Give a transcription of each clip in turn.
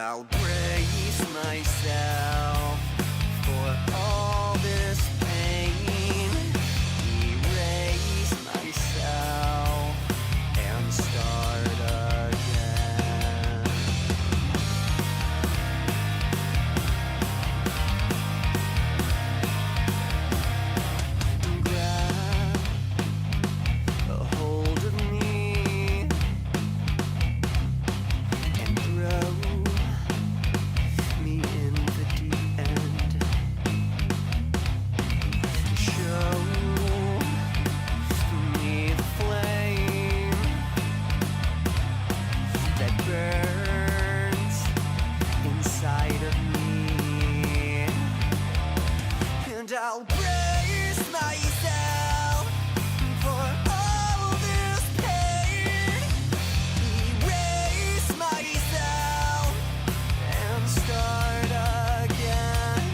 I'll brace myself for all this pain, erase myself and start again. Grab a hold of me and throw me in the deep end. Show me the flame that burns inside of me, and I'll brace myself for all this pain, erase myself and start again,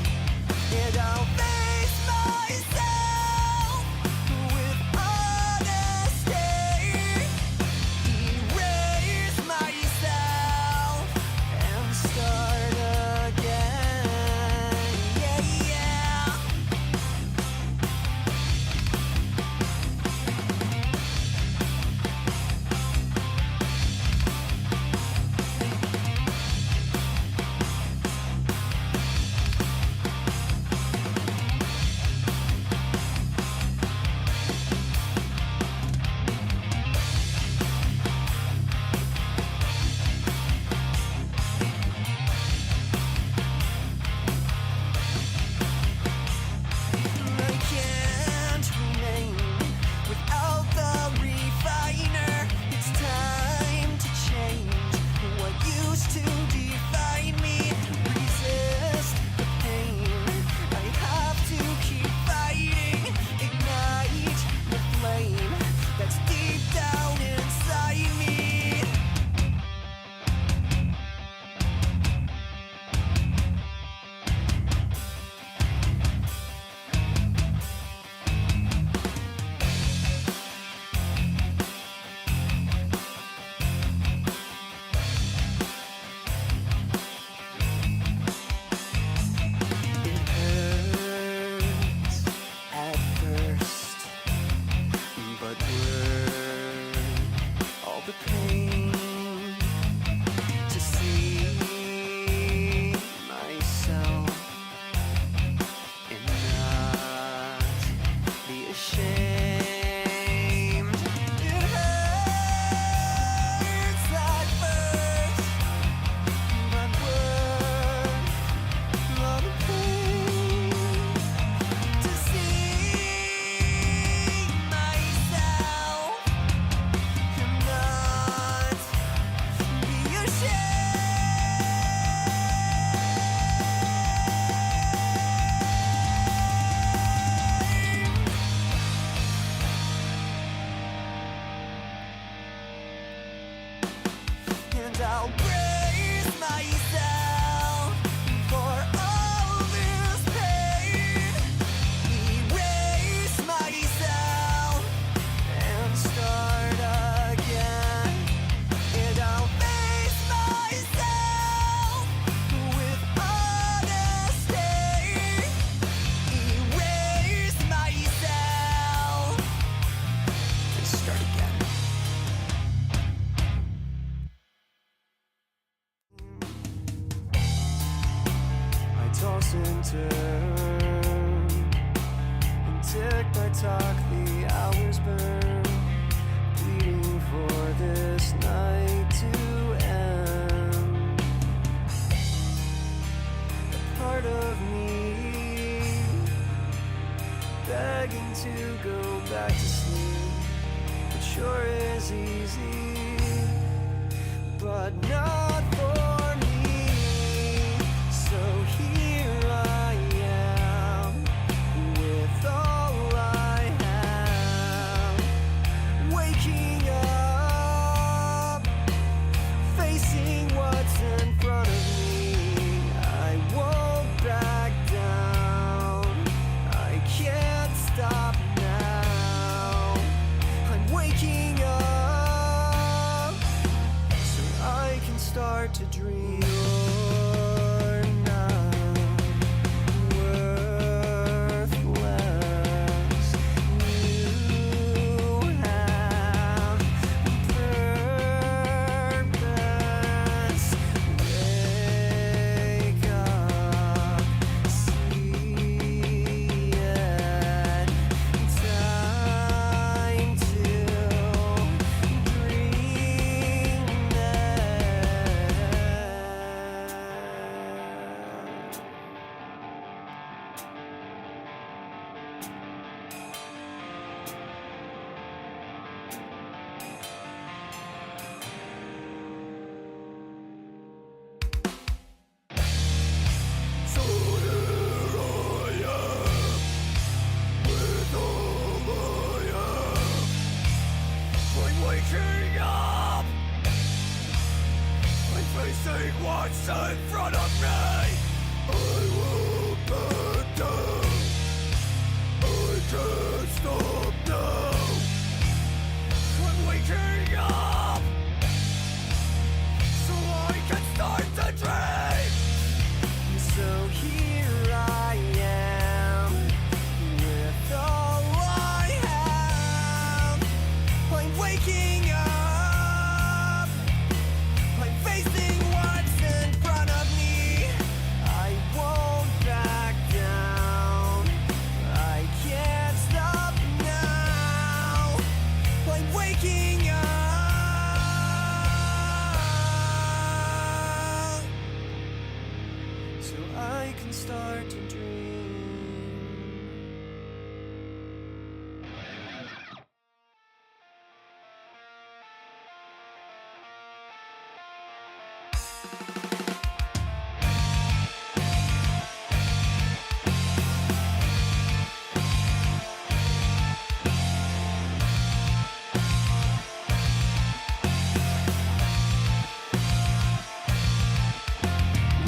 and I'll face myself with honesty, erase myself and start again. Yeah, yeah. I can't remain without the refiner. It's time to change what used to define me. Resist the pain. I have to keep fighting. Ignite the flame that's deep down inside me. It hurts at first, but worth all the pain to see myself and not be ashamed. It hurts at first, but worth all the pain to see myself and not be ashamed. And I'll brace myself for all this pain, erase myself and start again, and I'll face myself with honesty, erase myself and start again. I toss and turn, and tick by talk the hours burn, pleading for this night to end. A part of me begging to go back to sleep. It sure is easy, but not for me. So here I am with all I have, waking up, facing what's in front of me. I won't back down. I can't stop now. I'm waking up so I can start to dream. waking up. I'm facing what's in front of me. I won't back down. I can't stop now. I'm waking up so I can start to dream. So here I am with all I have. I'm waking up. I'm facing what's in front of me. I won't back down. I can't stop now. I'm waking up so I can start to dream.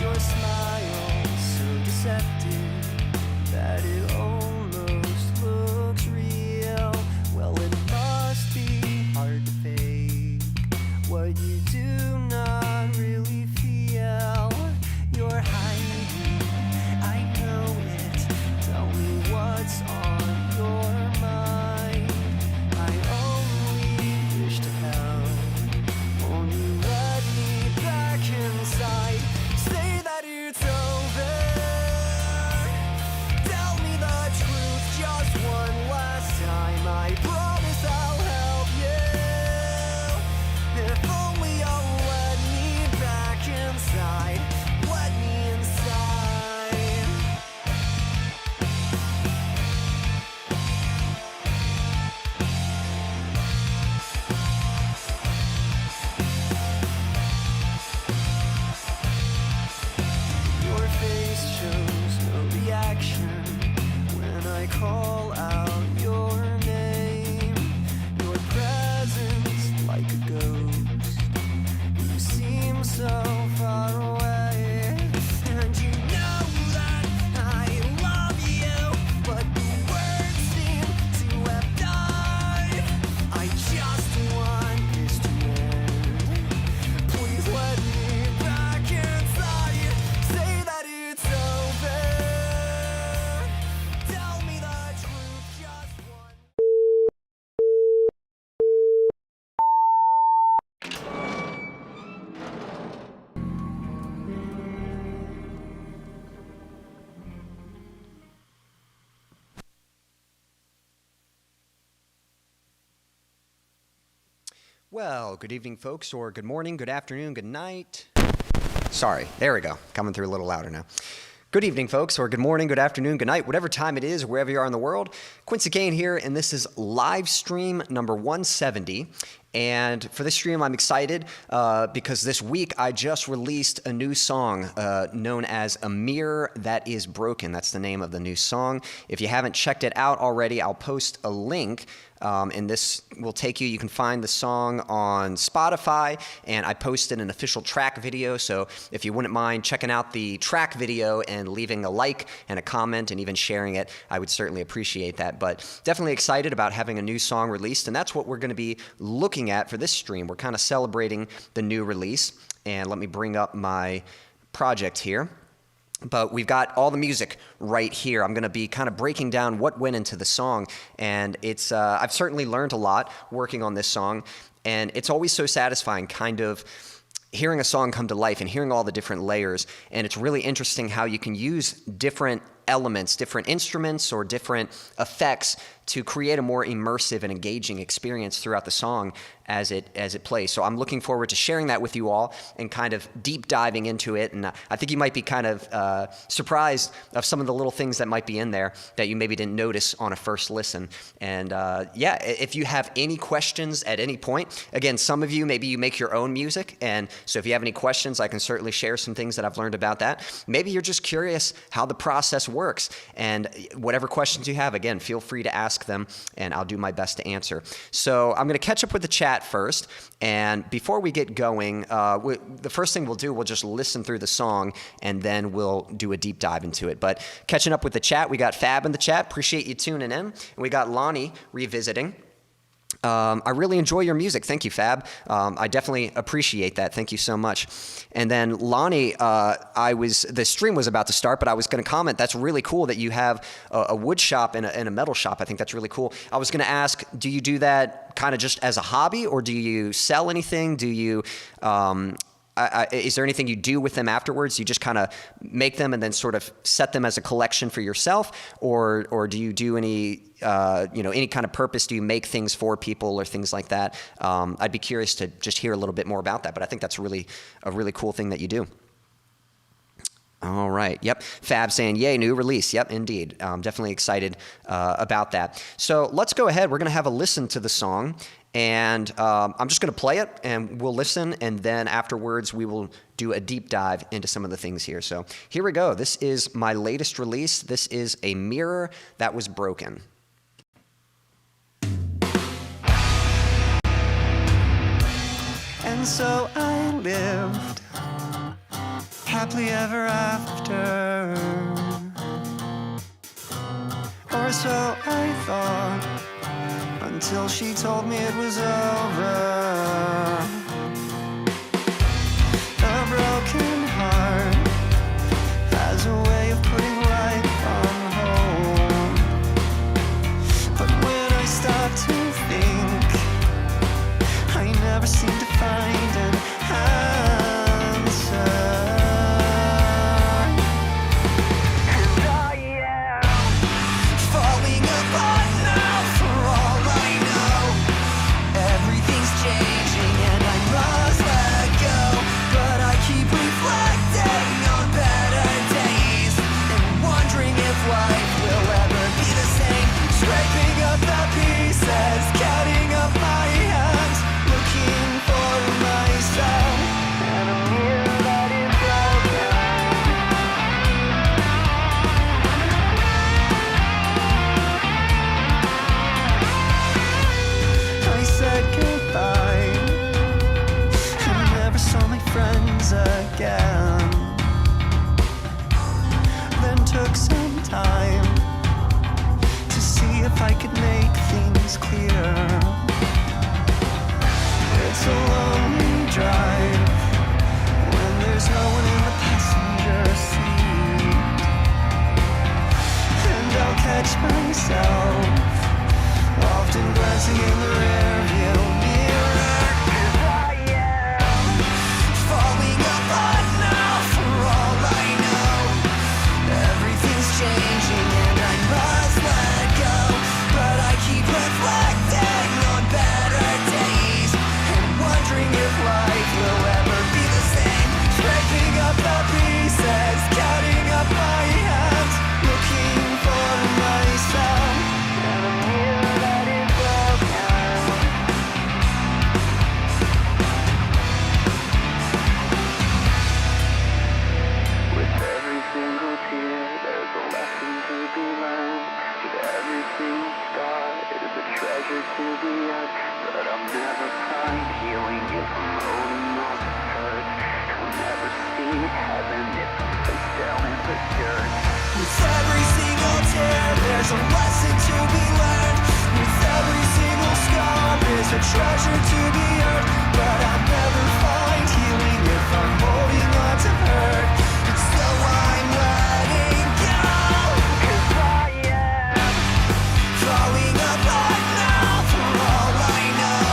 Your smile so deceptive that it almost looks real. Well, it must be hard to fake what you do not really feel. You're hiding, I know it. Tell me what's on your mind. I only wish to help. Won't you let me back inside? Say that it's over. Tell me the truth just one last time. I promise I'll help you. If only you'll let me back inside. Let me inside. Your face shows no reaction when I call out your name. Your presence like a ghost. You seem so far away. And you know that I love you, but the words seem to have died. I just want this to end. Please let me back inside. Say that it's over. Tell me the truth just one. Well, good evening, folks, or good morning, good afternoon, good night. Sorry, there we go. Coming through a little louder now. Good evening, folks, or good morning, good afternoon, good night, whatever time it is, wherever you are in the world. Quincy Kane here, and this is live stream number 170. And for this stream, I'm excited because this week I just released a new song known as A Mirror That Is Broken. That's the name of the new song. If you haven't checked it out already, I'll post a link. And this will take you, you can find the song on Spotify, and I posted an official track video, so if you wouldn't mind checking out the track video and leaving a like and a comment and even sharing it, I would certainly appreciate that. But definitely excited about having a new song released, and that's what we're going to be looking at for this stream. We're kind of celebrating the new release, and let me bring up my project here. But we've got all the music right here. I'm going to be kind of breaking down what went into the song, and it's I've certainly learned a lot working on this song, and it's always so satisfying kind of hearing a song come to life and hearing all the different layers. And it's really interesting how you can use different elements, different instruments or different effects to create a more immersive and engaging experience throughout the song as it plays. So I'm looking forward to sharing that with you all and kind of deep diving into it. And I think you might be kind of surprised of some of the little things that might be in there that you maybe didn't notice on a first listen. And yeah, if you have any questions at any point, again, some of you, maybe you make your own music. And so if you have any questions, I can certainly share some things that I've learned about that. Maybe you're just curious how the process works. And whatever questions you have, again, feel free to ask ask them, and I'll do my best to answer. So I'm going to catch up with the chat first, and before we get going, the first thing we'll do, we'll just listen through the song, and then we'll do a deep dive into it. But catching up with the chat, we got Fab in the chat. Appreciate you tuning in. And we got Lonnie revisiting. I really enjoy your music. Thank you, Fab. I definitely appreciate that. Thank you so much. And then Lonnie, the stream was about to start, but I was going to comment, that's really cool that you have a wood shop and a metal shop. I think that's really cool. I was going to ask, do you do that kind of just as a hobby, or do you sell anything? Do you... is there anything you do with them afterwards? You just kind of make them and then sort of set them as a collection for yourself, or do you do any any kind of purpose? Do you make things for people or things like that? I'd be curious to just hear a little bit more about that. But I think that's a really cool thing that you do. All right. Yep. Fab saying, yay, new release. Yep, indeed. Definitely excited about that. So let's go ahead. We're going to have a listen to the song. And I'm just going to play it, and we'll listen, and then afterwards we will do a deep dive into some of the things here. So here we go. This is my latest release. This is A Mirror That Was Broken. And so I lived happily ever after, or so I thought, until she told me it was over. A broken heart has a way of putting life on hold. But when I stop to think, I never seem to find an answer. And I am falling apart now, for all I know. Everything's changing and I must let go. But I keep reflecting on better days and wondering if life will ever be the same. Scraping up the pieces, counting up my hands, looking for myself and a mirror that is broken. I said goodbye and never saw my friends again. Then took some time to see if I could make things clear. It's a lonely drive when there's no one in the passenger seat. And I'll catch myself often glancing in the rearview mirror. 'Cause I am falling apart now, for all I know. Everything's changing and I must let go. But I keep reflecting on better days and wondering if life will ever be the same. Scraping up the pieces, counting up my hands, looking for myself and a mirror that is broken. With every single tear, there's a lesson to be learned. With every single scar, it is a treasure to be earned. But I'll never find healing if I'm holding on to hurt. I'll never see heaven if I'm face down in the dirt. With every single tear, there's a lesson to be learned. With every single scar, there's a treasure to be earned. But I'll never find healing if I'm holding on to hurt. And so I'm letting go. 'Cause I am falling apart now, for all I know.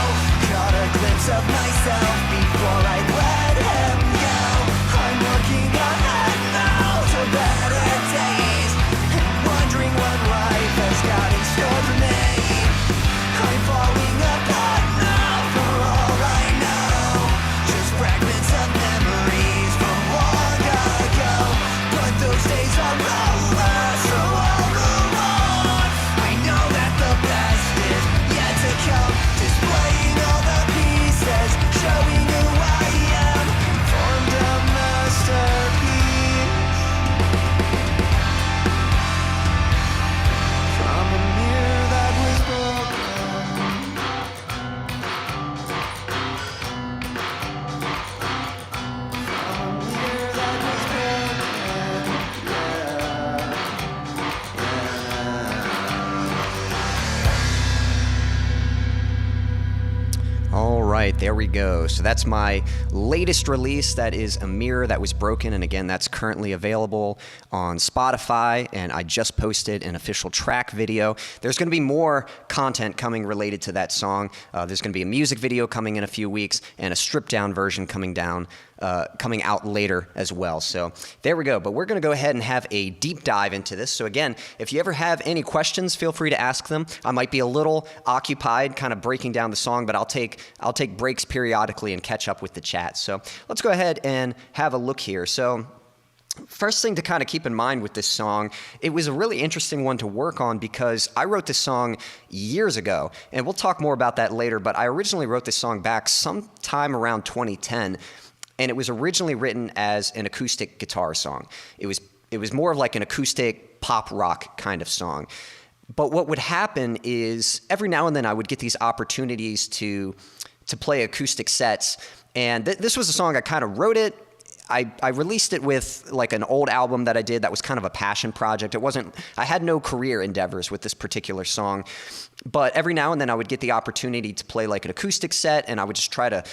Caught a glimpse of myself before I let him go. I'm looking ahead now to better days and wondering what life has got in store for me. I'm falling apart now, for all I know. Just fragments of memories from long ago. But those days are over, so I'll move on. I know that the best is yet to come. Displaying all the pieces, showing who I right, there we go. So that's my latest release. That is A Mirror That Was Broken. And again, that's currently available on Spotify. And I just posted an official track video. There's going to be more content coming related to that song. There's going to be a music video coming in a few weeks and a stripped down version coming out later as well. So there we go. But we're going to go ahead and have a deep dive into this. So again, if you ever have any questions, feel free to ask them. I might be a little occupied kind of breaking down the song, but I'll take breaks periodically and catch up with the chat. So let's go ahead and have a look here. So first thing to kind of keep in mind with this song, it was a really interesting one to work on because I wrote this song years ago, and we'll talk more about that later, but I originally wrote this song back sometime around 2010. And it was originally written as an acoustic guitar song. It was more of like an acoustic pop rock kind of song. But what would happen is every now and then I would get these opportunities to play acoustic sets. And this was a song I kind of wrote it. I released it with like an old album that I did that was kind of a passion project. I had no career endeavors with this particular song. But every now and then I would get the opportunity to play like an acoustic set, and I would just try to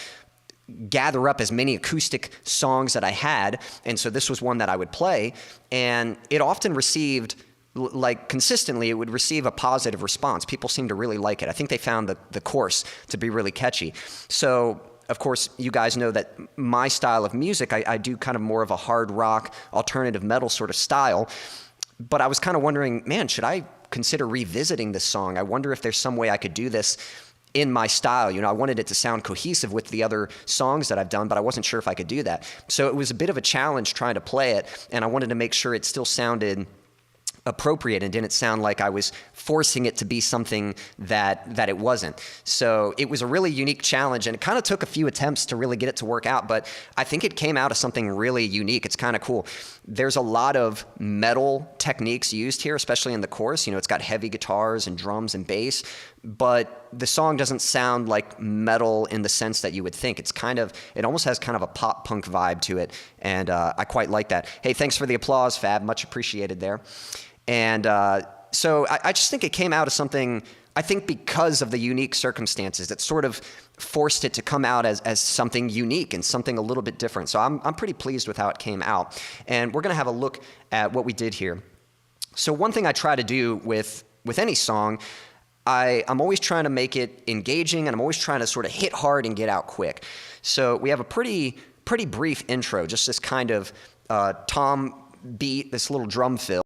gather up as many acoustic songs that I had. And so this was one that I would play, and it often received, like consistently, it would receive a positive response. People seemed to really like it. I think they found the chorus to be really catchy. So of course, you guys know that my style of music, I do kind of more of a hard rock, alternative metal sort of style. But I was kind of wondering, man, should I consider revisiting this song? I wonder if there's some way I could do this in my style. You know, I wanted it to sound cohesive with the other songs that I've done, but I wasn't sure if I could do that. So it was a bit of a challenge trying to play it, and I wanted to make sure it still sounded appropriate and didn't sound like I was forcing it to be something that it wasn't. So it was a really unique challenge, and it kind of took a few attempts to really get it to work out, but I think it came out of something really unique. It's kind of cool. There's a lot of metal techniques used here, especially in the chorus. You know, it's got heavy guitars and drums and bass, but the song doesn't sound like metal in the sense that you would think. It almost has kind of a pop punk vibe to it, and I quite like that. Hey, thanks for the applause, Fab. Much appreciated there. And so I just think it came out of something, I think because of the unique circumstances that sort of forced it to come out as something unique and something a little bit different. So I'm pretty pleased with how it came out. And we're going to have a look at what we did here. So one thing I try to do with any song, I'm always trying to make it engaging, and I'm always trying to sort of hit hard and get out quick. So we have a pretty brief intro, just this kind of tom beat, this little drum fill.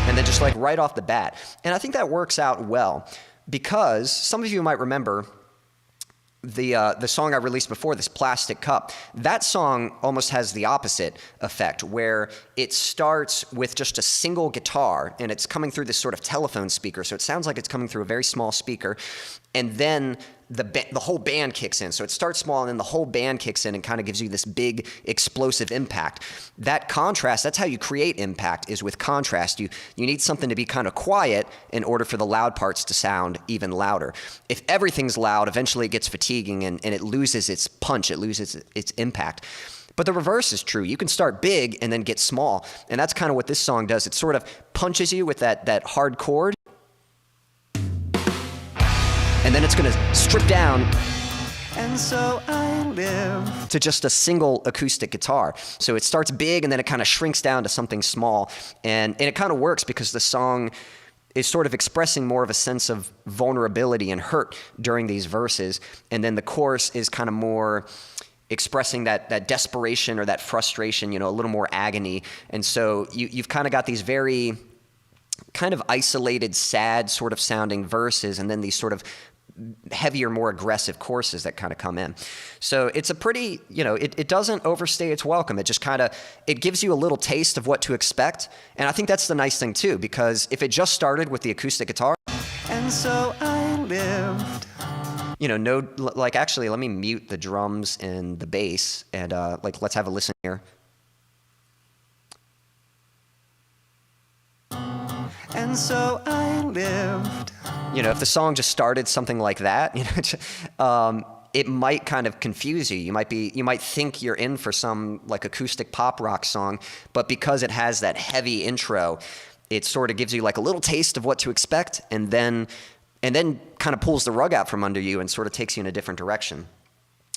And then just like right off the bat. And I think that works out well because some of you might remember the song I released before, this Plastic Cup. That song almost has the opposite effect, where it starts with just a single guitar and it's coming through this sort of telephone speaker. So it sounds like it's coming through a very small speaker, and then the whole band kicks in. So it starts small and then the whole band kicks in and kind of gives you this big explosive impact. That contrast, that's how you create impact, is with contrast. You need something to be kind of quiet in order for the loud parts to sound even louder. If everything's loud, eventually it gets fatiguing and it loses its punch, it loses its impact. But the reverse is true. You can start big and then get small. And that's kind of what this song does. It sort of punches you with that hard chord, and then it's going to strip down And so I live to just a single acoustic guitar. So it starts big and then it kind of shrinks down to something small. And it kind of works because the song is sort of expressing more of a sense of vulnerability and hurt during these verses. And then the chorus is kind of more expressing that desperation or that frustration, you know, a little more agony. And so you've kind of got these very kind of isolated, sad sort of sounding verses, and then these sort of heavier, more aggressive choruses that kind of come in. So it's a pretty, you know, it doesn't overstay its welcome. It just kind of, it gives you a little taste of what to expect. And I think that's the nice thing too, because if it just started with the acoustic guitar, and so I lived. You know, no, like actually, let me mute the drums and the bass and like, let's have a listen here. And so I lived. You know, if the song just started something like that, you know, it might kind of confuse you. You might think you're in for some like acoustic pop rock song, but because it has that heavy intro, it sort of gives you like a little taste of what to expect, and then and then kind of pulls the rug out from under you and sort of takes you in a different direction.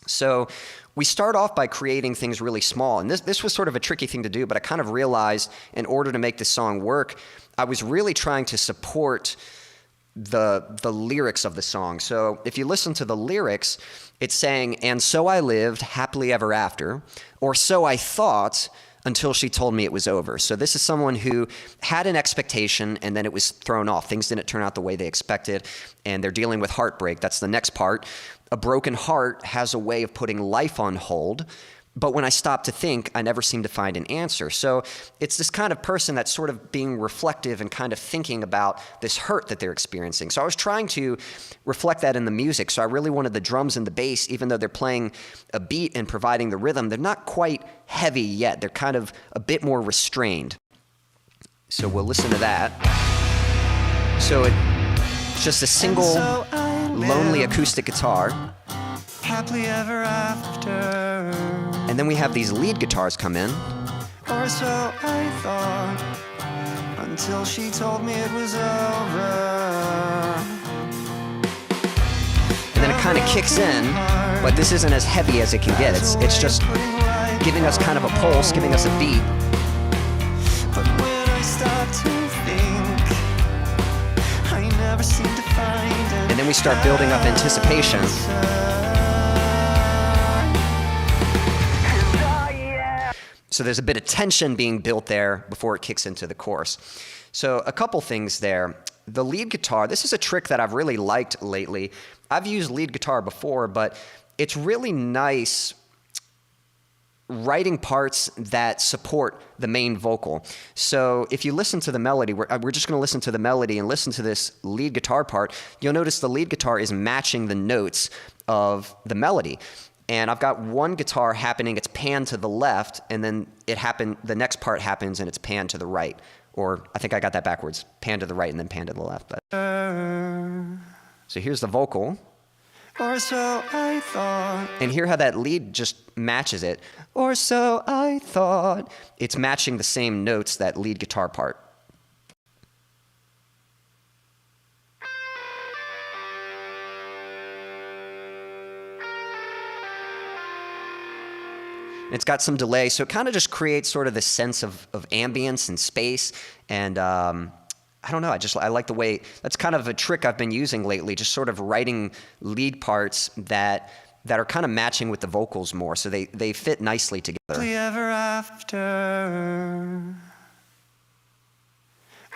So we start off by creating things really small, and this was sort of a tricky thing to do, but I kind of realized in order to make this song work, I was really trying to support the lyrics of the song. So if you listen to the lyrics, it's saying, "And so I lived happily ever after," or "so I thought until she told me it was over." So this is someone who had an expectation and then it was thrown off. Things didn't turn out the way they expected, and they're dealing with heartbreak. That's the next part. A broken heart has a way of putting life on hold, but when I stop to think, I never seem to find an answer. So it's this kind of person that's sort of being reflective and kind of thinking about this hurt that they're experiencing. So I was trying to reflect that in the music. So I really wanted the drums and the bass, even though they're playing a beat and providing the rhythm, they're not quite heavy yet. They're kind of a bit more restrained. So we'll listen to that. So it's just a single lonely acoustic guitar. Happily ever after. And then we have these lead guitars come in. Or so I thought, until she told me it was over. And then it kind of kicks in, but this isn't as heavy as it can get. It's just giving us kind of a pulse, giving us a beat. But when I start to think, I never seem to find it. And then we start building up anticipation. So there's a bit of tension being built there before it kicks into the chorus. So a couple things there. The lead guitar, this is a trick that I've really liked lately. I've used lead guitar before, but it's really nice writing parts that support the main vocal. So if you listen to the melody, we're just going to listen to the melody and listen to this lead guitar part, you'll notice the lead guitar is matching the notes of the melody. And I've got one guitar happening, it's panned to the left, and then the next part happens and it's panned to the right. Or I think I got that backwards. Pan to the right and then pan to the left. But. So here's the vocal. Or so I thought. And hear how that lead just matches it. Or so I thought. It's matching the same notes, that lead guitar part. It's got some delay, so it kind of just creates sort of this sense of ambience and space. And I don't know, I like the way, that's kind of a trick I've been using lately, just sort of writing lead parts that are kind of matching with the vocals more, so they fit nicely together. Ever after,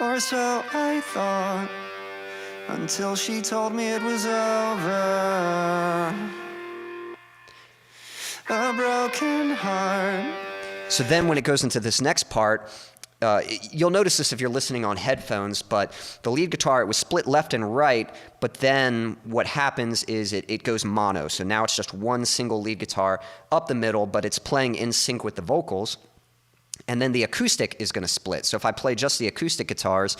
or so I thought, until she told me it was over. A broken heart. So then when it goes into this next part, you'll notice this if you're listening on headphones, but the lead guitar, it was split left and right, but then what happens is it goes mono. So now it's just one single lead guitar up the middle, but it's playing in sync with the vocals. And then the acoustic is going to split. So if I play just the acoustic guitars,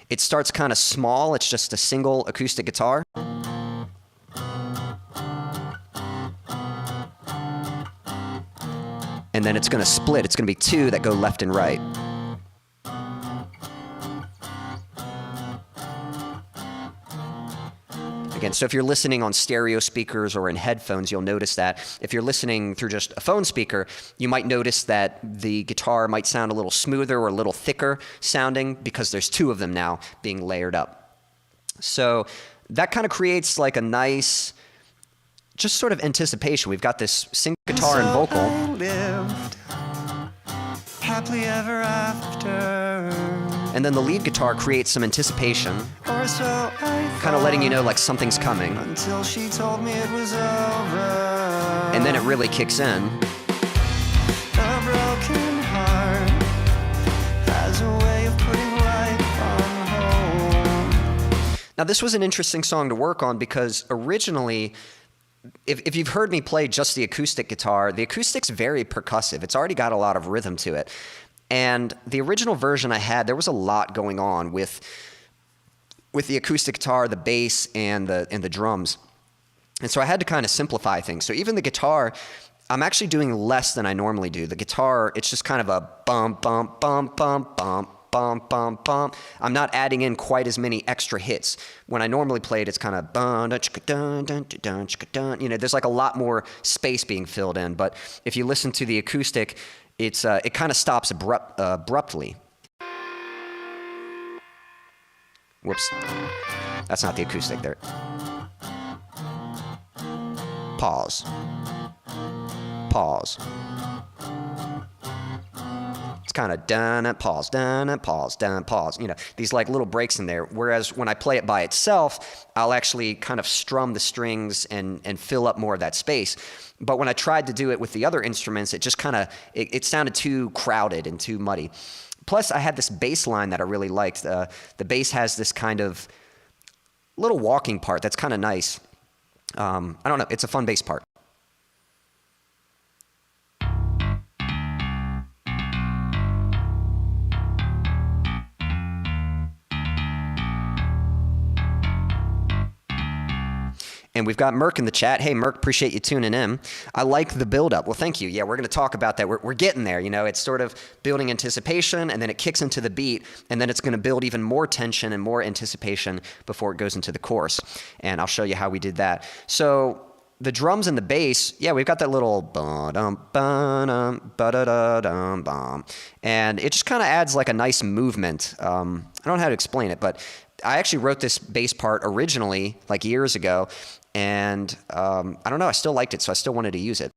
it starts kind of small. It's just a single acoustic guitar. And then it's going to split. It's going to be two that go left and right. Again, so if you're listening on stereo speakers or in headphones, you'll notice that. If you're listening through just a phone speaker, you might notice that the guitar might sound a little smoother or a little thicker sounding because there's two of them now being layered up. So that kind of creates like a nice, just sort of anticipation. We've got this single guitar and vocal. I lived happily ever after. And then the lead guitar creates some anticipation, Or so I kind of letting you know like something's coming. until she told me it was over. And then it really kicks in. A broken heart has a way of putting life on hold. Now this was an interesting song to work on because originally, if you've heard me play just the acoustic guitar, the acoustic's very percussive. It's already got a lot of rhythm to it. And the original version I had, there was a lot going on with the acoustic guitar, the bass, and the drums. And so I had to kind of simplify things. So even the guitar, I'm actually doing less than I normally do. The guitar, it's just kind of a bump, bump, bump, bump, bump, bum, bum, bum. I'm not adding in quite as many extra hits. When I normally play it, it's kind of you know, there's like a lot more space being filled in. But if you listen to the acoustic, it kind of stops abruptly. Whoops. That's not the acoustic there. Pause. Pause. It's kind of dun, pause, dun, pause, dun, pause. You know, these like little breaks in there. Whereas when I play it by itself, I'll actually kind of strum the strings and fill up more of that space. But when I tried to do it with the other instruments, it just kind of, it sounded too crowded and too muddy. Plus, I had this bass line that I really liked. The bass has this kind of little walking part that's kind of nice. I don't know. It's a fun bass part. And we've got Merc in the chat. Hey, Merc, appreciate you tuning in. I like the build-up. Well, thank you. Yeah, we're going to talk about that. We're getting there. You know, it's sort of building anticipation, and then it kicks into the beat, and then it's going to build even more tension and more anticipation before it goes into the chorus. And I'll show you how we did that. So the drums and the bass, yeah, we've got that little ba-dum, ba-dum, ba-da-da-dum, bum. And it just kind of adds like a nice movement. I don't know how to explain it, but I actually wrote this bass part originally, like years ago, and I don't know, I still liked it, so I still wanted to use it.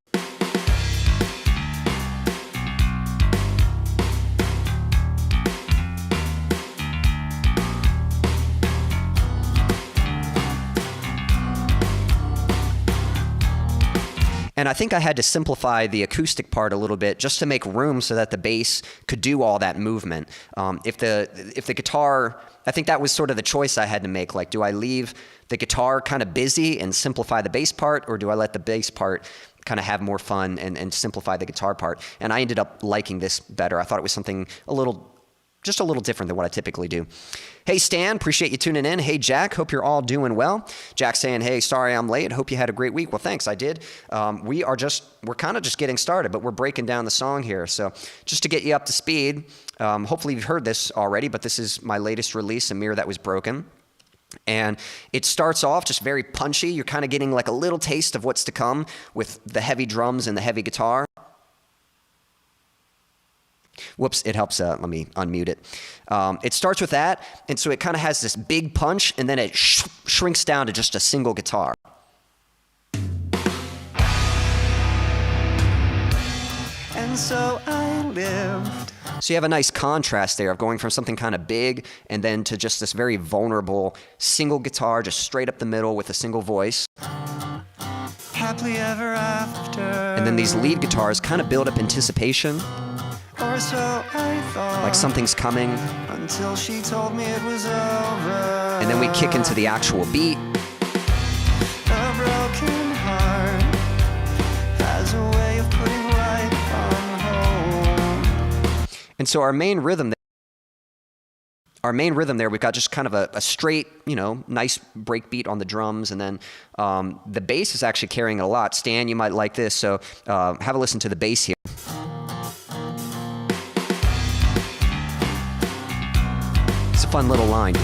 And I think I had to simplify the acoustic part a little bit just to make room so that the bass could do all that movement. If the guitar, I think that was sort of the choice I had to make. Like, do I leave the guitar kind of busy and simplify the bass part, or do I let the bass part kind of have more fun and simplify the guitar part? And I ended up liking this better. I thought it was something just a little different than what I typically do. Hey, Stan, appreciate you tuning in. Hey, Jack, hope you're all doing well. Jack saying, hey, sorry I'm late. Hope you had a great week. Well, thanks, I did. We're kind of just getting started, but we're breaking down the song here. So just to get you up to speed, hopefully you've heard this already, but this is my latest release, A Mirror That Was Broken. And it starts off just very punchy. You're kind of getting like a little taste of what's to come with the heavy drums and the heavy guitar. Whoops, it helps. Let me unmute it. It starts with that, and so it kind of has this big punch, and then it shrinks down to just a single guitar. And so I lived. So you have a nice contrast there of going from something kind of big and then to just this very vulnerable single guitar, just straight up the middle with a single voice. Happily ever after. And then these lead guitars kind of build up anticipation. Or so I thought. Like something's coming. Until she told me it was over. And then we kick into the actual beat. A broken heart has a way of putting right on home. And so our main rhythm there, we've got just kind of a straight, you know, nice break beat on the drums, and then the bass is actually carrying it a lot. Stan, you might like this, so have a listen to the bass here. It's a fun little line.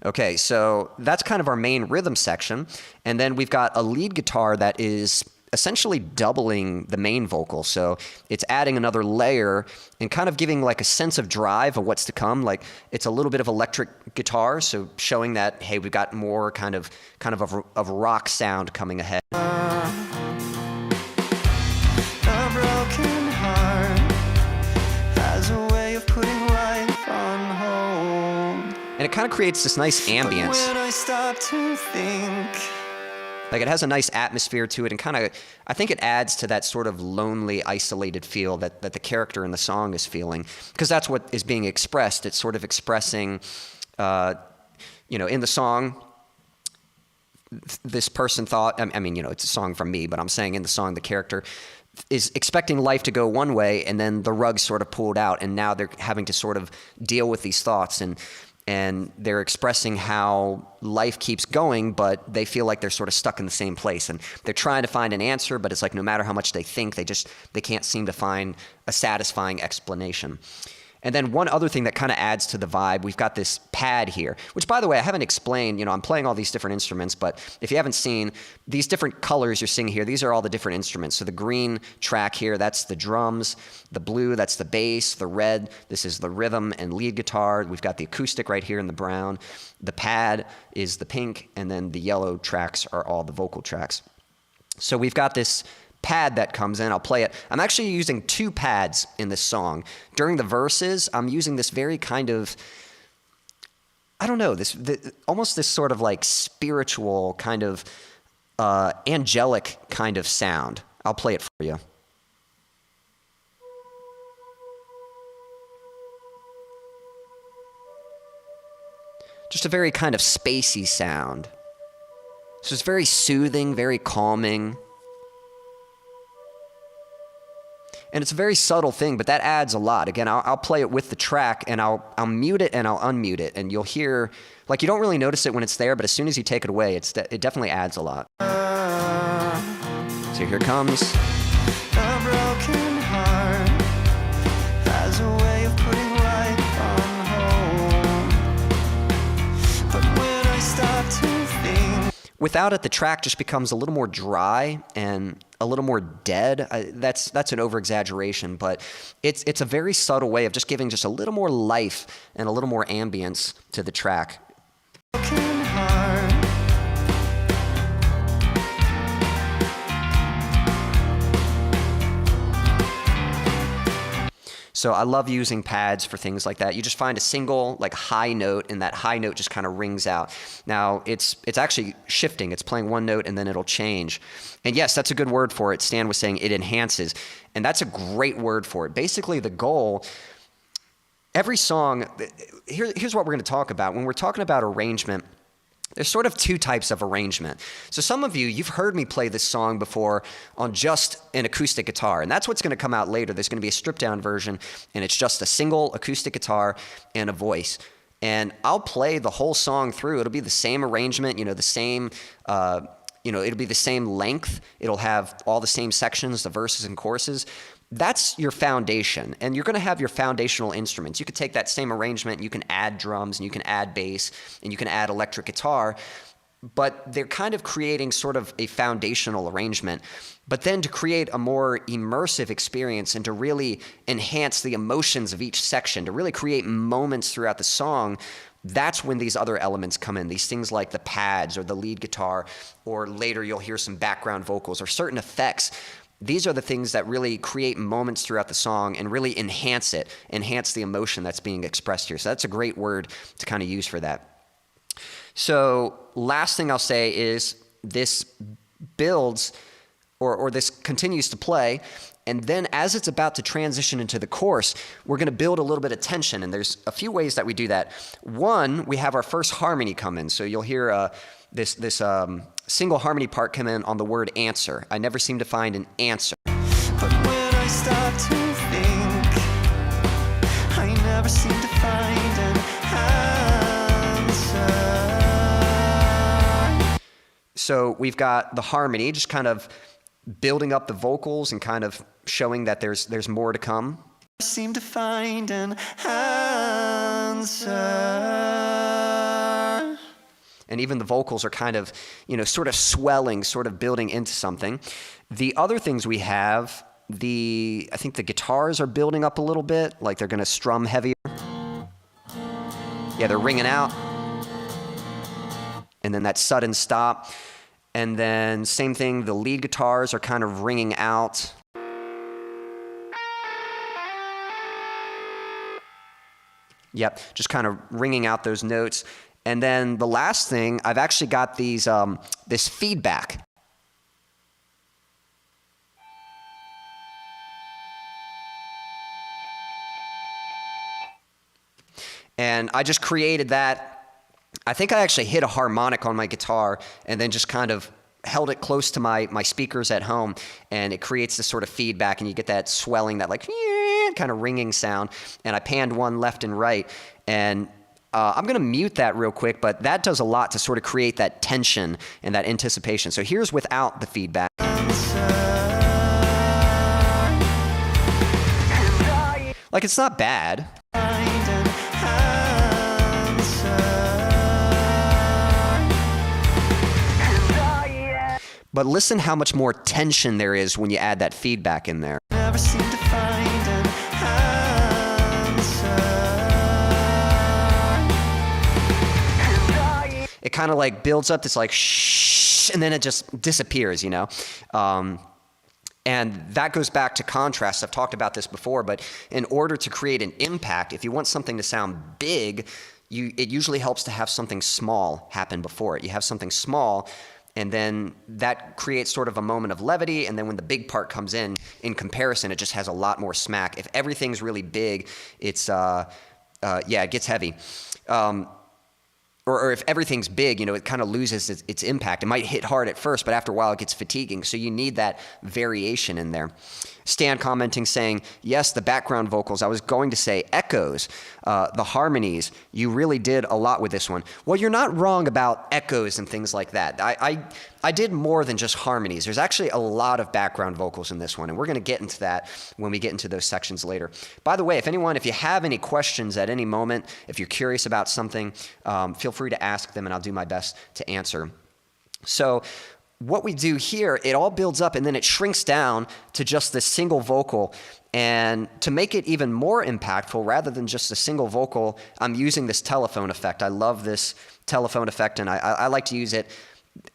Okay, so that's kind of our main rhythm section. And then we've got a lead guitar that is essentially doubling the main vocal. So it's adding another layer and kind of giving like a sense of drive of what's to come. Like it's a little bit of electric guitar, so showing that, hey, we've got more kind of a rock sound coming ahead. A broken heart has a way of putting life on hold. And it kind of creates this nice ambience. But when I stop to think, like it has a nice atmosphere to it, and kind of, I think it adds to that sort of lonely, isolated feel that the character in the song is feeling, because that's what is being expressed. It's sort of expressing, you know, in the song, this person thought, I mean, you know, it's a song from me, but I'm saying in the song, the character is expecting life to go one way, and then the rug's sort of pulled out, and now they're having to sort of deal with these thoughts, and they're expressing how life keeps going, but they feel like they're sort of stuck in the same place, and they're trying to find an answer, but it's like no matter how much they think, they can't seem to find a satisfying explanation. And then one other thing that kind of adds to the vibe, we've got this pad here, which, by the way, I haven't explained. I'm playing all these different instruments, but if you haven't seen, these different colors you're seeing here, these are all the different instruments. So the green track here, that's the drums. The blue, that's the bass. The red, this is the rhythm and lead guitar. We've got the acoustic right here in the brown. The pad is the pink, and then the yellow tracks are all the vocal tracks. So we've got this pad that comes in. I'll play it. I'm actually using 2 pads in this song. During the verses, I'm using this very kind of, I don't know, almost this sort of like spiritual kind of angelic kind of sound. I'll play it for you. Just a very kind of spacey sound. So it's very soothing, very calming. And it's a very subtle thing, but that adds a lot. Again, I'll play it with the track, and I'll mute it and I'll unmute it, and you'll hear, like, you don't really notice it when it's there, but as soon as you take it away, it definitely adds a lot. So here comes. A broken heart has a way of putting life on hold. But when I stop to think, without it, the track just becomes a little more dry and a little more dead. That's an over-exaggeration, but it's a very subtle way of just giving just a little more life and a little more ambience to the track. broken heart. So I love using pads for things like that. You just find a single like high note, and that high note just kind of rings out. Now it's actually shifting. It's playing one note and then it'll change. And yes, that's a good word for it. Stan was saying it enhances, and that's a great word for it. Basically, the goal, every song, here's what we're going to talk about. When we're talking about arrangement, there's sort of 2 types of arrangement. So some of you've heard me play this song before on just an acoustic guitar, and that's what's going to come out later. There's going to be a stripped-down version, and it's just a single acoustic guitar and a voice. And I'll play the whole song through. It'll be the same arrangement, the same, it'll be the same length. It'll have all the same sections, the verses and choruses. That's your foundation, and you're going to have your foundational instruments. You could take that same arrangement, and you can add drums, and you can add bass, and you can add electric guitar, but they're kind of creating sort of a foundational arrangement. But then to create a more immersive experience and to really enhance the emotions of each section, to really create moments throughout the song, that's when these other elements come in. These things like the pads or the lead guitar, or later you'll hear some background vocals or certain effects. These are the things that really create moments throughout the song and really enhance the emotion that's being expressed here. So that's a great word to kind of use for that. So last thing I'll say is this builds or this continues to play, and then as it's about to transition into the chorus, we're going to build a little bit of tension, and there's a few ways that we do that. One, we have our first harmony come in. So you'll hear this single harmony part come in on the word answer. I never seem to find an answer. But when I stop to think, I never seem to find an answer. So we've got the harmony just kind of building up the vocals and kind of showing that there's more to come. I seem to find an answer. And even the vocals are kind of, sort of swelling, sort of building into something. The other things we have, I think the guitars are building up a little bit, like they're going to strum heavier. Yeah, they're ringing out. And then that sudden stop. And then same thing, the lead guitars are kind of ringing out. Yep, just kind of ringing out those notes. And then the last thing, I've actually got these this feedback. And I just created that. I think I actually hit a harmonic on my guitar and then just kind of held it close to my speakers at home, and it creates this sort of feedback, and you get that swelling, that like kind of ringing sound. And I panned one left and right, and I'm going to mute that real quick, but that does a lot to sort of create that tension and that anticipation. So here's without the feedback. Like, it's not bad. But listen how much more tension there is when you add that feedback in there. Never seem to find an answer. It kind of like builds up this like shh, and then it just disappears, you know? And that goes back to contrast. I've talked about this before, but in order to create an impact, if you want something to sound big, it usually helps to have something small happen before it. You have something small, and then that creates sort of a moment of levity, and then when the big part comes in comparison, it just has a lot more smack. If everything's really big, it's, it gets heavy. Or if everything's big, you know, it kind of loses its impact. It might hit hard at first, but after a while it gets fatiguing. So you need that variation in there. Stan commenting saying, yes, the background vocals. I was going to say echoes, the harmonies. You really did a lot with this one. Well, you're not wrong about echoes and things like that. I did more than just harmonies. There's actually a lot of background vocals in this one, and we're going to get into that when we get into those sections later. By the way, if you have any questions at any moment, if you're curious about something, feel free to ask them, and I'll do my best to answer. So what we do here, it all builds up, and then it shrinks down to just this single vocal. And to make it even more impactful, rather than just a single vocal, I'm using this telephone effect. I love this telephone effect, and I like to use it.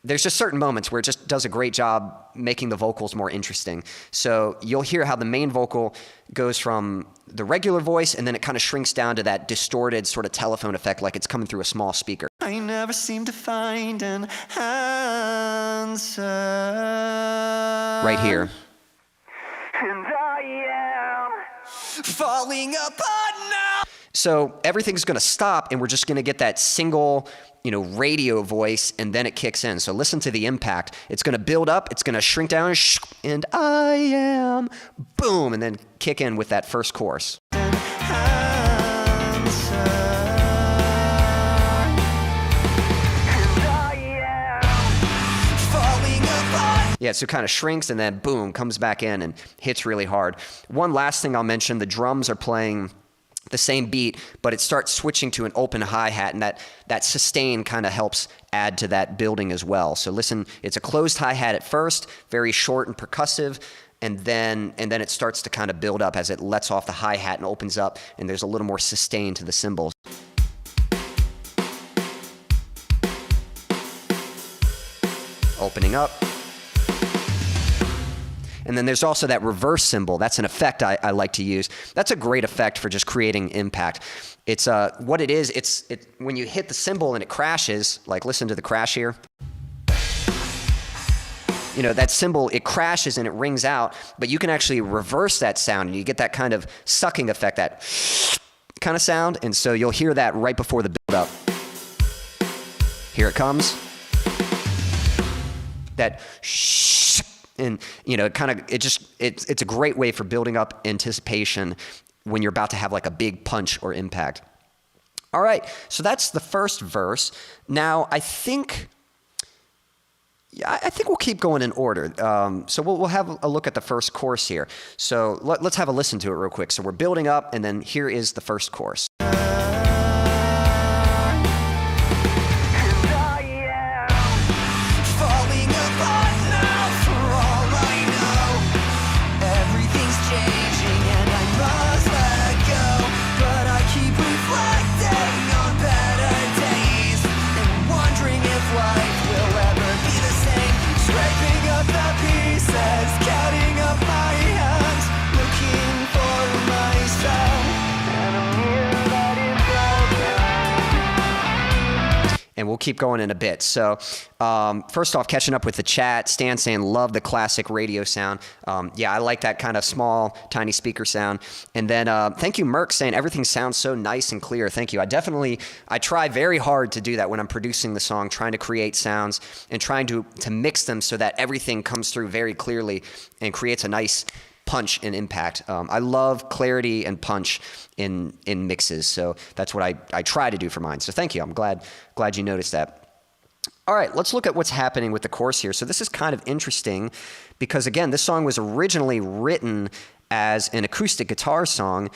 There's just certain moments where it just does a great job making the vocals more interesting. So you'll hear how the main vocal goes from the regular voice, and then it kind of shrinks down to that distorted sort of telephone effect, like it's coming through a small speaker. I never seem to find an answer. Right here. And I am falling apart now. So everything's going to stop, and we're just going to get that single, radio voice, and then it kicks in. So listen to the impact. It's going to build up, it's going to shrink down, and I am, boom, and then kick in with that first chorus. Yeah, so it kind of shrinks and then boom, comes back in and hits really hard. One last thing I'll mention, the drums are playing the same beat, but it starts switching to an open hi-hat, and that sustain kind of helps add to that building as well. So listen, it's a closed hi-hat at first, very short and percussive, and then it starts to kind of build up as it lets off the hi-hat and opens up, and there's a little more sustain to the cymbals. Opening up. And then there's also that reverse cymbal. That's an effect I like to use. That's a great effect for just creating impact. It's what it is. It's when you hit the cymbal and it crashes. Like, listen to the crash here. That cymbal, it crashes and it rings out, but you can actually reverse that sound, and you get that kind of sucking effect, that kind of sound. And so you'll hear that right before the build up. Here it comes. That and it's a great way for building up anticipation when you're about to have like a big punch or impact. All right, so that's the first verse. Now I think we'll keep going in order. So we'll have a look at the first chorus here. So let's have a listen to it real quick. So we're building up, and then here is the first chorus. Counting up my hands, looking for myself, and I'm here. keep going in a bit. So first off, catching up with the chat, Stan saying, love the classic radio sound. Yeah, I like that kind of small, tiny speaker sound. And then thank you, Merck, saying everything sounds so nice and clear. Thank you. I try very hard to do that when I'm producing the song, trying to create sounds and trying to mix them so that everything comes through very clearly and creates a nice punch and impact. I love clarity and punch in mixes, so that's what I try to do for mine. So thank you. I'm glad you noticed that. All right, let's look at what's happening with the chorus here. So this is kind of interesting because, again, this song was originally written as an acoustic guitar song,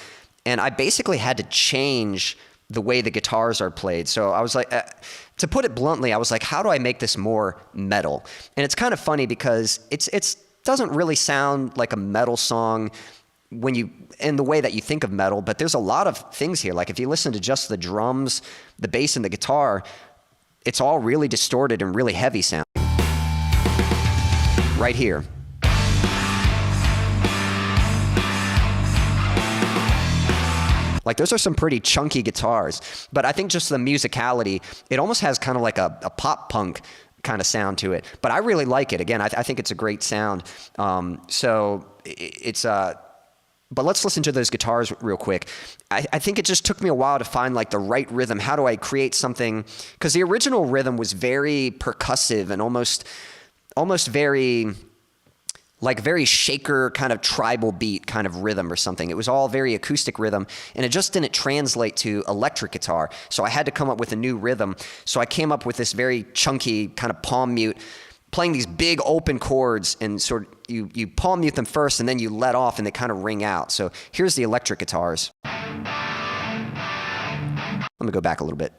and I basically had to change the way the guitars are played. So I was like, to put it bluntly, I was like, how do I make this more metal? And it's kind of funny because it's doesn't really sound like a metal song in the way that you think of metal, but there's a lot of things here. Like if you listen to just the drums, the bass, and the guitar, it's all really distorted and really heavy sound. Right here. Like those are some pretty chunky guitars, but I think just the musicality, it almost has kind of like a pop punk kind of sound to it, but I really like it. Again, I think it's a great sound. But let's listen to those guitars real quick. I think it just took me a while to find like the right rhythm. How do I create something? Because the original rhythm was very percussive and almost very shaker kind of tribal beat kind of rhythm or something. It was all very acoustic rhythm, and it just didn't translate to electric guitar. So I had to come up with a new rhythm. So I came up with this very chunky kind of palm mute, playing these big open chords, and sort of you palm mute them first, and then you let off, and they kind of ring out. So here's the electric guitars. Let me go back a little bit.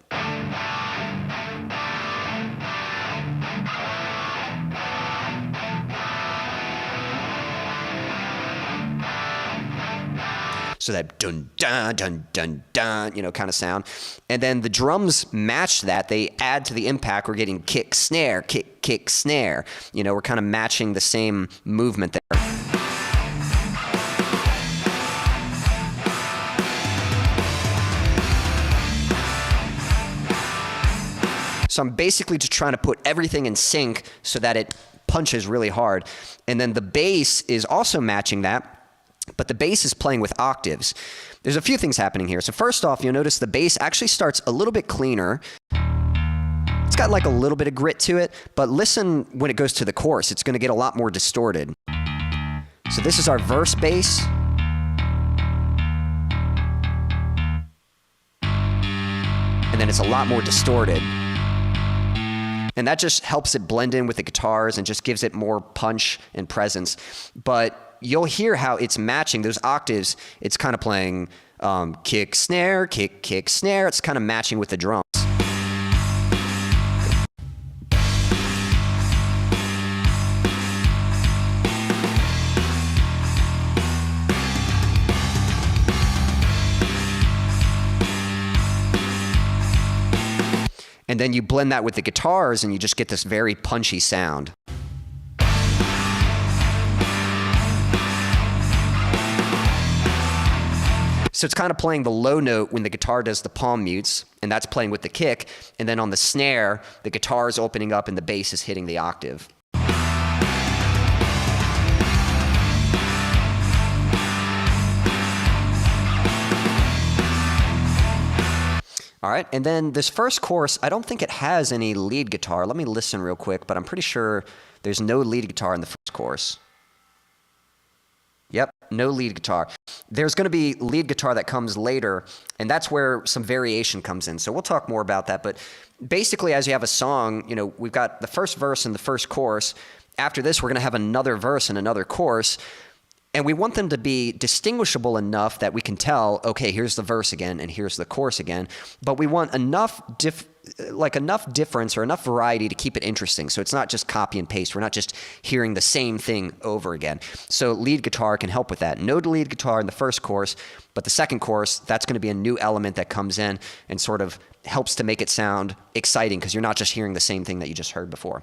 So that dun dun dun dun dun, kind of sound. And then the drums match that. They add to the impact. We're getting kick, snare, kick, kick, snare. We're kind of matching the same movement there. So I'm basically just trying to put everything in sync so that it punches really hard. And then the bass is also matching that. But the bass is playing with octaves. There's a few things happening here. So first off, you'll notice the bass actually starts a little bit cleaner. It's got like a little bit of grit to it, but listen when it goes to the chorus, it's going to get a lot more distorted. So this is our verse bass. And then it's a lot more distorted. And that just helps it blend in with the guitars and just gives it more punch and presence. But you'll hear how it's matching those octaves. It's kind of playing kick, snare, kick, kick, snare. It's kind of matching with the drums. And then you blend that with the guitars and you just get this very punchy sound. So it's kind of playing the low note when the guitar does the palm mutes, and that's playing with the kick. And then on the snare, the guitar is opening up and the bass is hitting the octave. All right, and then this first chorus, I don't think it has any lead guitar. Let me listen real quick, but I'm pretty sure there's no lead guitar in the first chorus. Yep, no lead guitar. There's going to be lead guitar that comes later, and that's where some variation comes in. So we'll talk more about that. But basically, as you have a song, we've got the first verse and the first chorus. After this, we're going to have another verse and another chorus. And we want them to be distinguishable enough that we can tell, okay, here's the verse again and here's the chorus again. But we want enough difference or enough variety to keep it interesting. So it's not just copy and paste. We're not just hearing the same thing over again. So lead guitar can help with that. No lead guitar in the first chorus, but the second chorus, that's going to be a new element that comes in and sort of helps to make it sound exciting because you're not just hearing the same thing that you just heard before.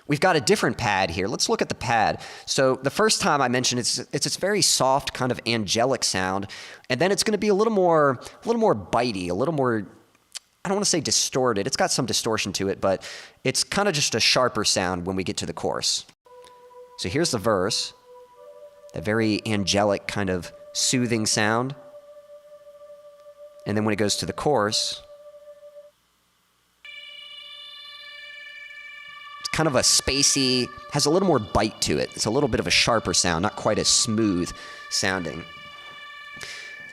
We've got a different pad here. Let's look at the pad. So the first time I mentioned it's this very soft kind of angelic sound, and then it's going to be a little more bitey, a little more I don't want to say distorted. It's got some distortion to it, but it's kind of just a sharper sound when we get to the chorus. So here's the verse, that very angelic kind of soothing sound. And then when it goes to the chorus, it's kind of a spacey, has a little more bite to it. It's a little bit of a sharper sound, not quite as smooth sounding.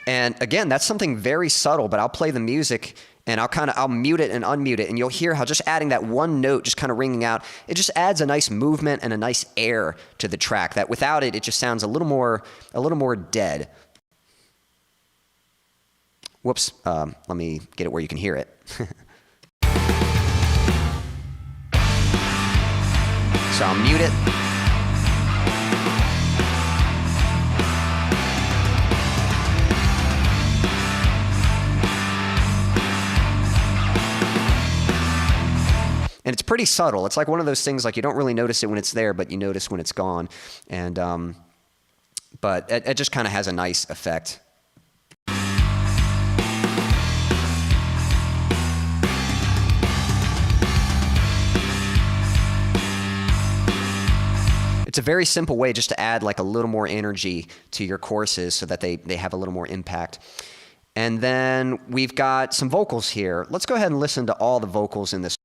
And again, that's something very subtle, but I'll play the music and I'll mute it and unmute it, and you'll hear how just adding that one note, just kind of ringing out, it just adds a nice movement and a nice air to the track that without it, it just sounds a little more dead. Whoops, let me get it where you can hear it. So I'll mute it. And it's pretty subtle. It's like one of those things, like you don't really notice it when it's there, but you notice when it's gone. And but it just kind of has a nice effect. It's a very simple way just to add like a little more energy to your choruses so that they have a little more impact. And then we've got some vocals here. Let's go ahead and listen to all the vocals in this.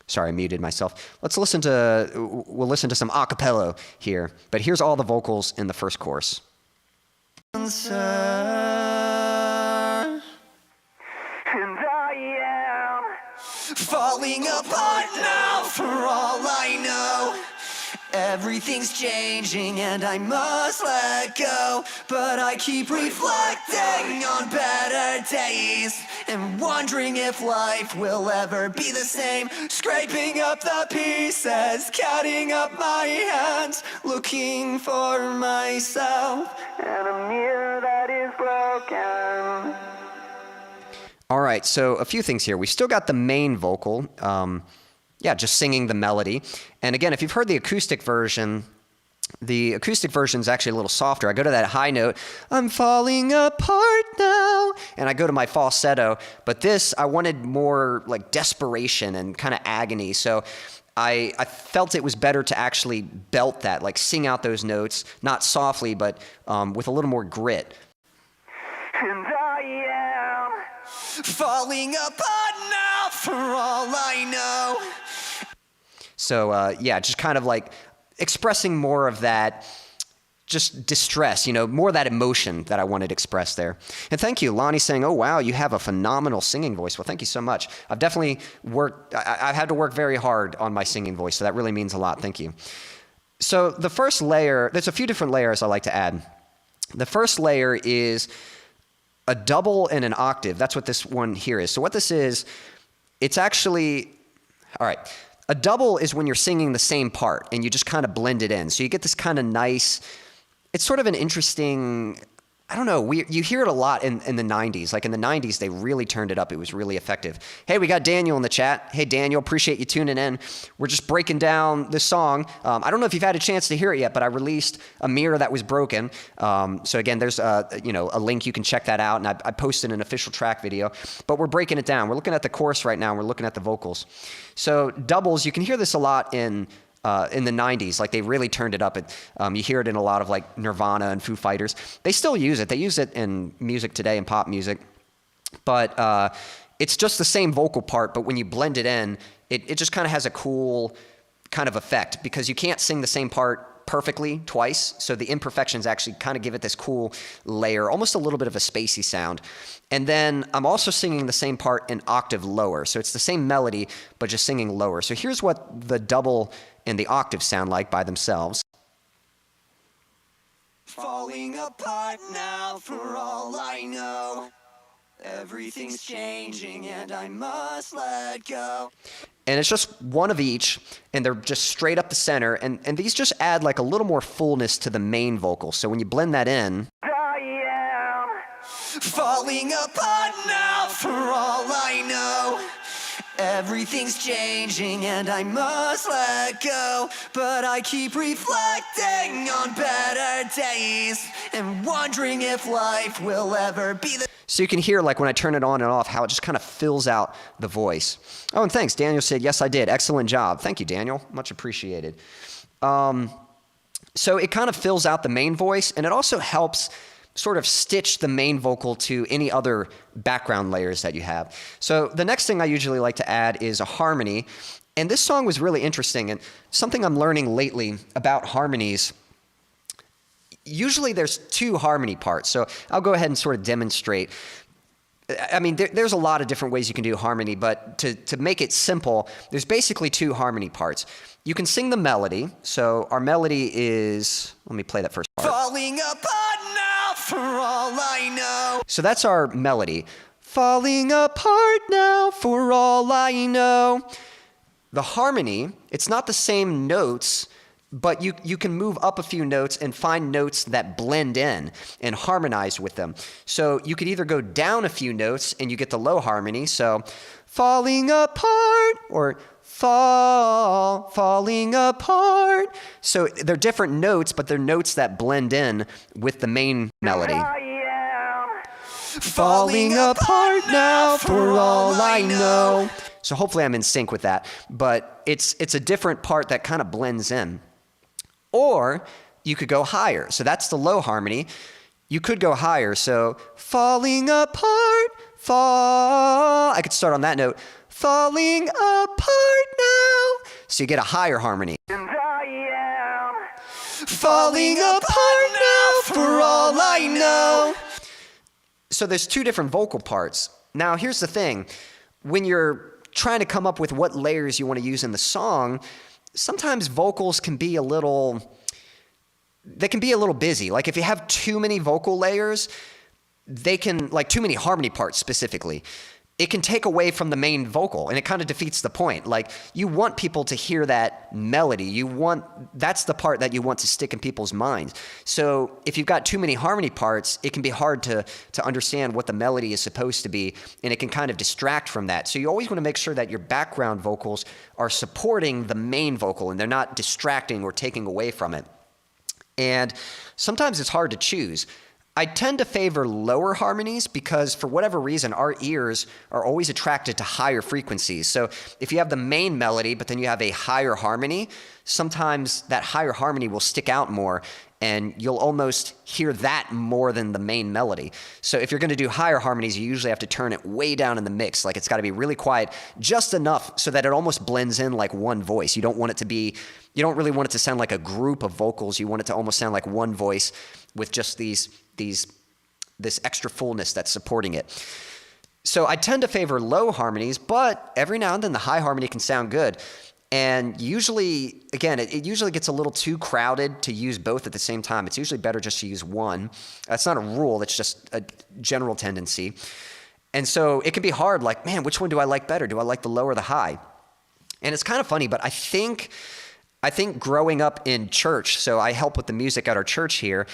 Sorry, I muted myself. We'll listen to some a cappella here, but here's all the vocals in the first chorus. And I am falling apart now for all I know. Everything's changing and I must let go, but I keep reflecting on better days and wondering if life will ever be the same. Scraping up the pieces, counting up my hands, looking for myself and a mirror that is broken. All right, so a few things here. We've still got the main vocal, just singing the melody. And again, if you've heard the acoustic version is actually a little softer. I go to that high note, I'm falling apart now, and I go to my falsetto. But this, I wanted more like desperation and kind of agony. So I felt it was better to actually belt that, like sing out those notes, not softly, but with a little more grit. And I am falling apart now for all I know. So just kind of like expressing more of that just distress, more of that emotion that I wanted expressed there. And thank you, Lonnie, saying, oh, wow, you have a phenomenal singing voice. Well, thank you so much. I've definitely I've had to work very hard on my singing voice, so that really means a lot. Thank you. So the first layer, there's a few different layers I like to add. The first layer is a double and an octave. That's what this one here is. So what this is, it's actually, all right, a double is when you're singing the same part and you just kind of blend it in. So you get this kind of nice, it's sort of an interesting, I don't know, you hear it a lot in the 90s. Like in the 90s, they really turned it up. It was really effective. Hey, we got Daniel in the chat. Hey, Daniel, appreciate you tuning in. We're just breaking down this song. I don't know if you've had a chance to hear it yet, but I released a mirror that was broken. So again, there's a link. You can check that out. And I posted an official track video. But we're breaking it down. We're looking at the chorus right now. And we're looking at the vocals. So doubles, you can hear this a lot in the 90s, like they really turned it up. You hear it in a lot of like Nirvana and Foo Fighters. They still use it. They use it in music today, in pop music. But it's just the same vocal part, but when you blend it in, it just kind of has a cool kind of effect because you can't sing the same part perfectly twice. So the imperfections actually kind of give it this cool layer, almost a little bit of a spacey sound. And then I'm also singing the same part an octave lower. So it's the same melody, but just singing lower. So here's what the double and the octave sound like by themselves. Falling apart now for all I know. Everything's changing and I must let go. And it's just one of each, and they're just straight up the center, and these just add like a little more fullness to the main vocal. So when you blend that in, I am falling apart now for all I know. Everything's changing and I must let go, but I keep reflecting on better days and wondering if life will ever be the So you can hear, like when I turn it on and off, how it just kind of fills out the voice. Oh, and thanks. Daniel said, yes, I did. Excellent job. Thank you, Daniel. Much appreciated. So it kind of fills out the main voice, and it also helps sort of stitch the main vocal to any other background layers that you have. So the next thing I usually like to add is a harmony. And this song was really interesting, and something I'm learning lately about harmonies. Usually there's two harmony parts, so I'll go ahead and sort of demonstrate. I mean, there's a lot of different ways you can do harmony, but to make it simple, there's basically two harmony parts. You can sing the melody, so our melody is, let me play that first part. Falling apart now for all I know. So that's our melody. Falling apart now for all I know. The harmony, it's not the same notes, but you can move up a few notes and find notes that blend in and harmonize with them. So you could either go down a few notes and you get the low harmony, so falling apart, or falling apart. So they're different notes, but they're notes that blend in with the main melody. Falling apart now for all I know. So hopefully I'm in sync with that, but it's a different part that kind of blends in. Or you could go higher. So that's the low harmony. You could go higher. So falling apart, I could start on that note. Falling apart now. So you get a higher harmony. And I am Falling apart now for all I know. So there's two different vocal parts. Now here's the thing. When you're trying to come up with what layers you want to use in the song, sometimes vocals can be a little busy. Like if you have too many vocal layers, they can, like too many harmony parts specifically, it can take away from the main vocal, and it kind of defeats the point. Like you want people to hear that melody. That's the part that you want to stick in people's minds. So if you've got too many harmony parts, it can be hard to understand what the melody is supposed to be, and it can kind of distract from that. So you always want to make sure that your background vocals are supporting the main vocal, and they're not distracting or taking away from it. And sometimes it's hard to choose. I tend to favor lower harmonies because for whatever reason, our ears are always attracted to higher frequencies. So if you have the main melody, but then you have a higher harmony, sometimes that higher harmony will stick out more, and you'll almost hear that more than the main melody. So if you're going to do higher harmonies, you usually have to turn it way down in the mix. Like it's got to be really quiet, just enough so that it almost blends in like one voice. You don't really want it to sound like a group of vocals. You want it to almost sound like one voice with just this extra fullness that's supporting it. So I tend to favor low harmonies, but every now and then the high harmony can sound good. And usually, again, it usually gets a little too crowded to use both at the same time. It's usually better just to use one. That's not a rule. It's just a general tendency. And so it can be hard, like, man, which one do I like better? Do I like the low or the high? And it's kind of funny, but I think growing up in church, so I help with the music at our church here,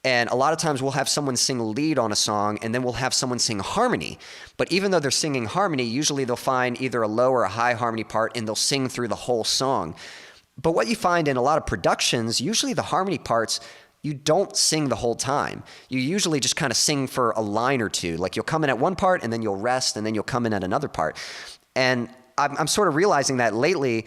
and a lot of times we'll have someone sing lead on a song, and then we'll have someone sing harmony. But even though they're singing harmony, usually they'll find either a low or a high harmony part, and they'll sing through the whole song. But what you find in a lot of productions, usually the harmony parts, you don't sing the whole time. You usually just kind of sing for a line or two. Like you'll come in at one part, and then you'll rest, and then you'll come in at another part. And I'm sort of realizing that lately,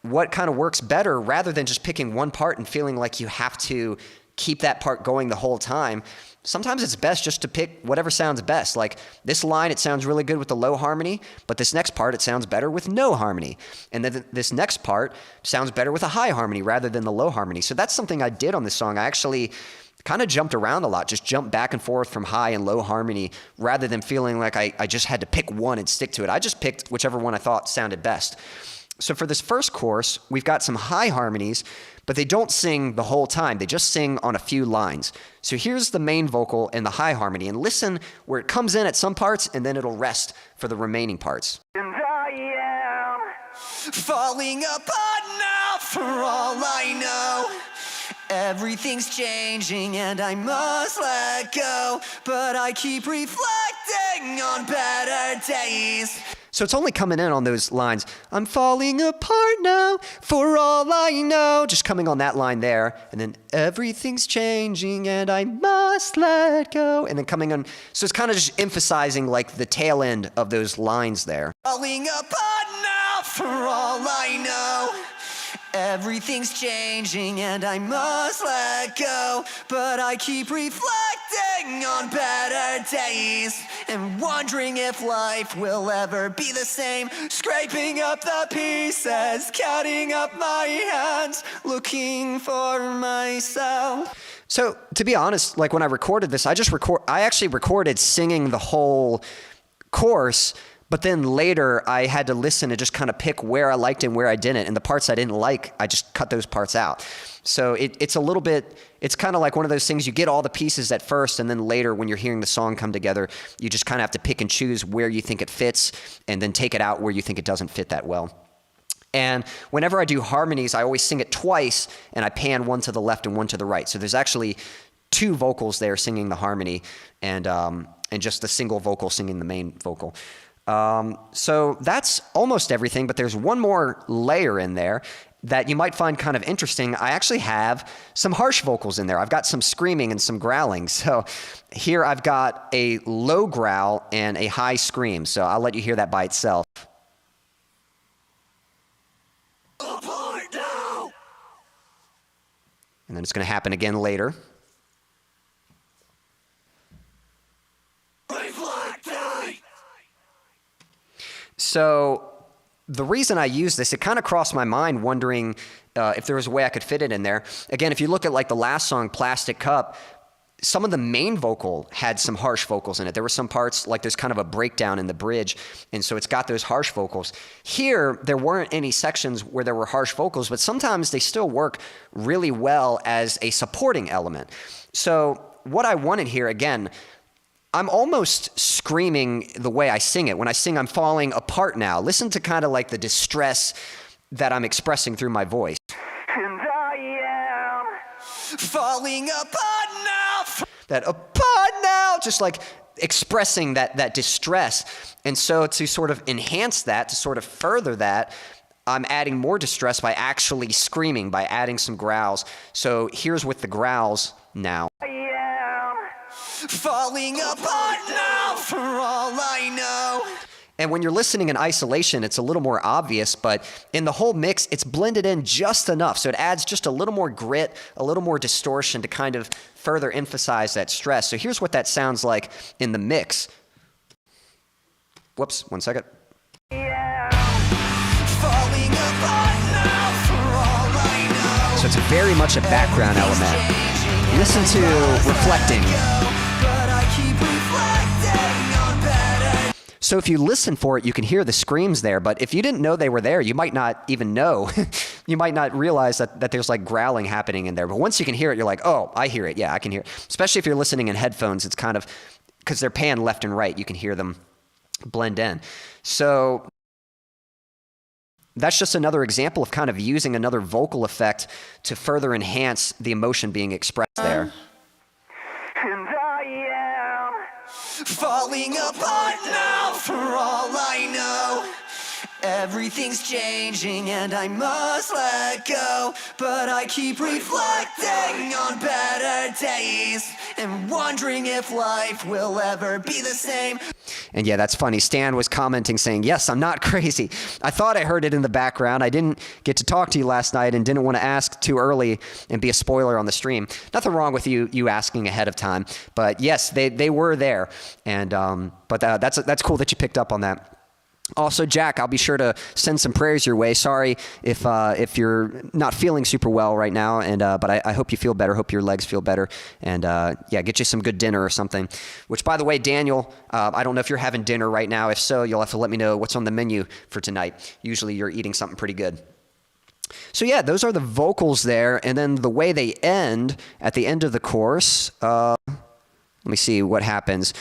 what kind of works better, rather than just picking one part and feeling like you have to keep that part going the whole time, sometimes it's best just to pick whatever sounds best. Like this line, it sounds really good with the low harmony, but this next part, it sounds better with no harmony. And then this next part sounds better with a high harmony rather than the low harmony. So that's something I did on this song. I actually kind of jumped around a lot, just jumped back and forth from high and low harmony rather than feeling like I just had to pick one and stick to it. I just picked whichever one I thought sounded best. So for this first course, we've got some high harmonies, but they don't sing the whole time. They just sing on a few lines. So here's the main vocal and the high harmony, and listen where it comes in at some parts, and then it'll rest for the remaining parts. And I am falling apart now for all I know. Everything's changing and I must let go, but I keep reflecting on better days. So it's only coming in on those lines. I'm falling apart now, for all I know. Just coming on that line there. And then everything's changing and I must let go. And then coming on. So it's kind of just emphasizing like the tail end of those lines there. Falling apart now, for all I know. Everything's changing and I must let go. But I keep reflecting on better days and wondering if life will ever be the same. Scraping up the pieces, counting up my hands, looking for myself. So to be honest, like when I recorded this, I actually recorded singing the whole course. But then later, I had to listen and just kind of pick where I liked and where I didn't. And the parts I didn't like, I just cut those parts out. So it's a little bit, it's kind of like one of those things, you get all the pieces at first, and then later when you're hearing the song come together, you just kind of have to pick and choose where you think it fits, and then take it out where you think it doesn't fit that well. And whenever I do harmonies, I always sing it twice, and I pan one to the left and one to the right. So there's actually two vocals there singing the harmony, and just the single vocal singing the main vocal. So that's almost everything, but there's one more layer in there that you might find kind of interesting. I actually have some harsh vocals in there. I've got some screaming and some growling. So here I've got a low growl and a high scream. So I'll let you hear that by itself. And then it's going to happen again later. So the reason I use this, it kind of crossed my mind wondering if there was a way I could fit it in there. Again, if you look at like the last song, Plastic Cup, some of the main vocal had some harsh vocals in it. There were some parts, like there's kind of a breakdown in the bridge, and so it's got those harsh vocals. Here, there weren't any sections where there were harsh vocals, but sometimes they still work really well as a supporting element. So what I wanted here, again, I'm almost screaming the way I sing it. When I sing, I'm falling apart now. Listen to kind of like the distress that I'm expressing through my voice. And I am falling apart now. That apart now, just like expressing that distress. And so to sort of enhance that, to sort of further that, I'm adding more distress by actually screaming, by adding some growls. So here's with the growls now. Falling apart now, for all I know. And when you're listening in isolation, it's a little more obvious, but in the whole mix, it's blended in just enough. So it adds just a little more grit, a little more distortion to kind of further emphasize that stress. So here's what that sounds like in the mix. Whoops, 1 second. Yeah. Falling apart now, for all I know. So it's very much a background element. Listen to Reflecting. So if you listen for it, you can hear the screams there, but if you didn't know they were there, you might not even know. You might not realize that there's like growling happening in there. But once you can hear it, you're like, oh, I hear it. Yeah, I can hear it. Especially if you're listening in headphones, it's kind of, because they're panned left and right, you can hear them blend in. So that's just another example of kind of using another vocal effect to further enhance the emotion being expressed there. And I am falling apart now, for all I know. Everything's changing and I must let go. But I keep reflecting on better days and wondering if life will ever be the same. And yeah, that's funny. Stan was commenting saying, yes, I'm not crazy. I thought I heard it in the background. I didn't get to talk to you last night and didn't want to ask too early and be a spoiler on the stream. Nothing wrong with you asking ahead of time. But yes, they were there. And but that's cool that you picked up on that. Also, Jack, I'll be sure to send some prayers your way. Sorry if you're not feeling super well right now, and but I hope you feel better. Hope your legs feel better, and yeah, get you some good dinner or something. Which, by the way, Daniel, I don't know if you're having dinner right now. If so, you'll have to let me know what's on the menu for tonight. Usually, you're eating something pretty good. So yeah, those are the vocals there, and then the way they end at the end of the chorus. Let me see what happens.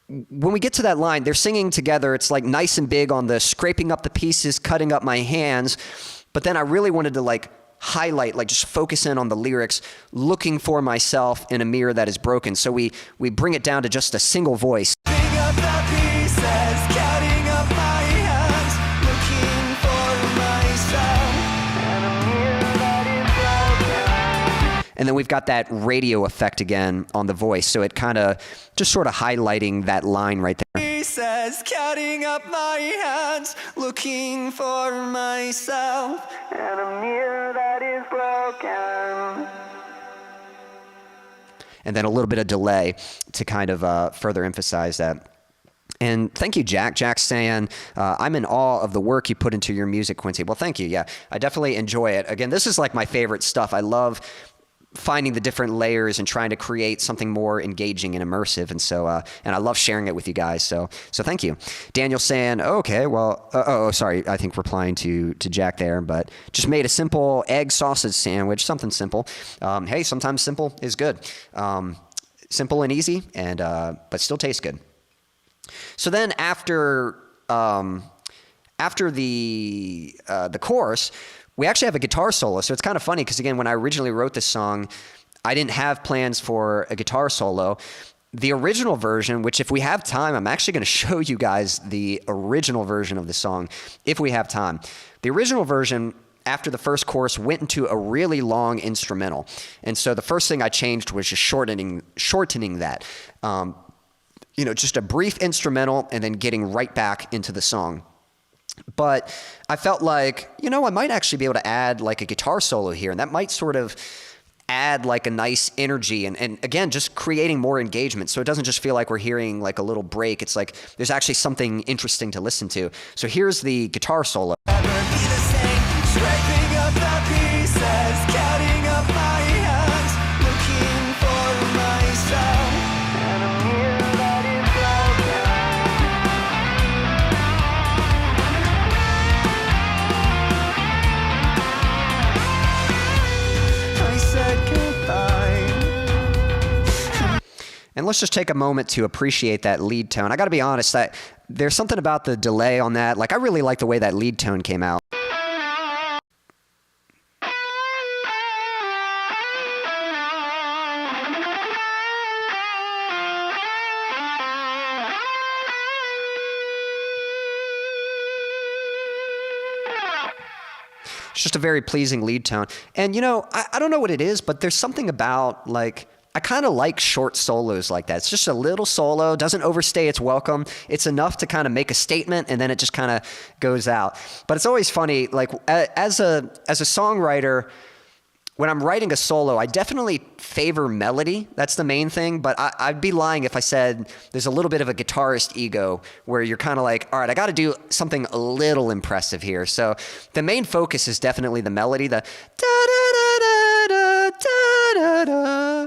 When we get to that line, they're singing together. It's like nice and big on the scraping up the pieces, cutting up my hands. But then I really wanted to like highlight, like just focus in on the lyrics, looking for myself in a mirror that is broken. So we bring it down to just a single voice. Up the pieces, counting up my And then we've got that radio effect again on the voice. So it kind of just sort of highlighting that line right there. He says, counting up my hands, looking for myself, and a mirror that is broken. And then a little bit of delay to kind of further emphasize that. And thank you, Jack. Jack's saying, I'm in awe of the work you put into your music, Quincy. Well, thank you. Yeah, I definitely enjoy it. Again, this is like my favorite stuff. I love finding the different layers and trying to create something more engaging and immersive. And so, and I love sharing it with you guys. So thank you. Daniel saying, okay, well, sorry. I think replying to Jack there, but just made a simple egg sausage sandwich, something simple. Hey, sometimes simple is good. Simple and easy, and but still tastes good. So then after the chorus, we actually have a guitar solo. So it's kind of funny because, again, when I originally wrote this song, I didn't have plans for a guitar solo. The original version, which if we have time, I'm actually going to show you guys the original version of the song if we have time. The original version, after the first chorus, went into a really long instrumental. And so the first thing I changed was just shortening that. Just a brief instrumental and then getting right back into the song. But I felt like, I might actually be able to add like a guitar solo here, and that might sort of add like a nice energy and again, just creating more engagement. So it doesn't just feel like we're hearing like a little break. It's like there's actually something interesting to listen to. So here's the guitar solo. And let's just take a moment to appreciate that lead tone. I got to be honest, that there's something about the delay on that. Like, I really like the way that lead tone came out. It's just a very pleasing lead tone. And, I don't know what it is, but there's something about, like, I kind of like short solos like that. It's just a little solo, doesn't overstay its welcome. It's enough to kind of make a statement, and then it just kind of goes out. But it's always funny, like as a songwriter, when I'm writing a solo, I definitely favor melody. That's the main thing. But I'd be lying if I said there's a little bit of a guitarist ego where you're kind of like, all right, I got to do something a little impressive here. So the main focus is definitely the melody, the da-da-da-da-da-da-da-da.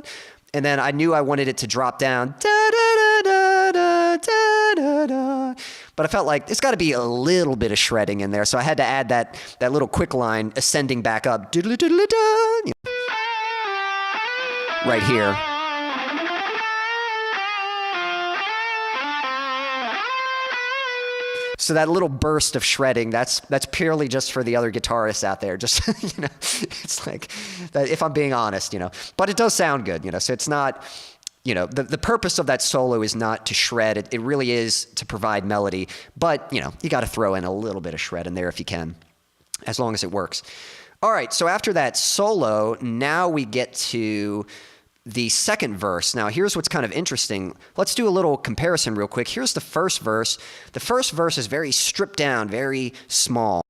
And then I knew I wanted it to drop down. Da-da-da-da-da-da-da. But I felt like it's got to be a little bit of shredding in there. So I had to add that little quick line ascending back up. Right here. So that little burst of shredding, that's purely just for the other guitarists out there. Just, it's like, if I'm being honest, But it does sound good, So it's not, the purpose of that solo is not to shred. It really is to provide melody. But, you got to throw in a little bit of shred in there if you can, as long as it works. All right, so after that solo, now we get to the second verse. Now, here's what's kind of interesting. Let's do a little comparison real quick. Here's the first verse. The first verse is very stripped down, very small.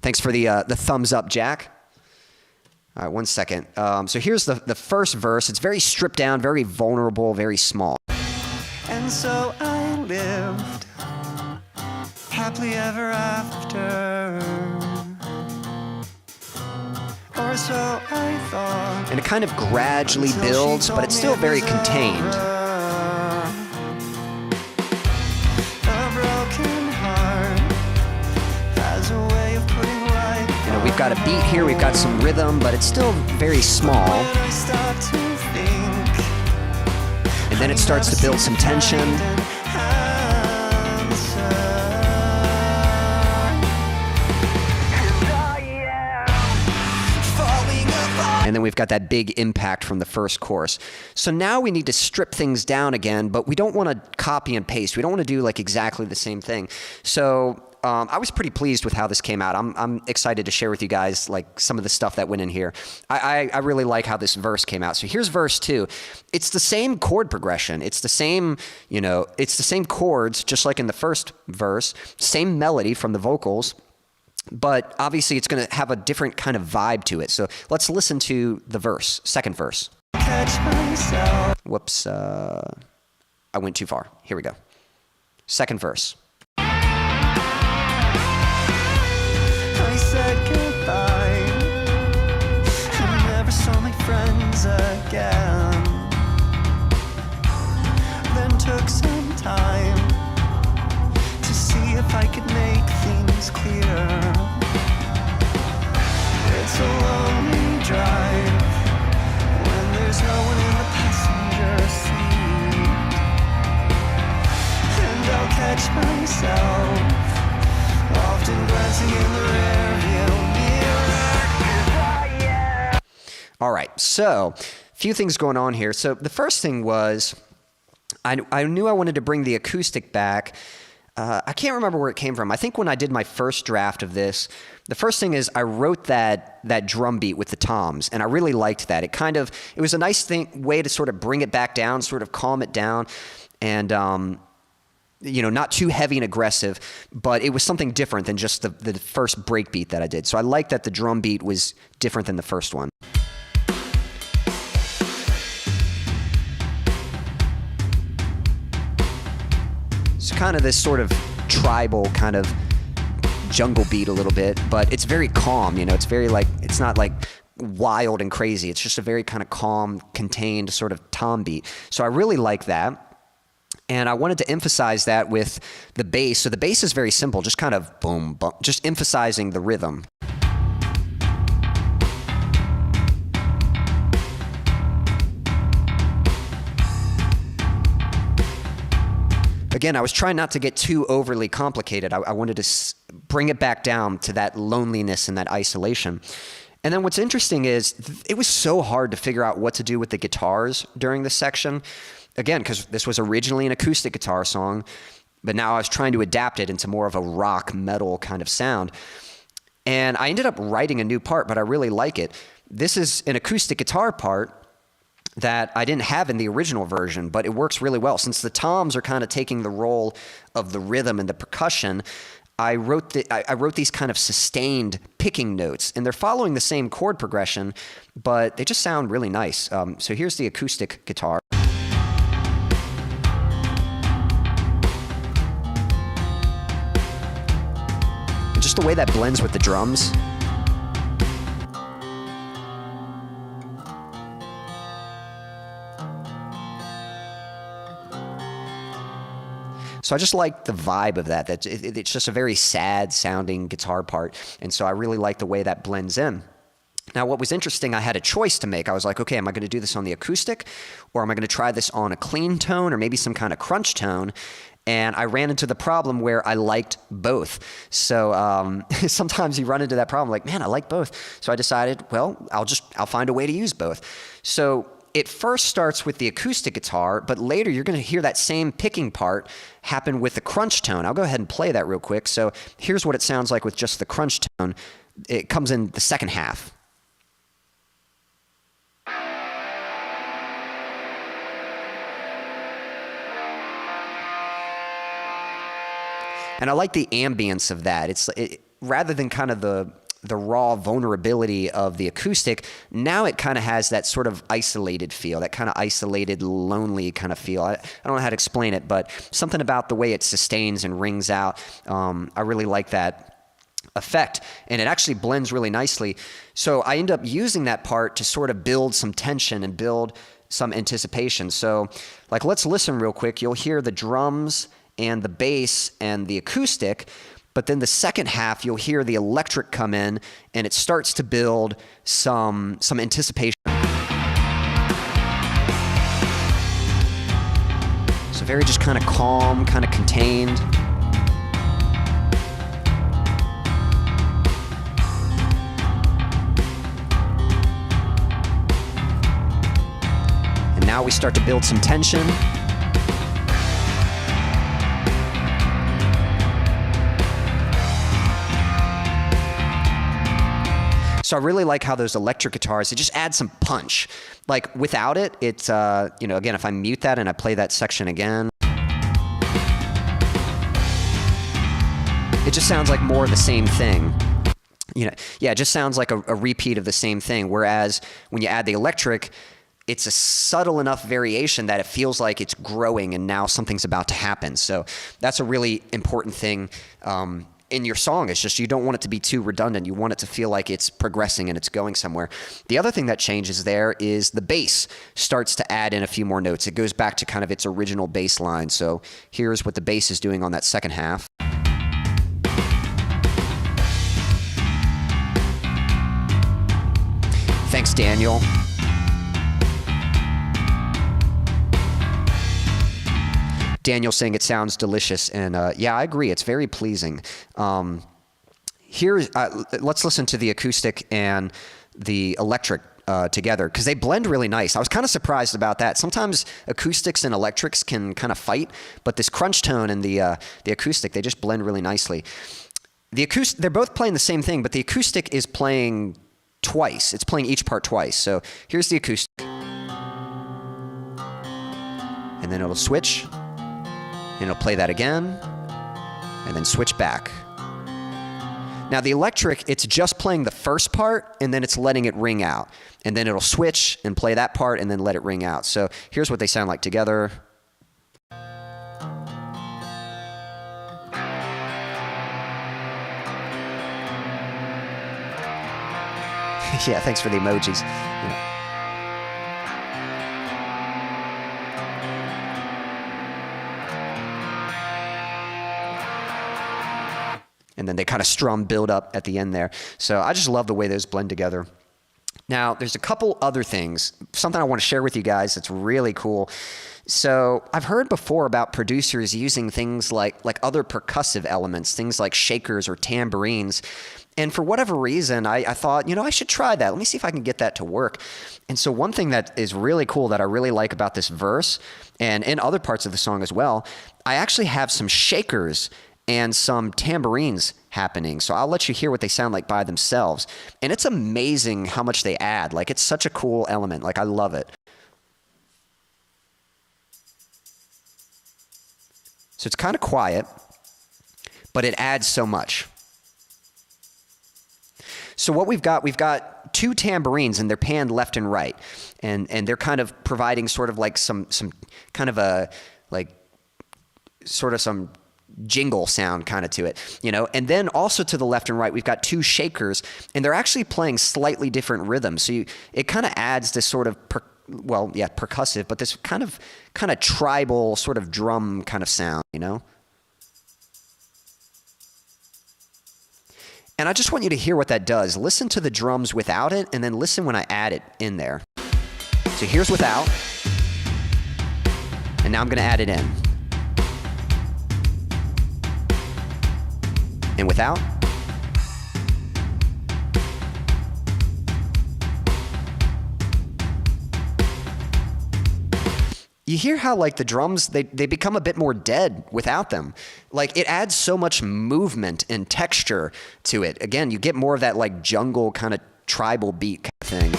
Thanks for the thumbs up, Jack. All right, one second. So here's the first verse. It's very stripped down, very vulnerable, very small. And so I lived happily ever after. Or so I thought. And it kind of gradually builds, but it's still very contained. A broken heart has a way of putting right. We've got a beat here, we've got some rhythm, but it's still very small. When I start to think, and then it starts to build some tension. And then we've got that big impact from the first chorus. So now we need to strip things down again, but we don't want to copy and paste. We don't want to do like exactly the same thing. So I was pretty pleased with how this came out. I'm excited to share with you guys like some of the stuff that went in here. I really like how this verse came out. So here's verse 2. It's the same chord progression. It's the same, it's the same chords, just like in the first verse, same melody from the vocals, but obviously it's going to have a different kind of vibe to it. So let's listen to the verse, second verse. Catch myself. Whoops, I went too far. Here we go. Second verse. I said goodbye and never saw my friends again. Then took some time to see if I could make things clear. It's a lonely drive when there's no one in the passenger seat, and I'll catch myself often glancing in the rearview mirror. All right, so a few things going on here. So the first thing was I knew I wanted to bring the acoustic back. I can't remember where it came from. I think when I did my first draft of this, the first thing is I wrote that drum beat with the toms, and I really liked that. It was a nice way to sort of bring it back down, sort of calm it down, and not too heavy and aggressive, but it was something different than just the first break beat that I did. So I liked that the drum beat was different than the first one. It's kind of this sort of tribal kind of jungle beat a little bit, but it's very calm, it's very it's not like wild and crazy. It's just a very kind of calm, contained sort of tom beat. So I really like that. And I wanted to emphasize that with the bass. So the bass is very simple, just kind of boom, boom, just emphasizing the rhythm. Again, I was trying not to get too overly complicated. I wanted to bring it back down to that loneliness and that isolation. And then what's interesting is it was so hard to figure out what to do with the guitars during this section. Again, because this was originally an acoustic guitar song, but now I was trying to adapt it into more of a rock metal kind of sound. And I ended up writing a new part, but I really like it. This is an acoustic guitar part that I didn't have in the original version, but it works really well. Since the toms are kind of taking the role of the rhythm and the percussion, I wrote these kind of sustained picking notes, and they're following the same chord progression, but they just sound really nice. So here's the acoustic guitar. And just the way that blends with the drums. So I just like the vibe of that. It's just a very sad sounding guitar part. And so I really like the way that blends in. Now, what was interesting, I had a choice to make. I was like, okay, am I going to do this on the acoustic, or am I going to try this on a clean tone or maybe some kind of crunch tone? And I ran into the problem where I liked both. So sometimes you run into that problem like, man, I like both. So I decided, well, I'll find a way to use both. So it first starts with the acoustic guitar, but later you're going to hear that same picking part happen with the crunch tone. I'll go ahead and play that real quick. So here's what it sounds like with just the crunch tone. It comes in the second half. And I like the ambience of that. Rather than kind of the raw vulnerability of the acoustic, now it kind of has that sort of isolated feel, that kind of isolated, lonely kind of feel. I don't know how to explain it, but something about the way it sustains and rings out, I really like that effect, and it actually blends really nicely. So I end up using that part to sort of build some tension and build some anticipation. So like, let's listen real quick. You'll hear the drums and the bass and the acoustic, but then the second half, you'll hear the electric come in, and it starts to build some anticipation. So very just kind of calm, kind of contained. And now we start to build some tension. So I really like how those electric guitars, it just adds some punch. Like without it, it's, you know, again, if I mute that and I play that section again, it just sounds like more of the same thing. You know, yeah, it just sounds like a repeat of the same thing. Whereas when you add the electric, it's a subtle enough variation that it feels like it's growing and now something's about to happen. So that's a really important thing in your song. It's just you don't want it to be too redundant. You want it to feel like it's progressing and it's going somewhere. The other thing that changes there is the bass starts to add in a few more notes. It goes back to kind of its original bass line. So here's what the bass is doing on that second half. Thanks, Daniel. Daniel saying it sounds delicious, and yeah, I agree. It's very pleasing. Let's listen to the acoustic and the electric together, because they blend really nice. I was kind of surprised about that. Sometimes acoustics and electrics can kind of fight, but this crunch tone and the acoustic, they just blend really nicely. They're both playing the same thing, but the acoustic is playing twice. It's playing each part twice. So here's the acoustic, and then it'll switch. And it'll play that again, and then switch back. Now the electric, it's just playing the first part, and then it's letting it ring out. And then it'll switch and play that part, and then let it ring out. So here's what they sound like together. Yeah, thanks for the emojis. Yeah. And then they kind of strum build up at the end there. So I just love the way those blend together. Now, there's a couple other things, something I want to share with you guys that's really cool. So I've heard before about producers using things like other percussive elements, things like shakers or tambourines. And for whatever reason, I thought, you know, I should try that. Let me see if I can get that to work. And so one thing that is really cool that I really like about this verse, and in other parts of the song as well, I actually have some shakers and some tambourines happening. So I'll let you hear what they sound like by themselves. And it's amazing how much they add. Like, it's such a cool element. Like, I love it. So it's kind of quiet, but it adds so much. So what we've got two tambourines, and they're panned left and right. And they're kind of providing sort of like some kind of a, like, sort of some jingle sound kind of to it, you know. And then also to the left and right, we've got two shakers, and they're actually playing slightly different rhythms. So it kind of adds this sort of percussive, but this kind of tribal sort of drum kind of sound, you know. And I just want you to hear what that does. Listen to the drums without it, and then listen when I add it in there. So here's without, and now I'm going to add it in. And without. You hear how, like, the drums, they become a bit more dead without them. Like, it adds so much movement and texture to it. Again, you get more of that, like, jungle kind of tribal beat kind of thing.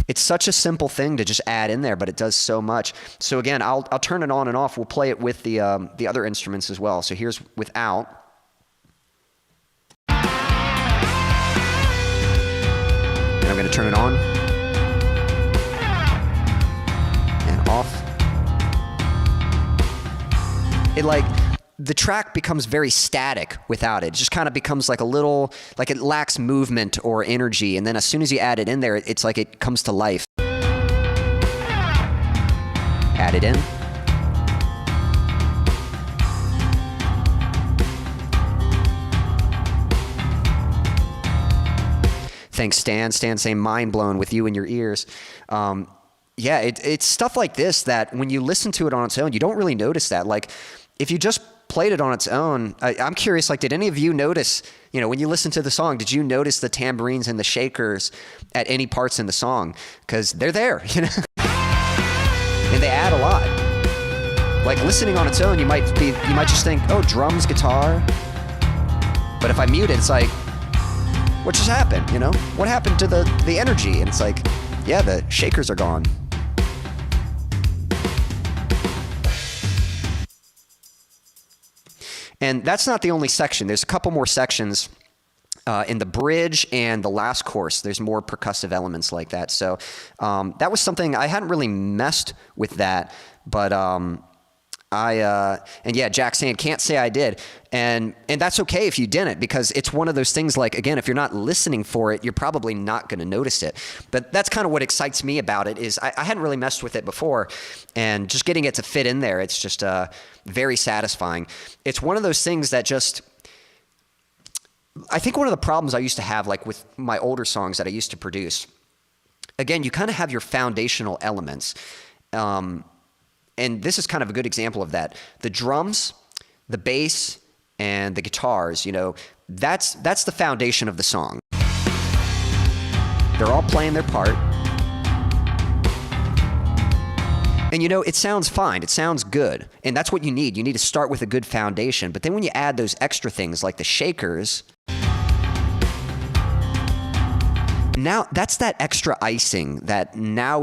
It's such a simple thing to just add in there, but it does so much. So again, I'll turn it on and off. We'll play it with the other instruments as well. So here's without. And I'm going to turn it on and off. It, like, the track becomes very static without it. It just kind of becomes like a little, like it lacks movement or energy. And then as soon as you add it in there, it's like it comes to life. Add it in. Thanks, Stan. Stan saying mind blown with you in your ears. Yeah, it's stuff like this that when you listen to it on its own, you don't really notice that. Like, if you just played it on its own, I'm curious, like, did any of you notice, you know, when you listen to the song, did you notice the tambourines and the shakers at any parts in the song? Because they're there, you know, and they add a lot. Like listening on its own, you might just think, oh, drums, guitar. But if I mute it, it's like, what just happened, you know? What happened to the energy? And it's like, yeah, the shakers are gone. And that's not the only section. There's a couple more sections in the bridge and the last chorus. There's more percussive elements like that. So that was something I hadn't really messed with that, but and yeah, Jack saying, can't say I did. And that's okay if you didn't, because it's one of those things like, again, if you're not listening for it, you're probably not going to notice it. But that's kind of what excites me about it is I hadn't really messed with it before, and just getting it to fit in there, it's just very satisfying. It's one of those things that just, I think one of the problems I used to have, like with my older songs that I used to produce, again, you kind of have your foundational elements. And this is kind of a good example of that. The drums, the bass, and the guitars, you know, that's the foundation of the song. They're all playing their part. And you know, it sounds fine. It sounds good. And that's what you need. You need to start with a good foundation. But then when you add those extra things like the shakers, now that's that extra icing that now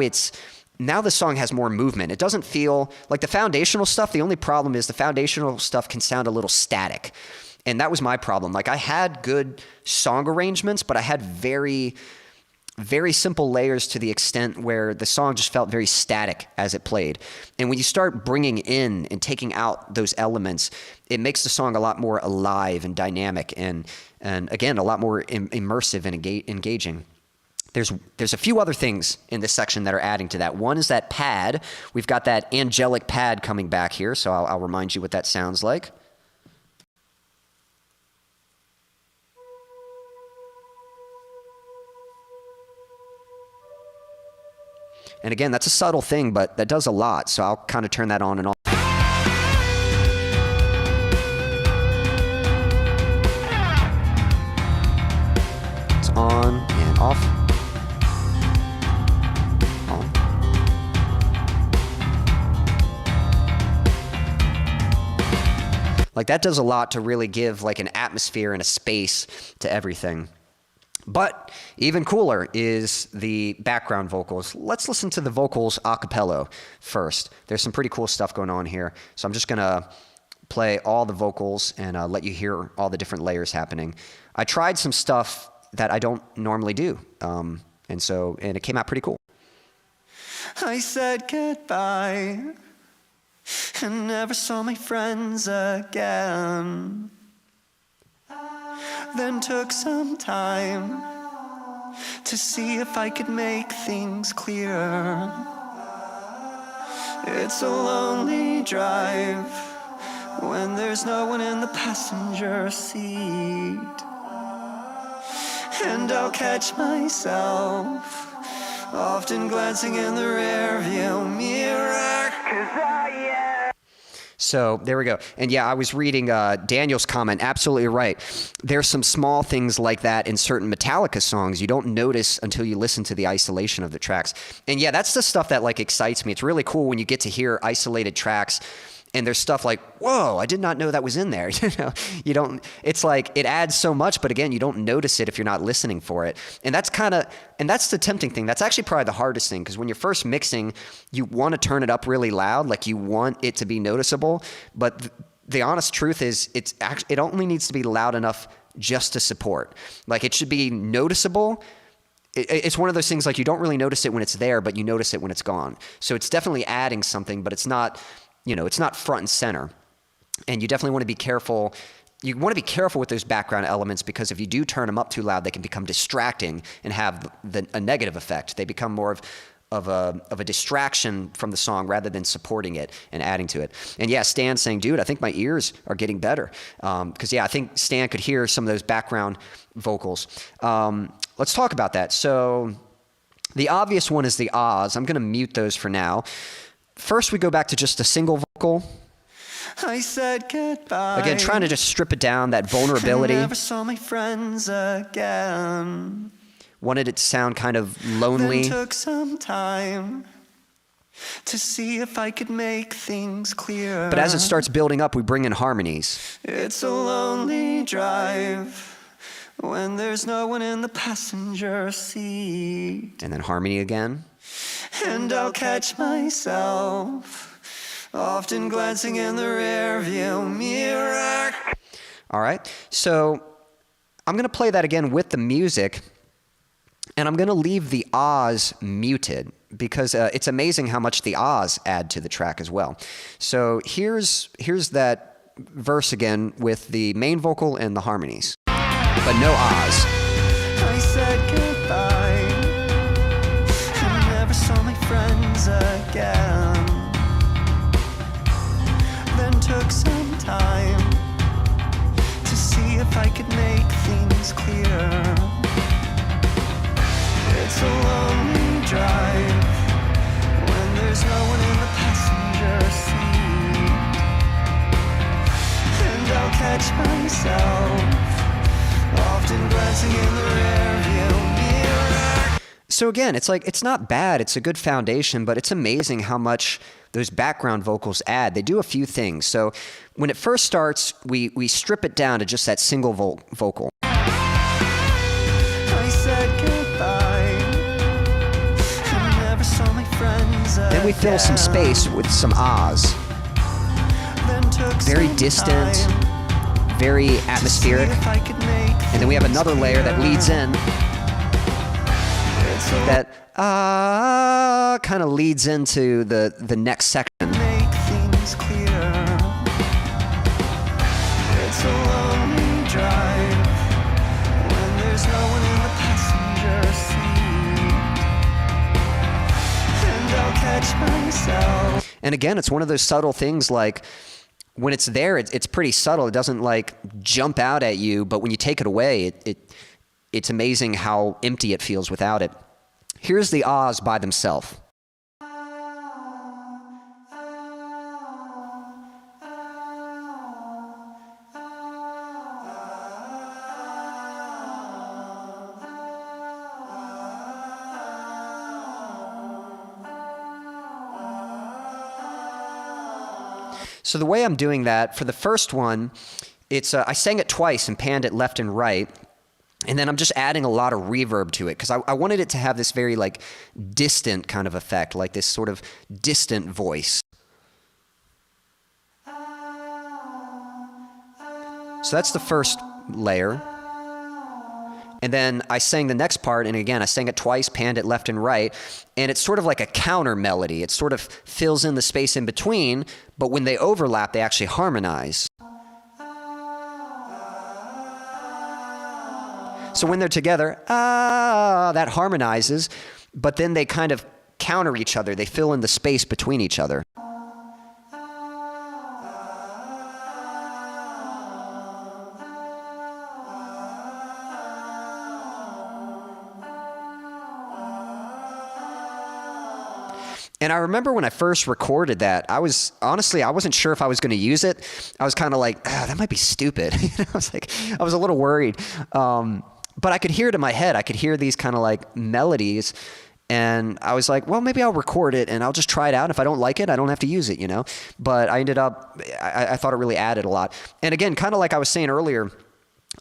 the song has more movement. It doesn't feel like the foundational stuff. The only problem is the foundational stuff can sound a little static. And that was my problem. Like I had good song arrangements, but I had very, very simple layers to the extent where the song just felt very static as it played. And when you start bringing in and taking out those elements, it makes the song a lot more alive and dynamic and again, a lot more immersive and engaging. There's a few other things in this section that are adding to that. One is that pad. We've got that angelic pad coming back here, so I'll remind you what that sounds like. And again, that's a subtle thing, but that does a lot, so I'll kind of turn that on and off. It's on and off. Like that does a lot to really give like an atmosphere and a space to everything. But even cooler is the background vocals. Let's listen to the vocals a cappella first. There's some pretty cool stuff going on here. So I'm just gonna play all the vocals and let you hear all the different layers happening. I tried some stuff that I don't normally do. And it came out pretty cool. I said goodbye and never saw my friends again. Then took some time to see if I could make things clearer. It's a lonely drive when there's no one in the passenger seat. And I'll catch myself often glancing in the rearview mirror, 'cause So there we go. And yeah, I was reading Daniel's comment. Absolutely right. There's some small things like that in certain Metallica songs you don't notice until you listen to the isolation of the tracks. And yeah, that's the stuff that like excites me. It's really cool when you get to hear isolated tracks and there's stuff like, whoa, I did not know that was in there. You don't, it's like, it adds so much, but again, you don't notice it if you're not listening for it. And that's the tempting thing. That's actually probably the hardest thing, because when you're first mixing, you want to turn it up really loud, like you want it to be noticeable. But the honest truth is it only needs to be loud enough just to support. Like it should be noticeable. It's one of those things like you don't really notice it when it's there, but you notice it when it's gone. So it's definitely adding something, but it's not, it's not front and center. And you definitely want to be careful. You want to be careful with those background elements, because if you do turn them up too loud, they can become distracting and have a negative effect. They become more of a distraction from the song rather than supporting it and adding to it. And yeah, Stan's saying, dude, I think my ears are getting better. Because yeah, I think Stan could hear some of those background vocals. Let's talk about that. So the obvious one is the ahs. I'm going to mute those for now. First, we go back to just a single vocal. I said goodbye. Again, trying to just strip it down, that vulnerability. I never saw my friends again. Wanted it to sound kind of lonely. Then took some time to see if I could make things clearer. But as it starts building up, we bring in harmonies. It's a lonely drive when there's no one in the passenger seat. And then harmony again. And I'll catch myself often glancing in the rearview mirror. All right, so I'm going to play that again with the music, and I'm going to leave the ahs muted because it's amazing how much the ahs add to the track as well. So here's that verse again with the main vocal and the harmonies, but no ahs. I said goodbye and never saw my friends again. Then took some time to see if I could make things clear. It's a lonely drive when there's no one in the passenger seat. And I'll catch myself often glancing in the rearview mirror. So again, it's like, it's not bad. It's a good foundation, but it's amazing how much those background vocals add. They do a few things. So when it first starts, we strip it down to just that single vocal. I said goodbye and never saw my friends again. Then we fill some space with some ahs. Then took Very some distant, time very to atmospheric. see if I could make And then we have another things layer that clearer. leads in. It's a That kind of leads into the next section. make things clearer. It's a lonely drive when there's no one in the passenger seat. And I'll catch myself. And again, it's one of those subtle things, like when it's there, it's pretty subtle. It doesn't like jump out at you, but when you take it away, it's amazing how empty it feels without it. Here's the ahs by themselves. So the way I'm doing that, for the first one, it's I sang it twice and panned it left and right. And then I'm just adding a lot of reverb to it because I wanted it to have this very like distant kind of effect, like this sort of distant voice. So that's the first layer. And then I sang the next part, and again, I sang it twice, panned it left and right, and it's sort of like a counter melody. It sort of fills in the space in between, but when they overlap, they actually harmonize. So when they're together, that harmonizes, but then they kind of counter each other. They fill in the space between each other. And I remember when I first recorded that, I wasn't sure if I was going to use it. I was kind of like, that might be stupid. I was a little worried. But I could hear it in my head. I could hear these kind of like melodies. And I was like, well, maybe I'll record it and I'll just try it out. If I don't like it, I don't have to use it, you know? But I ended up, I thought it really added a lot. And again, kind of like I was saying earlier,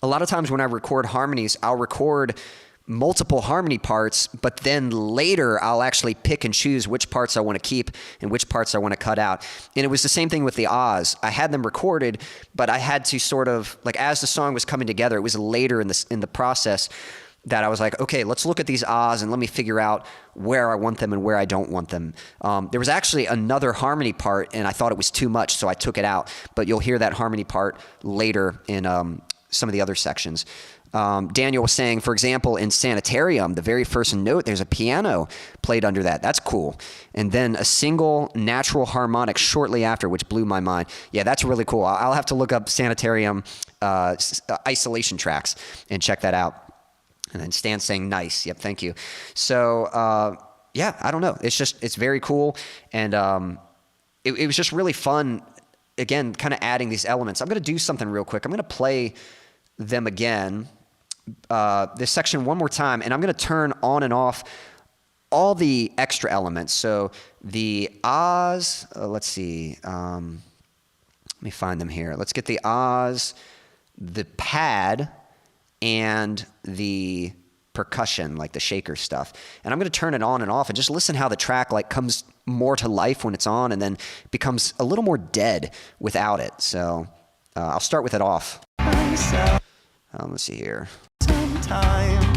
a lot of times when I record harmonies, I'll record multiple harmony parts, but then later I'll actually pick and choose which parts I want to keep and which parts I want to cut out. And it was the same thing with the ahs. I had them recorded, but I had to sort of, like as the song was coming together, it was later in the process that I was like, okay, let's look at these ahs and let me figure out where I want them and where I don't want them. There was actually another harmony part and I thought it was too much, so I took it out. But you'll hear that harmony part later in some of the other sections. Daniel was saying, for example, in Sanitarium, the very first note, there's a piano played under that. That's cool. And then a single natural harmonic shortly after, which blew my mind. Yeah, that's really cool. I'll have to look up Sanitarium isolation tracks and check that out. And then Stan saying, nice. Yep, thank you. So, yeah, I don't know. It's very cool. And it was just really fun, again, kind of adding these elements. I'm going to do something real quick. I'm going to play them again. This section one more time, and I'm going to turn on and off all the extra elements. So the ahs, let's see, let me find them here. Let's get the ahs, the pad, and the percussion, like the shaker stuff. And I'm going to turn it on and off and just listen how the track like comes more to life when it's on and then becomes a little more dead without it. So I'll start with it off. Let's see here. Sometime,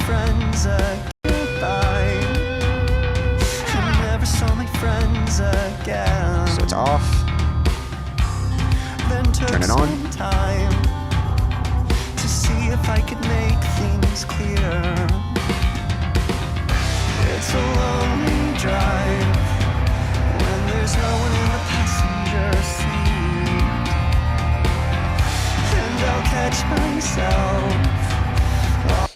friends goodbye. I never saw my friends again. So it's off. Then took Turn it on. some time to see if I could make things clear. It's a lonely drive when there's no one in the passenger seat, and I'll catch myself.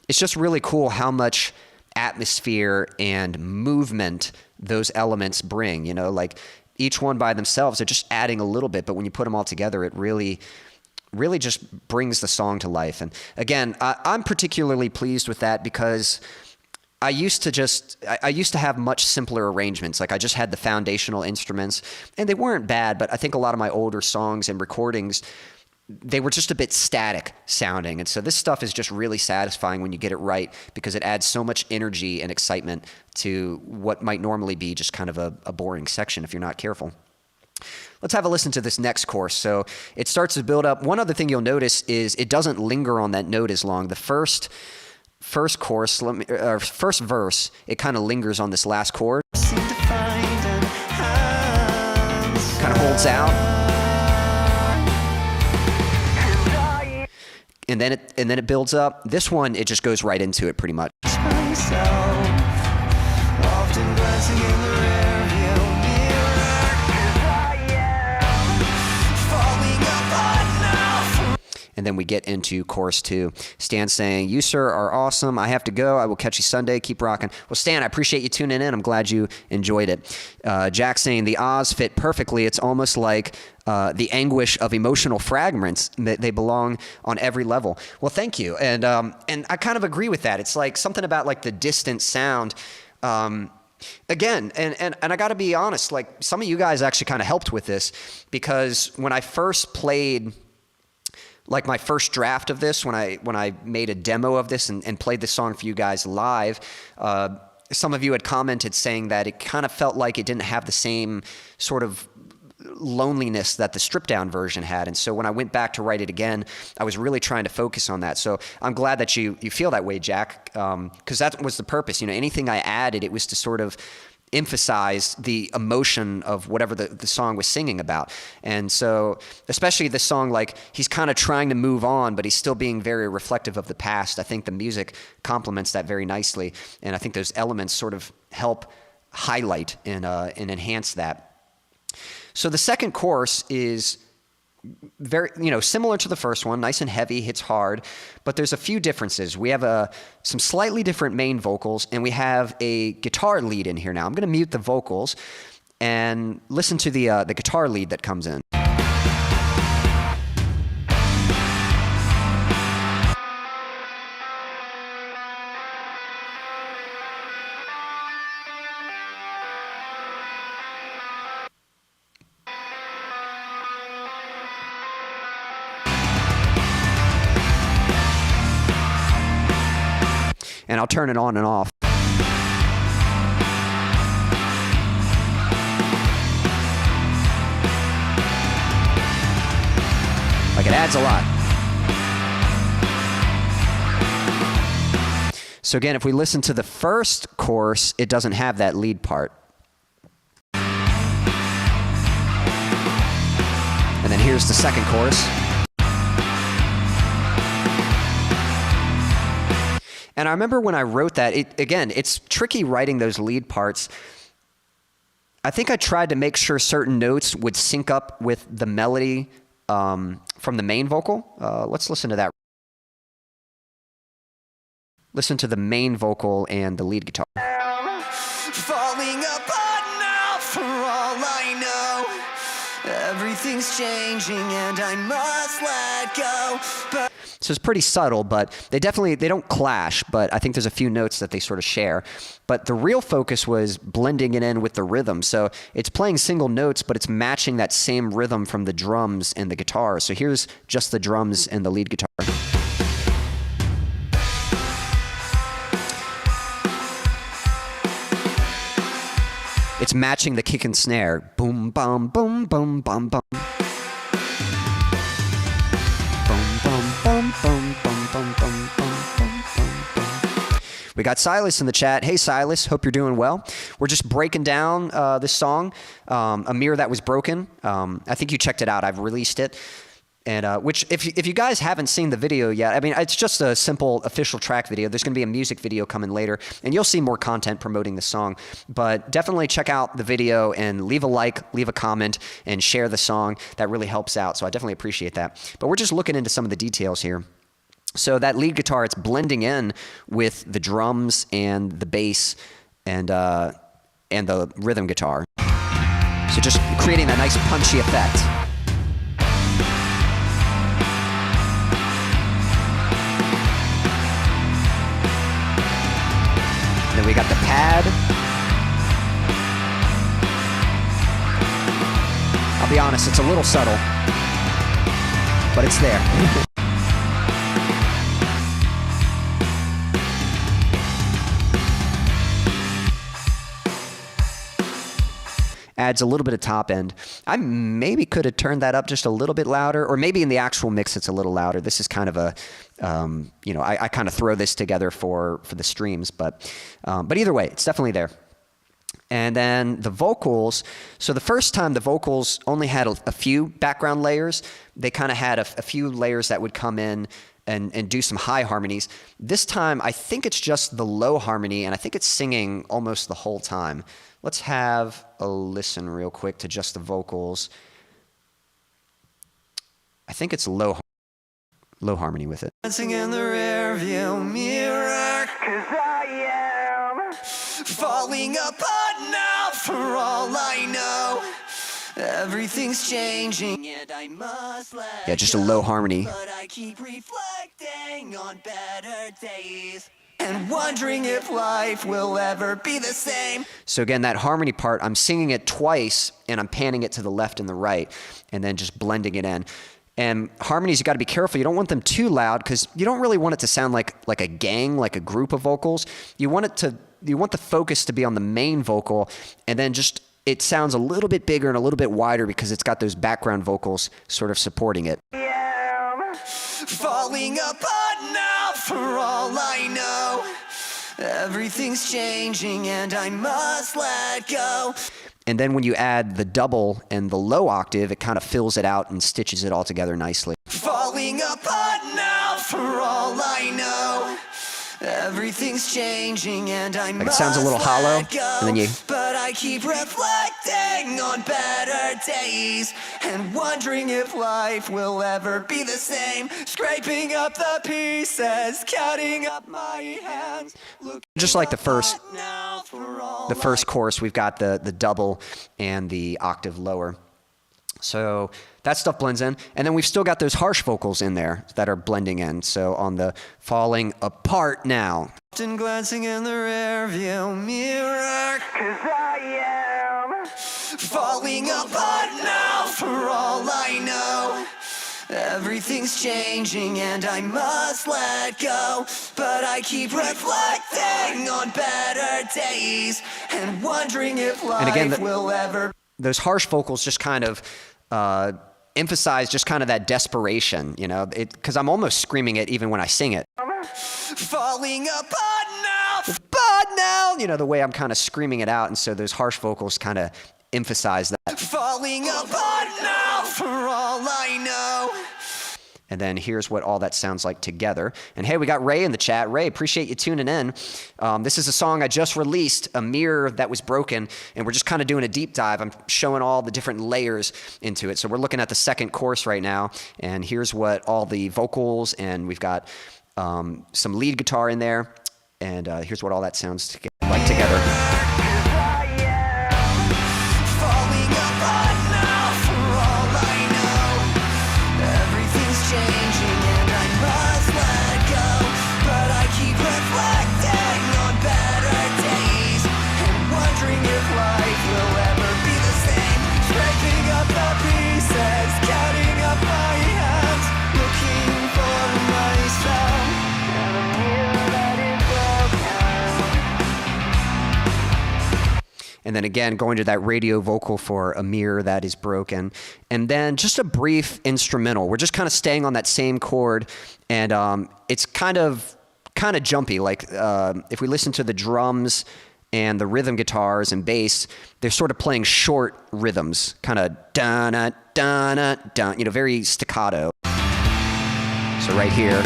It's just really cool how much atmosphere and movement those elements bring, you know, like each one by themselves are just adding a little bit, but when you put them all together, it really just brings the song to life. And again, I'm particularly pleased with that because I used to have much simpler arrangements. Like I just had the foundational instruments and they weren't bad, but I think a lot of my older songs and recordings, they were just a bit static sounding. And so this stuff is just really satisfying when you get it right because it adds so much energy and excitement to what might normally be just kind of a boring section if you're not careful. Let's have a listen to this next chorus. So it starts to build up. One other thing you'll notice is it doesn't linger on that note as long. The first chorus, first verse, it kind of lingers on this last chord. Kind of holds out. And then it builds up. This one, it just goes right into it pretty much. And then we get into chorus 2. Stan saying, "You, sir, are awesome. I have to go. I will catch you Sunday. Keep rocking." Well, Stan, I appreciate you tuning in. I'm glad you enjoyed it. Jack saying, "The ahs fit perfectly. It's almost like the anguish of emotional fragments. They belong on every level." Well, thank you. And I kind of agree with that. It's like something about like the distant sound. Again, and I got to be honest, like some of you guys actually kind of helped with this because when I first played like my first draft of this, when I made a demo of this and played this song for you guys live, some of you had commented saying that it kind of felt like it didn't have the same sort of loneliness that the stripped down version had. And so when I went back to write it again, I was really trying to focus on that. So I'm glad that you feel that way, Jack, because that was the purpose. You know, anything I added, it was to sort of emphasize the emotion of whatever the song was singing about. And so especially the song, like he's kind of trying to move on, but he's still being very reflective of the past. I think the music complements that very nicely. And I think those elements sort of help highlight and enhance that. So the second chorus is very, similar to the first one, nice and heavy, hits hard, but there's a few differences. We have some slightly different main vocals, and we have a guitar lead in here now. I'm going to mute the vocals and listen to the guitar lead that comes in. And I'll turn it on and off. Like it adds a lot. So again, if we listen to the first chorus, it doesn't have that lead part. And then here's the second chorus. And I remember when I wrote that, it's tricky writing those lead parts. I think I tried to make sure certain notes would sync up with the melody from the main vocal. Let's listen to that. Listen to the main vocal and the lead guitar. Falling apart now for all I know. Everything's changing and I must let go. But So it's pretty subtle, but they don't clash, but I think there's a few notes that they sort of share. But the real focus was blending it in with the rhythm. So it's playing single notes, but it's matching that same rhythm from the drums and the guitar. So here's just the drums and the lead guitar. It's matching the kick and snare. Boom, bum, boom, boom, bum, bum. Boom, bum, bum, bum, bum, bum, bum, bum, bum, bum. We got Silas in the chat. Hey, Silas. Hope you're doing well. We're just breaking down this song, A Mirror That Was Broken. I think you checked it out. I've released it. And which, if you guys haven't seen the video yet, I mean, it's just a simple official track video. There's going to be a music video coming later, and you'll see more content promoting the song. But definitely check out the video and leave a like, leave a comment, and share the song. That really helps out, so I definitely appreciate that. But we're just looking into some of the details here. So that lead guitar, it's blending in with the drums and the bass and the rhythm guitar. So just creating that nice punchy effect. Then we got the pad. I'll be honest, it's a little subtle, but it's there. Adds a little bit of top end. I maybe could have turned that up just a little bit louder, or maybe in the actual mix it's a little louder. This is kind of a, I kind of throw this together for the streams, but either way, it's definitely there. And then the vocals. So the first time the vocals only had a few background layers. They kind of had a few layers that would come in and do some high harmonies. This time, I think it's just the low harmony, and I think it's singing almost the whole time. Let's have a listen real quick to just the vocals. I think it's low harmony with it. Dancing in the rearview mirror, 'cause I am falling apart now for all I know. Everything's changing and I must let just a low harmony. But I keep reflecting on better days and wondering if life will ever be the same. So again, that harmony part, I'm singing it twice and I'm panning it to the left and the right and then just blending it in. And harmonies, you got to be careful. You don't want them too loud because you don't really want it to sound like a gang, like a group of vocals. You want the focus to be on the main vocal, and then just it sounds a little bit bigger and a little bit wider because it's got those background vocals sort of supporting it. Yeah, falling apart now for all I know. Everything's changing and I must let go. And then when you add the double and the low octave, it kind of fills it out and stitches it all together nicely. Falling apart now for all I know. Everything's changing and I must it sounds a little hollow, let go. and then you... But I keep reflecting on better days and wondering if life will ever be the same. Scraping up the pieces, counting up my hands. Just like the first chorus, we've got the double and the octave lower. So that stuff blends in. And then we've still got those harsh vocals in there that are blending in. So on the falling apart now. Often glancing in the rearview mirror, 'cause I am falling apart now for all I know. Everything's changing and I must let go. But I keep reflecting on better days and wondering if life will ever... Those harsh vocals just kind of emphasize just kind of that desperation, you know, because I'm almost screaming it even when I sing it. Falling apart now. But now, you know, the way I'm kind of screaming it out, and so those harsh vocals kind of emphasize that. Falling apart now for all I know. And then here's what all that sounds like together. And hey, we got Ray in the chat. Ray, appreciate you tuning in. This is a song I just released, A Mirror That Was Broken, and we're just kind of doing a deep dive. I'm showing all the different layers into it. So we're looking at the second chorus right now, and here's what all the vocals, and we've got some lead guitar in there, and here's what all that sounds like together. Changing and I must And then again, going to that radio vocal for a mirror that is broken. And then just a brief instrumental. We're just kind of staying on that same chord, and it's kind of jumpy. Like if we listen to the drums and the rhythm guitars and bass, they're sort of playing short rhythms, kind of da-na, da-na, da, very staccato. So right here.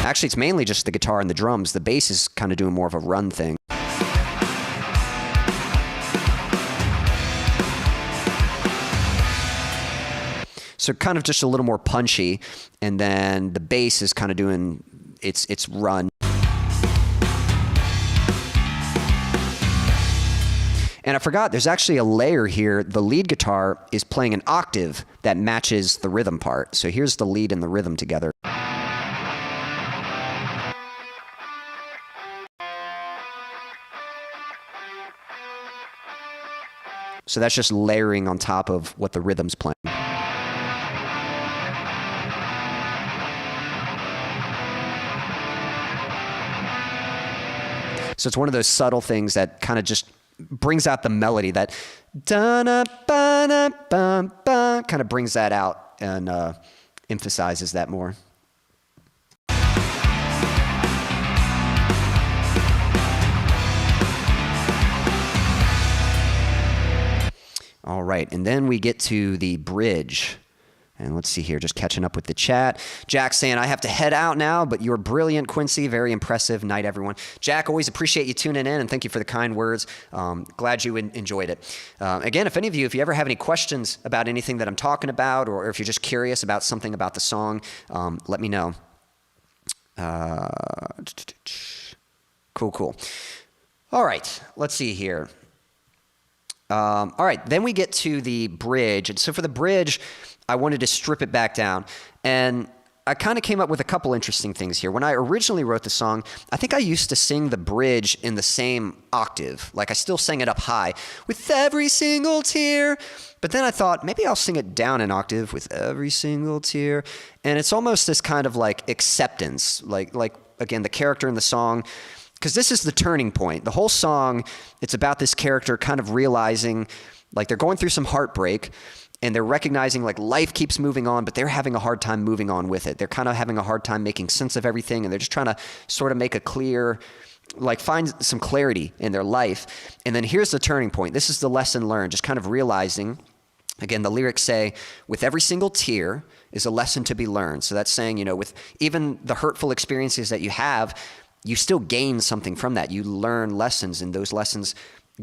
Actually, it's mainly just the guitar and the drums. The bass is kind of doing more of a run thing. So kind of just a little more punchy, and then the bass is kind of doing its run. And I forgot, there's actually a layer here. The lead guitar is playing an octave that matches the rhythm part. So here's the lead and the rhythm together. So that's just layering on top of what the rhythm's playing. So it's one of those subtle things that kind of just brings out the melody, that da-na-ba-na-ba-ba, kind of brings that out and emphasizes that more. All right, and then we get to the bridge. And let's see here, just catching up with the chat. Jack saying, I have to head out now, but you're brilliant, Quincy. Very impressive night, everyone. Jack, always appreciate you tuning in, and thank you for the kind words. Glad you enjoyed it. Again, if you ever have any questions about anything that I'm talking about, or if you're just curious about something about the song, let me know. Cool. All right, let's see here. All right, then we get to the bridge. And so for the bridge, I wanted to strip it back down. And I kind of came up with a couple interesting things here. When I originally wrote the song, I think I used to sing the bridge in the same octave. Like I still sang it up high, with every single tear. But then I thought, maybe I'll sing it down an octave, with every single tear. And it's almost this kind of like acceptance. Like again, the character in the song, because this is the turning point. The whole song, it's about this character kind of realizing, like they're going through some heartbreak, and they're recognizing like life keeps moving on, but they're having a hard time moving on with it. They're kind of having a hard time making sense of everything, and they're just trying to sort of make a clear, like find some clarity in their life. And then here's the turning point. This is the lesson learned, just kind of realizing, again, the lyrics say, with every single tear is a lesson to be learned. So that's saying, with even the hurtful experiences that you have, you still gain something from that. You learn lessons, and those lessons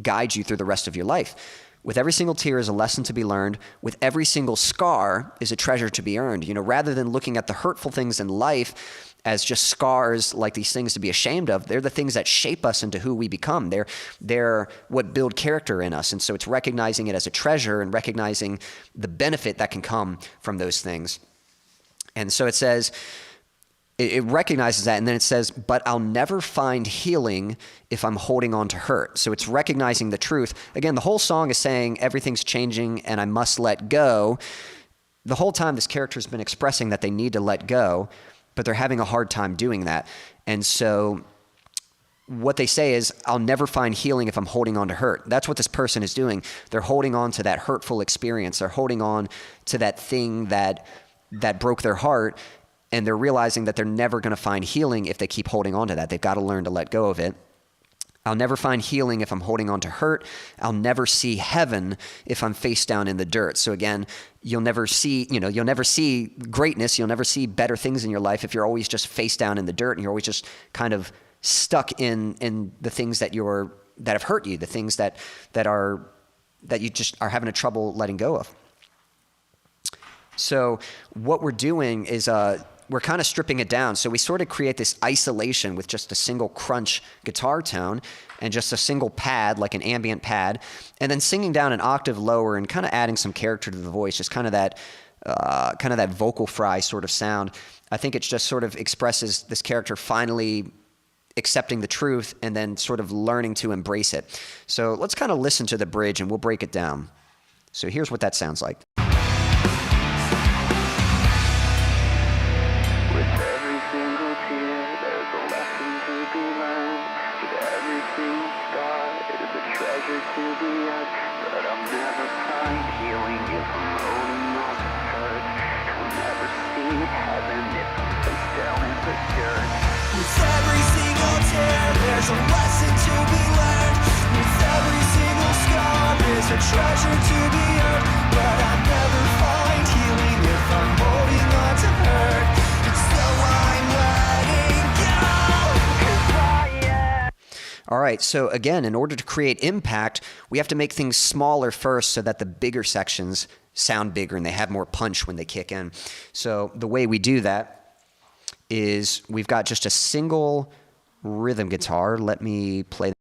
guide you through the rest of your life. With every single tear is a lesson to be learned. With every single scar is a treasure to be earned. Rather than looking at the hurtful things in life as just scars, like these things to be ashamed of, they're the things that shape us into who we become. They're what build character in us. And so it's recognizing it as a treasure and recognizing the benefit that can come from those things. And so it says, it recognizes that, and then it says, but I'll never find healing if I'm holding on to hurt. So it's recognizing the truth. Again, the whole song is saying everything's changing and I must let go. The whole time this character has been expressing that they need to let go, but they're having a hard time doing that. And so what they say is, I'll never find healing if I'm holding on to hurt. That's what this person is doing. They're holding on to that hurtful experience. They're holding on to that thing that broke their heart. And they're realizing that they're never going to find healing if they keep holding on to that. They've got to learn to let go of it. I'll never find healing if I'm holding on to hurt. I'll never see heaven if I'm face down in the dirt. So again, you'll never see greatness. You'll never see better things in your life if you're always just face down in the dirt and you're always just kind of stuck in the things that have hurt you, the things that you just are having a trouble letting go of. So what we're doing is we're kind of stripping it down. So we sort of create this isolation with just a single crunch guitar tone and just a single pad, like an ambient pad, and then singing down an octave lower and kind of adding some character to the voice, just kind of that vocal fry sort of sound. I think it just sort of expresses this character finally accepting the truth and then sort of learning to embrace it. So let's kind of listen to the bridge and we'll break it down. So here's what that sounds like. the dirt. With every single tear, there's a lesson to be learned. With every single scar, there's a treasure to be earned. But I'll never find healing if I'm holding on to hurt. And so I'm letting go. 'Cause I am. All right, so again, in order to create impact, we have to make things smaller first so that the bigger sections sound bigger and they have more punch when they kick in. So the way we do that is we've got just a single rhythm guitar. Let me play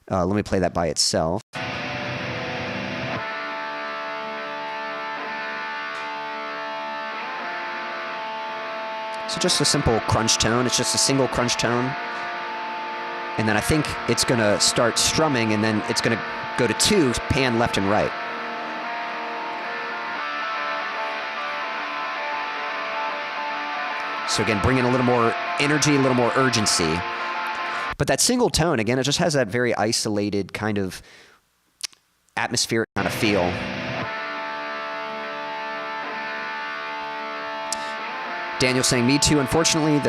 that by itself. So just a simple crunch tone. It's just a single crunch tone. And then I think it's going to start strumming, and then it's going to go to 2, pan left and right. So again, bring in a little more energy, a little more urgency. But that single tone, again, it just has that very isolated kind of atmospheric kind of feel. Daniel saying, me too. Unfortunately,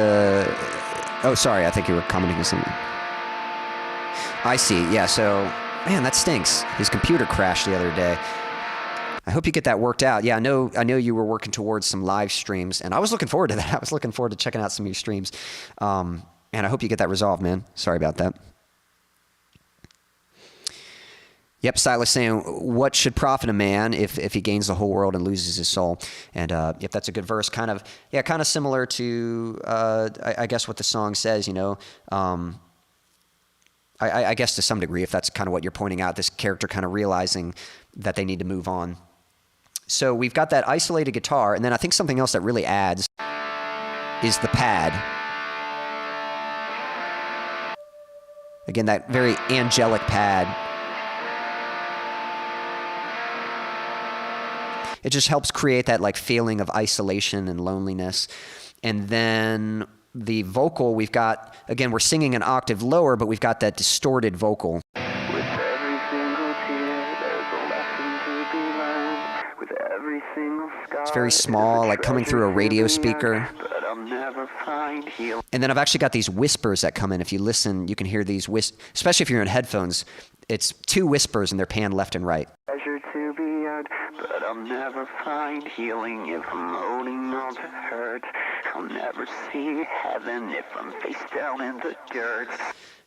oh, sorry, I think you were commenting on something. I see, yeah, so, man, that stinks. His computer crashed the other day. I hope you get that worked out. Yeah, I know you were working towards some live streams, and I was looking forward to that. I was looking forward to checking out some of your streams. And I hope you get that resolved, man. Sorry about that. Yep, Silas saying, what should profit a man if he gains the whole world and loses his soul? And yep, that's a good verse. Kind of similar to, I guess, what the song says, you know. I guess to some degree, if that's kind of what you're pointing out, this character kind of realizing that they need to move on. So we've got that isolated guitar, and then I think something else that really adds is the pad. Again, that very angelic pad. It just helps create that like feeling of isolation and loneliness. And then the vocal, we've got, again, we're singing an octave lower, but we've got that distorted vocal. With every single tear, there's a lesson to be learned. With every single scar, It's very small, like coming through a radio speaker. but I'll never find healing. And then I've actually got these whispers that come in. If you listen, you can hear these especially if you're in headphones. It's 2 whispers and they're panned left and right. Treasure to be earned, but I'll never find healing if I'm holding on to hurt. I'll never see heaven if I'm face down in the dirt.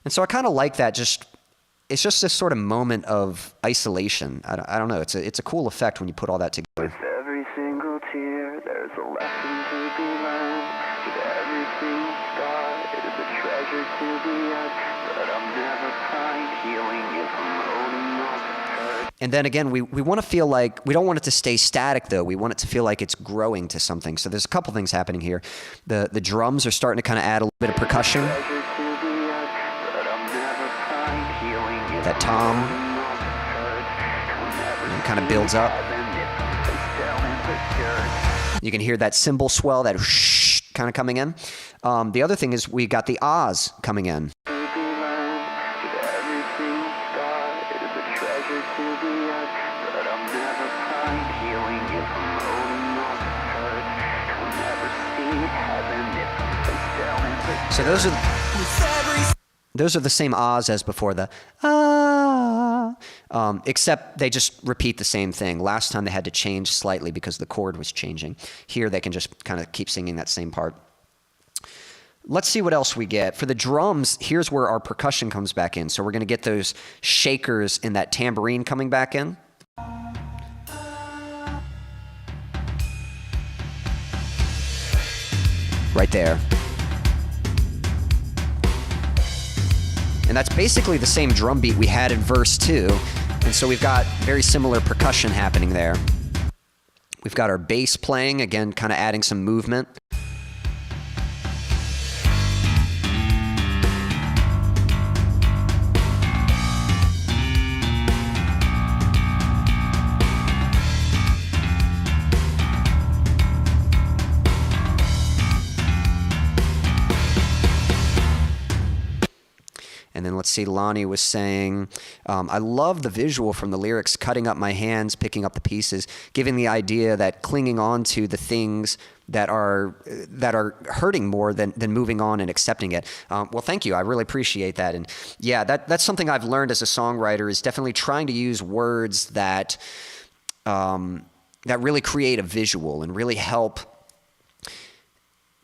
And so I kind of like that. It's just this sort of moment of isolation. I don't know. It's a cool effect when you put all that together. With every single tear, there's a lesson to be learned. With every single scar, it is a treasure to be earned. But I'll never find healing if I'm holding on to hurt. And then again, we want to feel like, we don't want it to stay static though. We want it to feel like it's growing to something. So there's a couple things happening here. The drums are starting to kind of add a little bit of percussion. That tom kind of builds up. You can hear that cymbal swell, that whoosh kind of coming in. The other thing is we got the ahs coming in. So those are the same ahs as before, the ah, except they just repeat the same thing. Last time they had to change slightly because the chord was changing. Here they can just kind of keep singing that same part. Let's see what else we get. For the drums, here's where our percussion comes back in. So we're going to get those shakers and that tambourine coming back in. Right there. And that's basically the same drum beat we had in verse 2. And so we've got very similar percussion happening there. We've got our bass playing, again, kind of adding some movement. And then Let's see, Lonnie was saying, I love the visual from the lyrics, cutting up my hands, picking up the pieces, giving the idea that clinging on to the things that are hurting more than moving on and accepting it. Well, thank you. I really appreciate that. And yeah, that's something I've learned as a songwriter, is definitely trying to use words that really create a visual and really help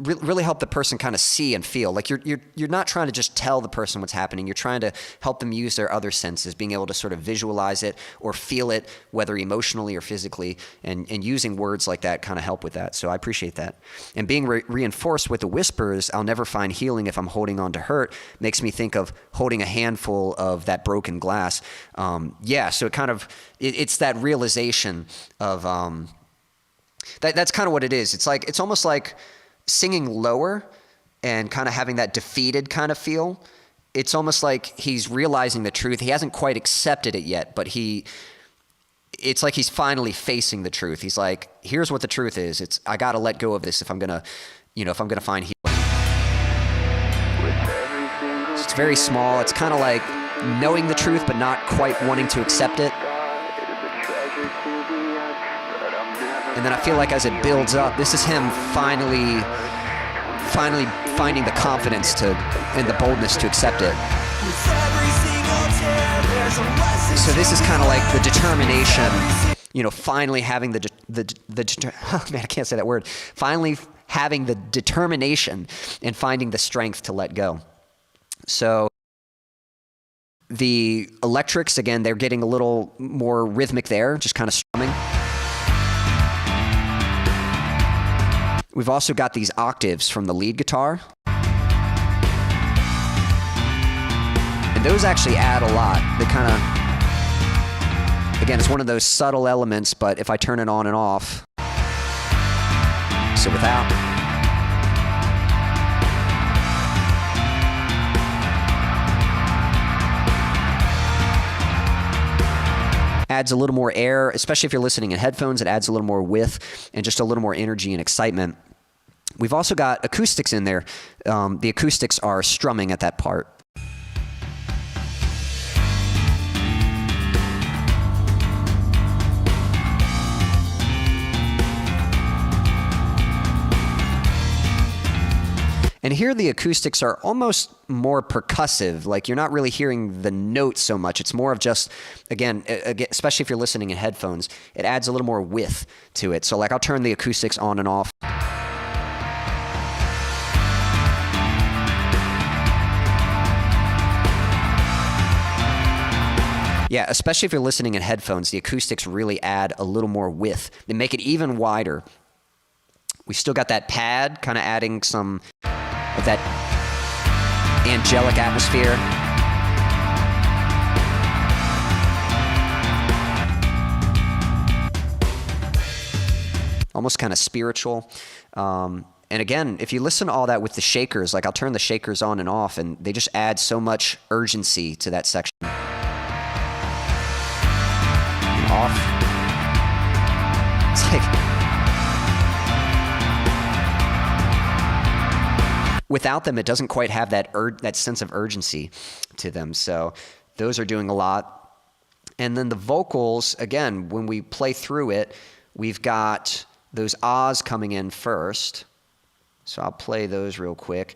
the person kind of see and feel. Like you're not trying to just tell the person what's happening. You're trying to help them use their other senses, being able to sort of visualize it or feel it, whether emotionally or physically, and using words like that kind of help with that. So I appreciate that. And being reinforced with the whispers, I'll never find healing if I'm holding on to hurt, makes me think of holding a handful of that broken glass. Yeah, so it's that realization of that's kind of what it is. It's almost like singing lower and kind of having that defeated kind of feel. It's almost like he's realizing the truth. He hasn't quite accepted it yet, but it's like he's finally facing the truth. He's like, here's what the truth is. I got to let go of this if I'm going to find healing. It's very small. It's kind of like knowing the truth, but not quite wanting to accept it. And then I feel like as it builds up, this is him finally finding the confidence and the boldness to accept it. So this is kind of like the determination, finally having oh man, I can't say that word. Finally having the determination and finding the strength to let go. So the electrics, again, they're getting a little more rhythmic there, just kind of strumming. We've also got these octaves from the lead guitar. And those actually add a lot. They kind of, again, it's one of those subtle elements, but if I turn it on and off, so without, adds a little more air, especially if you're listening in headphones. It adds a little more width and just a little more energy and excitement. We've also got acoustics in there. The acoustics are strumming at that part. And here the acoustics are almost more percussive, like you're not really hearing the notes so much. It's more of just, again, especially if you're listening in headphones, it adds a little more width to it. So like I'll turn the acoustics on and off. Yeah, especially if you're listening in headphones, the acoustics really add a little more width. They make it even wider. We still got that pad, kind of adding some of that angelic atmosphere. Almost kind of spiritual. And again, if you listen to all that with the shakers, like I'll turn the shakers on and off, and they just add so much urgency to that section. And off. It's like, without them, it doesn't quite have that sense of urgency to them. So those are doing a lot. And then the vocals, again, when we play through it, we've got those ahs coming in first. So I'll play those real quick.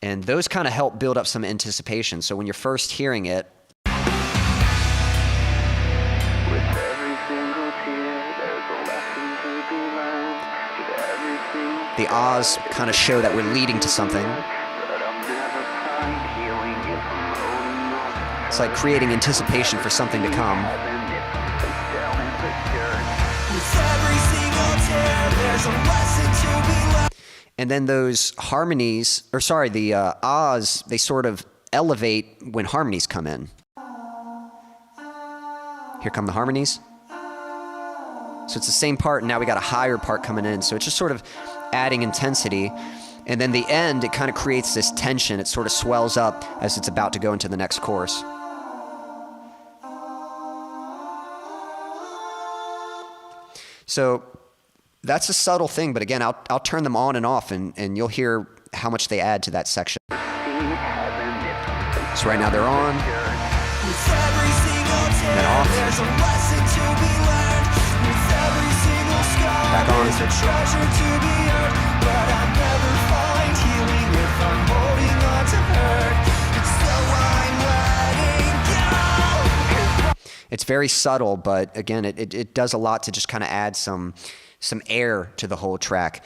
And those kind of help build up some anticipation. So when you're first hearing it, the ahs kind of show that we're leading to something. It's like creating anticipation for something to come. And then those harmonies, the ahs, they sort of elevate when harmonies come in. Here come the harmonies. So it's the same part, and now we got a higher part coming in. So it's just sort of adding intensity. And then the end, it kind of creates this tension. It sort of swells up as it's about to go into the next chorus. So that's a subtle thing, but again, I'll turn them on and off, and you'll hear how much they add to that section. So right now they're on, With every single tear, then off, there's a lesson to be learned. With every single scar, back on. there's a treasure to be earned. But I'll never find healing if I'm holding on to hurt. And so I'm letting go. It's very subtle, but again, it does a lot to just kind of add some air to the whole track.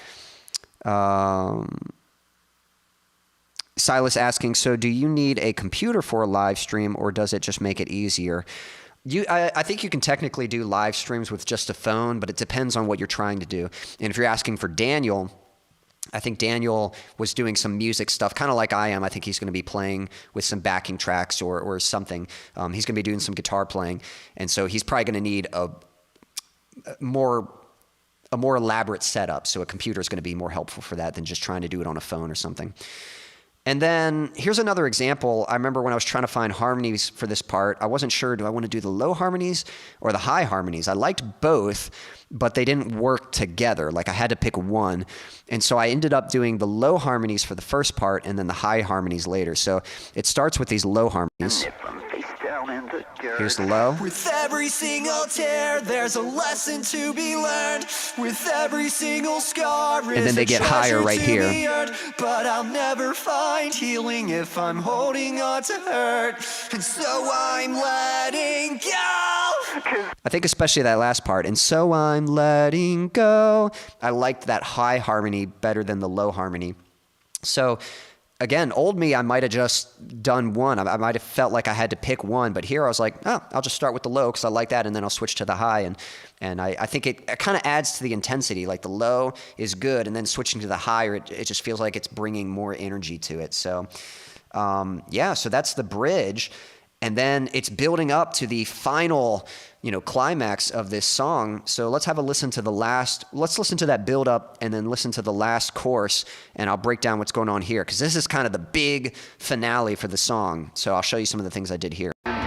Silas asking, so do you need a computer for a live stream, or does it just make it easier? I think you can technically do live streams with just a phone, but it depends on what you're trying to do. And if you're asking for Daniel, I think Daniel was doing some music stuff, kind of like I am. I think he's going to be playing with some backing tracks or something. He's going to be doing some guitar playing. And so he's probably going to need a more elaborate setup. So a computer is going to be more helpful for that than just trying to do it on a phone or something. And then here's another example. I remember when I was trying to find harmonies for this part, I wasn't sure, do I want to do the low harmonies or the high harmonies? I liked both, but they didn't work together. Like I had to pick one. And so I ended up doing the low harmonies for the first part and then the high harmonies later. So it starts with these low harmonies. Here's the low. With every single tear, there's a lesson to be learned. With every single scar, And then they get higher right here. But I'll never find healing if I'm holding on to hurt. And so I'm letting go. I think especially that last part. And so I'm letting go. I liked that high harmony better than the low harmony. So again, old me, I might have just done one. I might have felt like I had to pick one, but here I was like, oh, I'll just start with the low because I like that, and then I'll switch to the high. And I think it kind of adds to the intensity. Like the low is good, and then switching to the higher, it just feels like it's bringing more energy to it. So yeah, so that's the bridge. And then it's building up to the final, climax of this song. So let's have a listen to let's listen to that build up and then listen to the last chorus, and I'll break down what's going on here, because this is kind of the big finale for the song. So I'll show you some of the things I did here. With every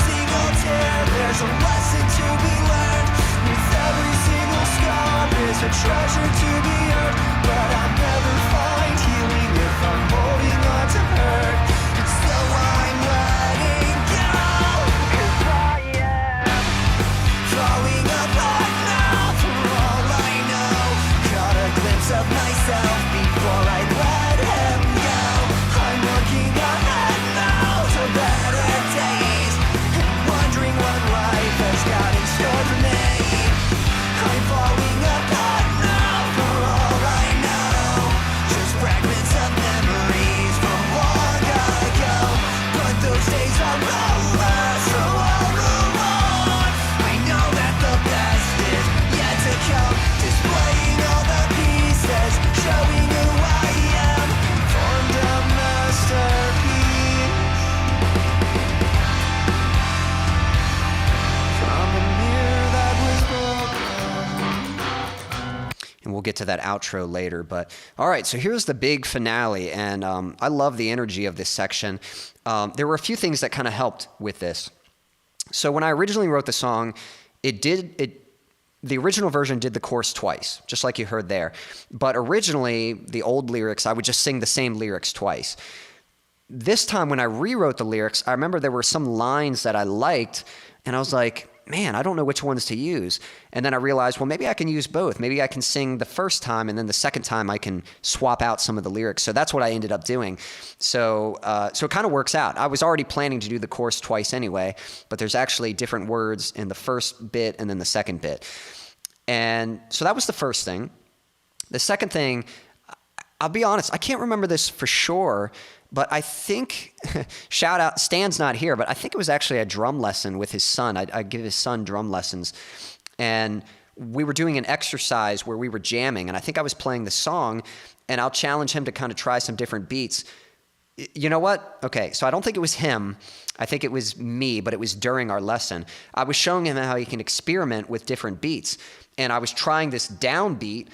single tear, there's a lesson to be learned. With every single scar, there's a treasure to be earned. But I'll never find healing if I'm holding on to hurt. And so I'm letting go. 'Cause I am falling apart now for all I know. Caught a glimpse of myself before I let him go. I'm looking ahead now to better days, and wondering what life has got in store for me. I'm falling apart now for all I know. Just fragments of memories from long ago. But those days are over, so I'll move on. I know that the best is yet to come. Displaying all the pieces, showing who I am. Formed a masterpiece from a mirror that was broken. And we'll get to that outro later. But all right, so here's the big finale. And I love the energy of this section. There were a few things that kind of helped with this. So when I originally wrote the song, the original version did the chorus twice, just like you heard there. But originally, the old lyrics, I would just sing the same lyrics twice. This time when I rewrote the lyrics, I remember there were some lines that I liked, and I was like, man, I don't know which ones to use. And then I realized, well, maybe I can use both. Maybe I can sing the first time, and then the second time I can swap out some of the lyrics. So that's what I ended up doing. So it kind of works out. I was already planning to do the chorus twice anyway, but there's actually different words in the first bit and then the second bit. And so that was the first thing. The second thing, I'll be honest, I can't remember this for sure, but I think, shout out, Stan's not here, but I think it was actually a drum lesson with his son. I give his son drum lessons. And we were doing an exercise where we were jamming, and I think I was playing the song, and I'll challenge him to kind of try some different beats. You know what? Okay, so I don't think it was him. I think it was me, but it was during our lesson. I was showing him how he can experiment with different beats, and I was trying this downbeat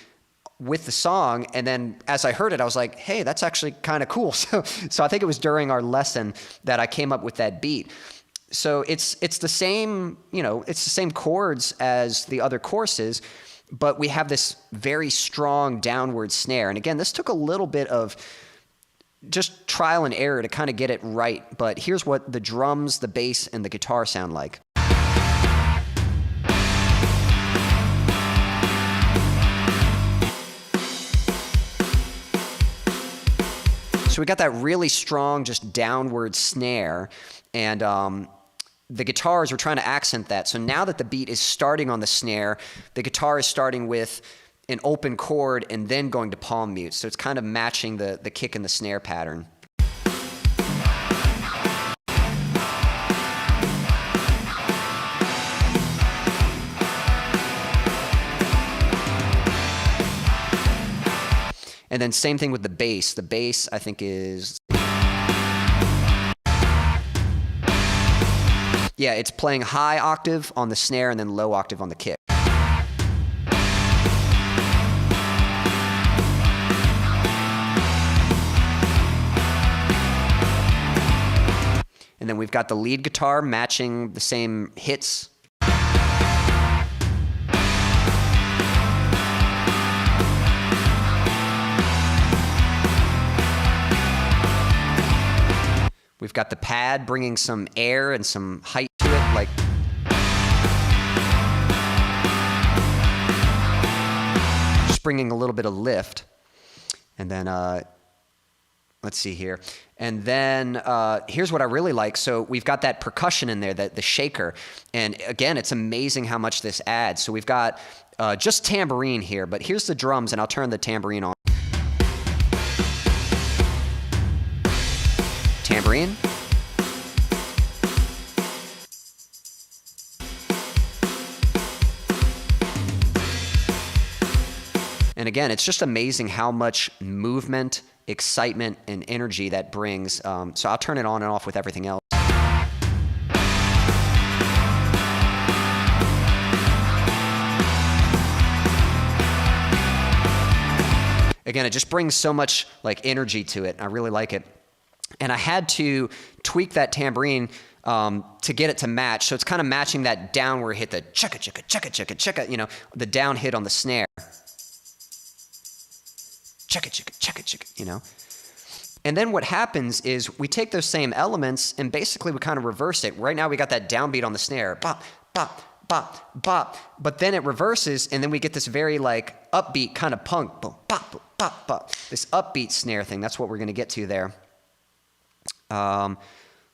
with the song, and then as I heard it, I was like, hey, that's actually kind of cool. So I think it was during our lesson that I came up with that beat. So it's the same, it's the same chords as the other courses, but we have this very strong downward snare. And again, this took a little bit of just trial and error to kind of get it right. But here's what the drums, the bass, and the guitar sound like. So we got that really strong, just downward snare, and the guitars are trying to accent that. So now that the beat is starting on the snare, the guitar is starting with an open chord and then going to palm mute. So it's kind of matching the kick and the snare pattern. And then same thing with the bass. The bass, I think, is... yeah, it's playing high octave on the snare and then low octave on the kick. And then we've got the lead guitar matching the same hits. We've got the pad bringing some air and some height to it, like... just bringing a little bit of lift. And then, let's see here. And then, here's what I really like. So we've got that percussion in there, the Schecter. And again, it's amazing how much this adds. So we've got just tambourine here, but here's the drums, and I'll turn the tambourine on. Tambourine. And again, it's just amazing how much movement, excitement, and energy that brings. So I'll turn it on and off with everything else. Again, it just brings so much like energy to it. I really like it. And I had to tweak that tambourine to get it to match. So it's kind of matching that downward hit, the chicka, chicka, chicka, chicka, chicka, you know, the down hit on the snare. Chicka, chicka, chicka, chicka, you know. And then what happens is we take those same elements and basically we kind of reverse it. Right now we got that downbeat on the snare. Bop, bop, bop, bop. But then it reverses and then we get this very like upbeat kind of punk. Bop, bop, bop, bop. This upbeat snare thing. That's what we're going to get to there.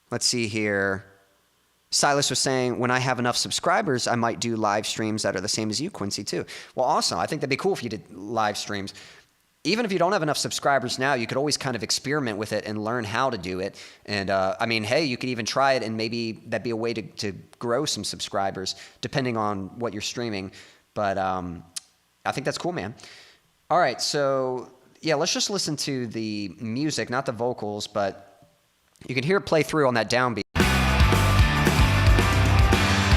Let's see here. Silas was saying, when I have enough subscribers, I might do live streams that are the same as you, Quincy, too. Well, awesome. I think that'd be cool if you did live streams. Even if you don't have enough subscribers now, you could always kind of experiment with it and learn how to do it. And, I mean, hey, you could even try it, and maybe that'd be a way to grow some subscribers, depending on what you're streaming. But I think that's cool, man. All right, so, yeah, let's just listen to the music, not the vocals, but... you can hear it play through on that downbeat.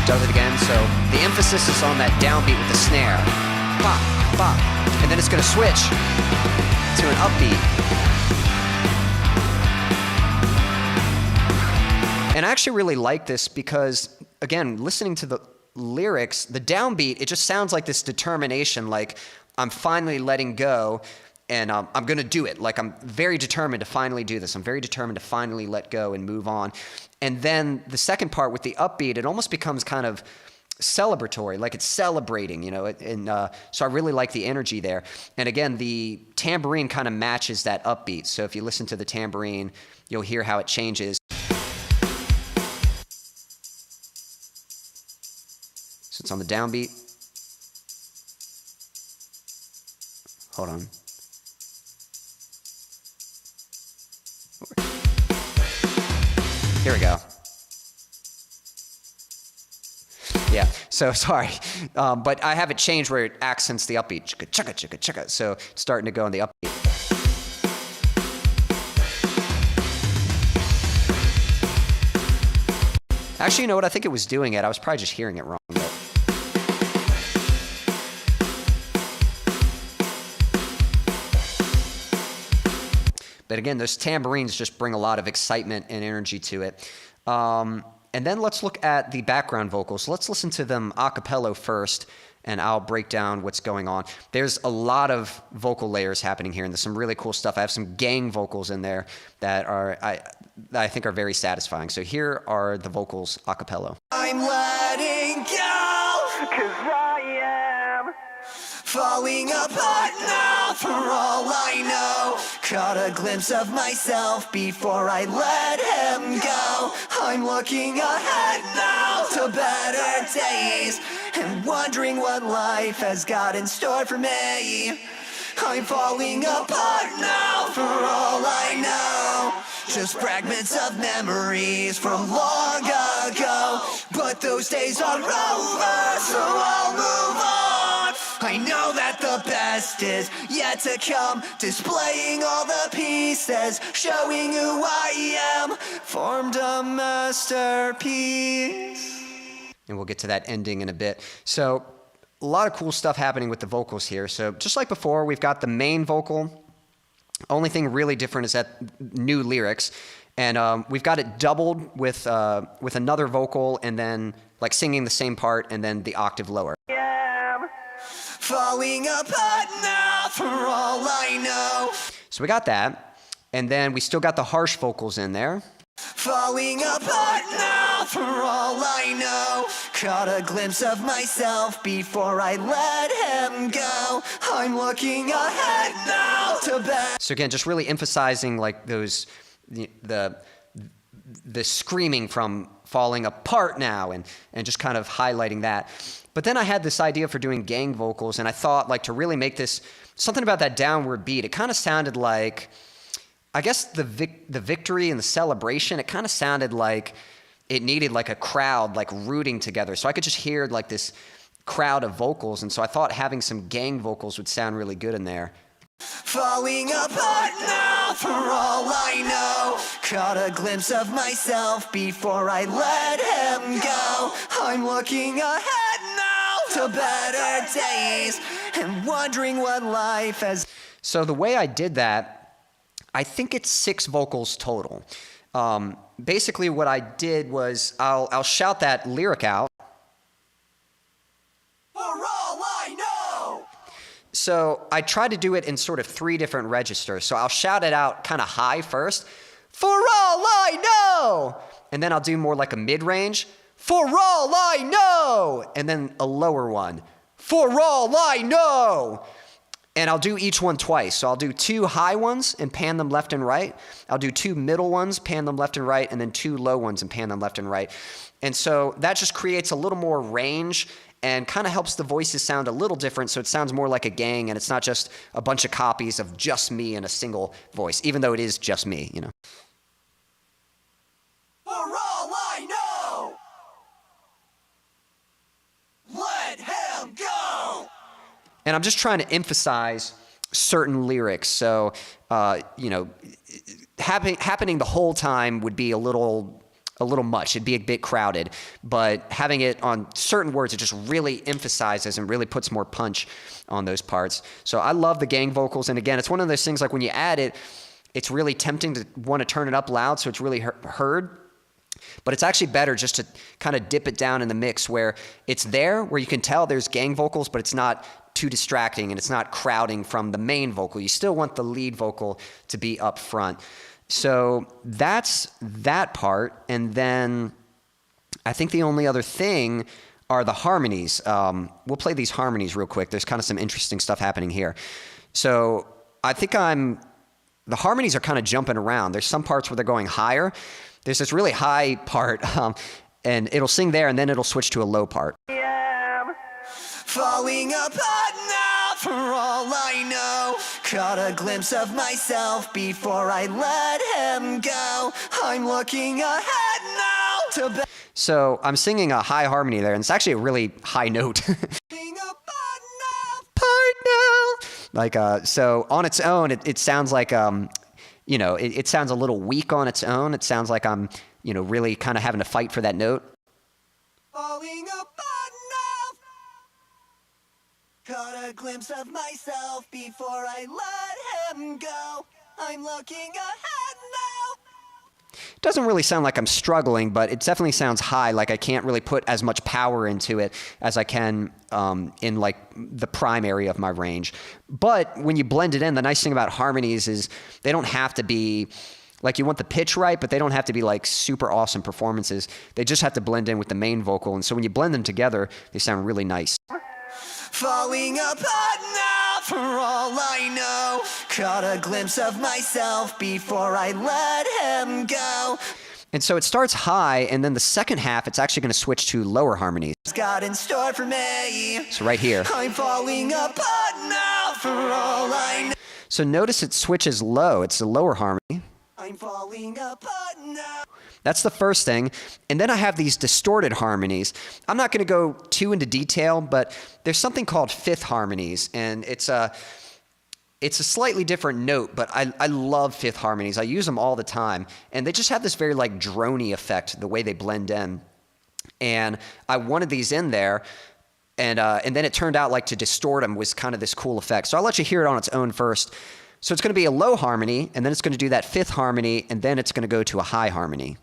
Does it again. So the emphasis is on that downbeat with the snare. Bop, bop. And then it's going to switch to an upbeat. And I actually really like this because, again, listening to the lyrics, the downbeat, it just sounds like this determination, like I'm finally letting go. And I'm going to do it. Like, I'm very determined to finally do this. I'm very determined to finally let go and move on. And then the second part with the upbeat, it almost becomes kind of celebratory, like it's celebrating, you know. And so I really like the energy there. And again, the tambourine kind of matches that upbeat. So if you listen to the tambourine, you'll hear how it changes. So it's on the downbeat. Hold on. Here we go. Yeah, so sorry. But I have it changed where it accents the upbeat. Chicka, chicka, chicka, chicka. So it's starting to go on the upbeat. Actually, you know what? I think it was doing it. I was probably just hearing it wrong. But again, those tambourines just bring a lot of excitement and energy to it. And then let's look at the background vocals. Let's listen to them a cappella first, and I'll break down what's going on. There's a lot of vocal layers happening here, and there's some really cool stuff. I have some gang vocals in there that I think are very satisfying. So here are the vocals a cappella. I'm letting go, 'cause I am falling apart now for all I know. Caught a glimpse of myself before I let him go. I'm looking ahead now to better days and wondering what life has got in store for me. I'm falling apart now for all I know. Just fragments of memories from long ago. But those days are over, so I'll move on. I know that the best is yet to come, displaying all the pieces, showing who I am, formed a masterpiece. And we'll get to that ending in a bit. So a lot of cool stuff happening with the vocals here. So just like before, we've got the main vocal. Only thing really different is that new lyrics. And we've got it doubled with another vocal and then like singing the same part and then the octave lower. Falling apart now for all I know. So we got that. And then we still got the harsh vocals in there. Falling apart now for all I know. Caught a glimpse of myself before I let him go. I'm looking ahead now to bed. So again, just really emphasizing like those the screaming from falling apart now and just kind of highlighting that. But then I had this idea for doing gang vocals, and I thought like to really make this something about that downward beat. It kind of sounded like, I guess the victory and the celebration, it kind of sounded like it needed like a crowd like rooting together. So I could just hear like this crowd of vocals. And so I thought having some gang vocals would sound really good in there. Falling apart now for all I know. Caught a glimpse of myself before I let him go. I'm looking ahead now to better days and wondering what life has. So the way I did that, I think it's 6 vocals total. Basically what I did was I'll shout that lyric out. For all I know. So I tried to do it in sort of 3 different registers. So I'll shout it out kind of high first. For all I know. And then I'll do more like a mid-range. For all I know. And then a lower one. For all I know. And I'll do each one twice. So I'll do 2 high ones and pan them left and right. I'll do 2 middle ones, pan them left and right, and then 2 low ones and pan them left and right. And so that just creates a little more range and kind of helps the voices sound a little different, so it sounds more like a gang, and it's not just a bunch of copies of just me in a single voice, even though it is just me, you know. For all I know. Let him go. And I'm just trying to emphasize certain lyrics. So, you know, happening the whole time would be a little much. It'd be a bit crowded. But having it on certain words, it just really emphasizes and really puts more punch on those parts. So I love the gang vocals. And again, it's one of those things like when you add it, it's really tempting to want to turn it up loud so it's really heard. But it's actually better just to kind of dip it down in the mix where it's there, where you can tell there's gang vocals, but it's not too distracting and it's not crowding from the main vocal. You still want the lead vocal to be up front. So that's that part. And then I think the only other thing are the harmonies. We'll play these harmonies real quick. There's kind of some interesting stuff happening here. So I think the harmonies are kind of jumping around. There's some parts where they're going higher. There's this really high part, and it'll sing there, and then it'll switch to a low part. Falling apart now for all I know. Caught a glimpse of myself before I let him go. I'm looking ahead now to So I'm singing a high harmony there, and it's actually a really high note. Like, so on its own, it sounds like, you know, it sounds a little weak on its own. It sounds like I'm, you know, really kind of having to fight for that note. Falling apart now. Caught a glimpse of myself before I let him go. I'm looking ahead now. Doesn't really sound like I'm struggling, but it definitely sounds high, like I can't really put as much power into it as I can in like the prime area of my range. But when you blend it in, the nice thing about harmonies is they don't have to be, like you want the pitch right, but they don't have to be like super awesome performances. They just have to blend in with the main vocal. And so when you blend them together, they sound really nice. Falling apart now for all I know. Caught a glimpse of myself before I let him go. And so it starts high, and then the second half, it's actually going to switch to lower harmonies. Got in store for me. So right here. I'm falling apart now for all I know. So notice it switches low. It's a lower harmony. I'm falling apart now. That's the first thing. And then I have these distorted harmonies. I'm not going to go too into detail, but there's something called fifth harmonies, and it's a slightly different note, but I love fifth harmonies. I use them all the time, and they just have this very like drony effect, the way they blend in. And I wanted these in there, and then it turned out like to distort them was kind of this cool effect. So I'll let you hear it on its own first. So it's going to be a low harmony, and then it's going to do that fifth harmony, and then it's going to go to a high harmony.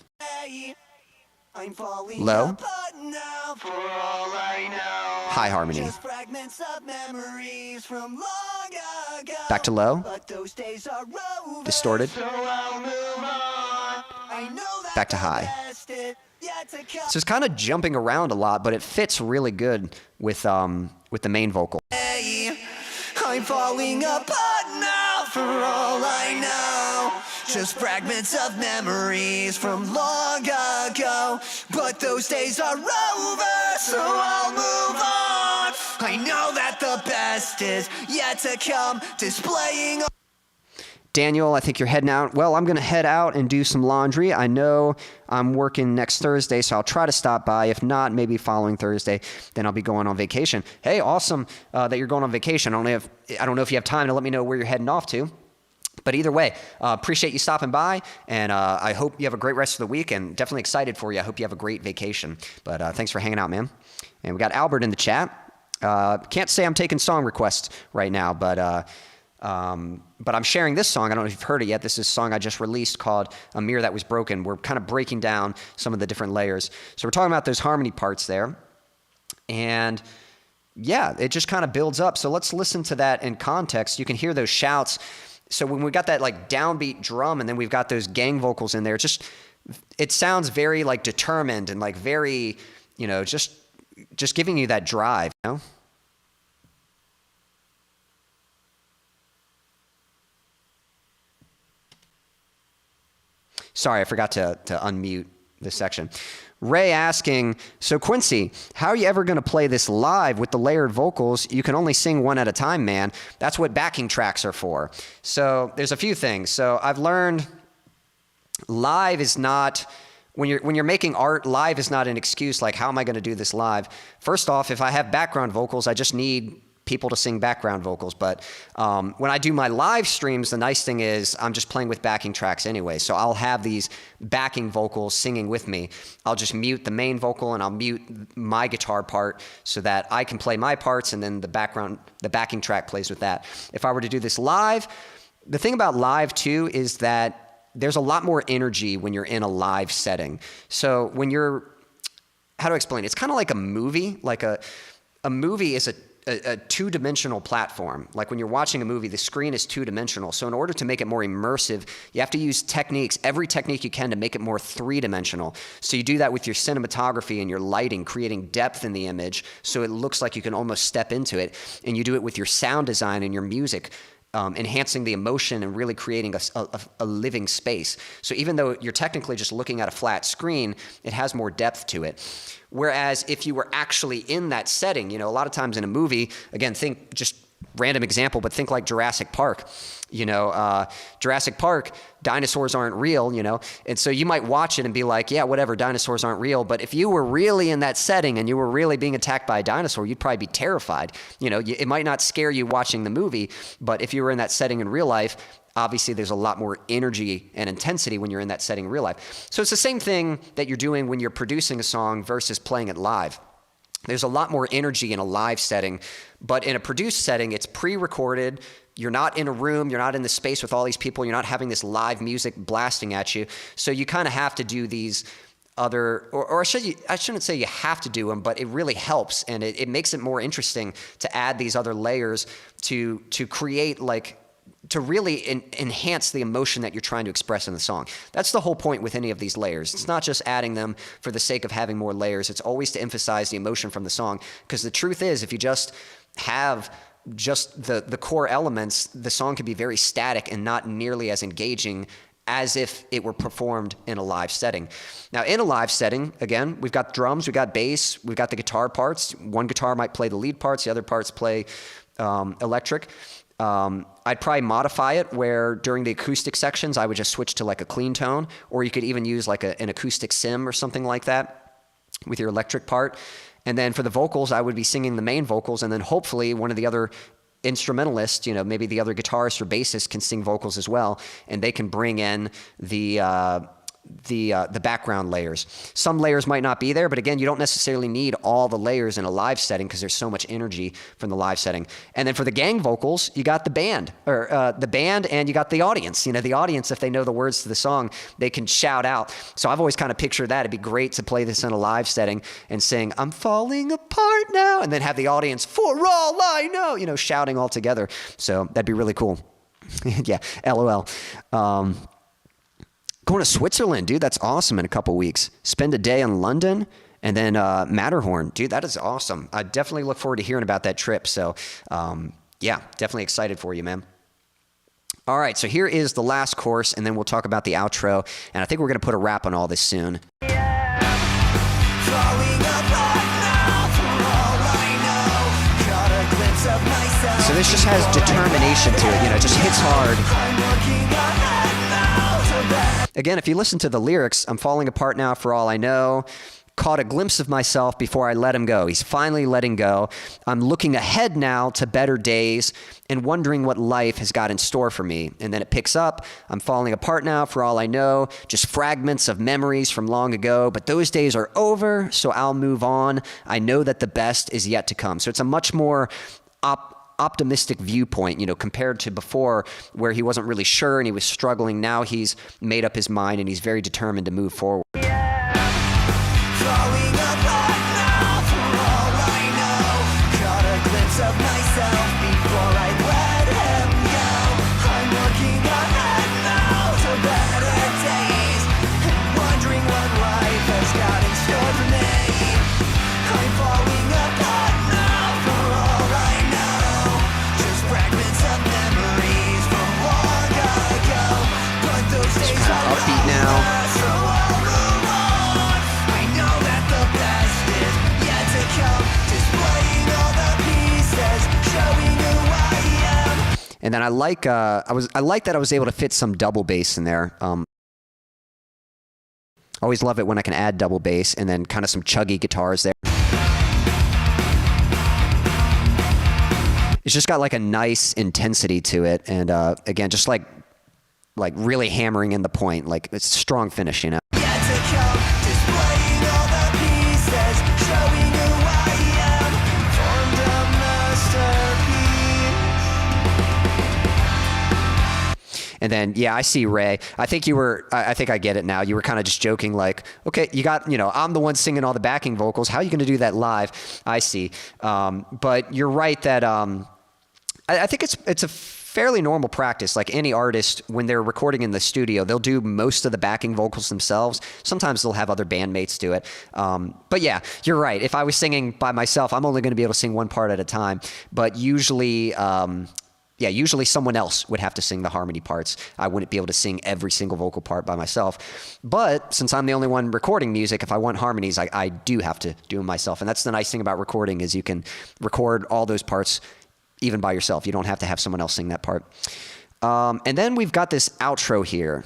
I'm falling Low. apart now for all I know. High harmony. Just fragments of memories from long ago. Back to low. But those days are over, Distorted. so I'll move on. I know that Back to the high. best is yet to come. So it's kind of jumping around a lot, but it fits really good with the main vocal. I'm falling apart now for all I know. Just fragments of memories from long ago. But those days are over, so I'll move on. I know that the best is yet to come, displaying. Daniel, I think you're heading out. Well, I'm going to head out and do some laundry. I know I'm working next Thursday, so I'll try to stop by. If not, maybe following Thursday, then I'll be going on vacation. Hey, awesome that you're going on vacation. I don't know if you have time to let me know where you're heading off to. But either way, appreciate you stopping by, and I hope you have a great rest of the week, and definitely excited for you. I hope you have a great vacation. But thanks for hanging out, man. And we got Albert in the chat. Can't say I'm taking song requests right now, but I'm sharing this song. I don't know if you've heard it yet. This is a song I just released called A Mirror That Was Broken. We're kind of breaking down some of the different layers. So we're talking about those harmony parts there. And yeah, it just kind of builds up. So let's listen to that in context. You can hear those shouts. So when we got that like downbeat drum and then we've got those gang vocals in there, it sounds very like determined and like very, just giving you that drive, Sorry, I forgot to unmute this section. Ray asking, so Quincy, how are you ever going to play this live with the layered vocals? You can only sing one at a time, man. That's what backing tracks are for. So there's a few things. So I've learned live is not, when you're making art, live is not an excuse like, how am I going to do this live? First off, if I have background vocals, I just need people to sing background vocals. But when I do my live streams, the nice thing is I'm just playing with backing tracks anyway. So I'll have these backing vocals singing with me. I'll just mute the main vocal and I'll mute my guitar part so that I can play my parts and then the backing track plays with that. If I were to do this live, the thing about live too is that there's a lot more energy when you're in a live setting. So when how to explain it? It's kind of like a movie. Like a movie is a two-dimensional platform. Like when you're watching a movie, the screen is two-dimensional. So in order to make it more immersive, you have to use every technique you can to make it more three-dimensional. So you do that with your cinematography and your lighting, creating depth in the image so it looks like you can almost step into it. And you do it with your sound design and your music, enhancing the emotion and really creating a living space. So even though you're technically just looking at a flat screen, it has more depth to it. Whereas if you were actually in that setting, a lot of times in a movie, again, think just random example, but think like Jurassic Park. Jurassic Park, dinosaurs aren't real, and so you might watch it and be like, yeah, whatever, dinosaurs aren't real. But if you were really in that setting and you were really being attacked by a dinosaur, you'd probably be terrified. It might not scare you watching the movie, but if you were in that setting in real life, obviously there's a lot more energy and intensity when you're in that setting in real life. So it's the same thing that you're doing when you're producing a song versus playing it live. there's a lot more energy in a live setting, but in a produced setting, it's pre-recorded. You're not in a room. You're not in the space with all these people. You're not having this live music blasting at you. So you kind of have to do these other, or I shouldn't say you have to do them, but it really helps, and it makes it more interesting to add these other layers to create like, to really enhance the emotion that you're trying to express in the song. That's the whole point with any of these layers. It's not just adding them for the sake of having more layers. It's always to emphasize the emotion from the song, because the truth is, if you just have just the core elements, the song can be very static and not nearly as engaging as if it were performed in a live setting. Now, in a live setting, again, we've got drums, we've got bass, we've got the guitar parts. One guitar might play the lead parts, the other parts play electric. I'd probably modify it where during the acoustic sections, I would just switch to like a clean tone, or you could even use like an acoustic sim or something like that with your electric part. And then for the vocals, I would be singing the main vocals, and then hopefully one of the other instrumentalists, you know, maybe the other guitarist or bassist can sing vocals as well, and they can bring in the background layers. Some layers might not be there, but again, you don't necessarily need all the layers in a live setting because there's so much energy from the live setting. And then for the gang vocals, you got the band, and you got the audience. You know, the audience, if they know the words to the song, they can shout out. So I've always kind of pictured that. It'd be great to play this in a live setting and sing, "I'm falling apart now," and then have the audience, "For all I know," you know, shouting all together. So that'd be really cool. Yeah, LOL. Going to Switzerland, dude, that's awesome in a couple weeks. Spend a day in London and then Matterhorn. Dude, that is awesome. I definitely look forward to hearing about that trip. So, yeah, definitely excited for you, man. All right, so here is the last course, and then we'll talk about the outro. And I think we're going to put a wrap on all this soon. So this just has determination to it, you know, it just hits hard. Again, if you listen to the lyrics, "I'm falling apart now for all I know. Caught a glimpse of myself before I let him go." He's finally letting go. "I'm looking ahead now to better days and wondering what life has got in store for me." And then it picks up, "I'm falling apart now for all I know. Just fragments of memories from long ago. But those days are over, so I'll move on. I know that the best is yet to come." So it's a much more optimistic viewpoint, you know, compared to before where he wasn't really sure and he was struggling. Now he's made up his mind and he's very determined to move forward. Upbeat now. And then I like that I was able to fit some double bass in there. Always love it when I can add double bass and then kind of some chuggy guitars there. It's just got like a nice intensity to it, and again, just like really hammering in the point, like it's a strong finish, you know. And then, yeah, I see Ray. I think I get it now. You were kind of just joking like, okay, you got, you know, I'm the one singing all the backing vocals. How are you going to do that live? I see. But you're right that I think it's a fairly normal practice. Like any artist, when they're recording in the studio, they'll do most of the backing vocals themselves. Sometimes they'll have other bandmates do it. But yeah, you're right. If I was singing by myself, I'm only going to be able to sing one part at a time. But usually, usually someone else would have to sing the harmony parts. I wouldn't be able to sing every single vocal part by myself. But since I'm the only one recording music, if I want harmonies, I do have to do them myself. And that's the nice thing about recording is you can record all those parts even by yourself. You don't have to have someone else sing that part. And then we've got this outro here.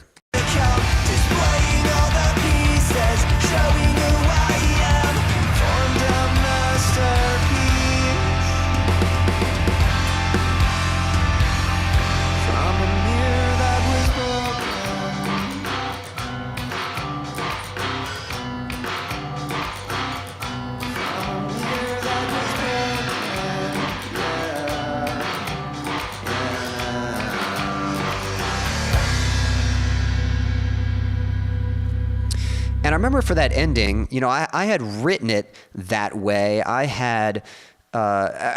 remember for that ending, you know, I had written it that way. I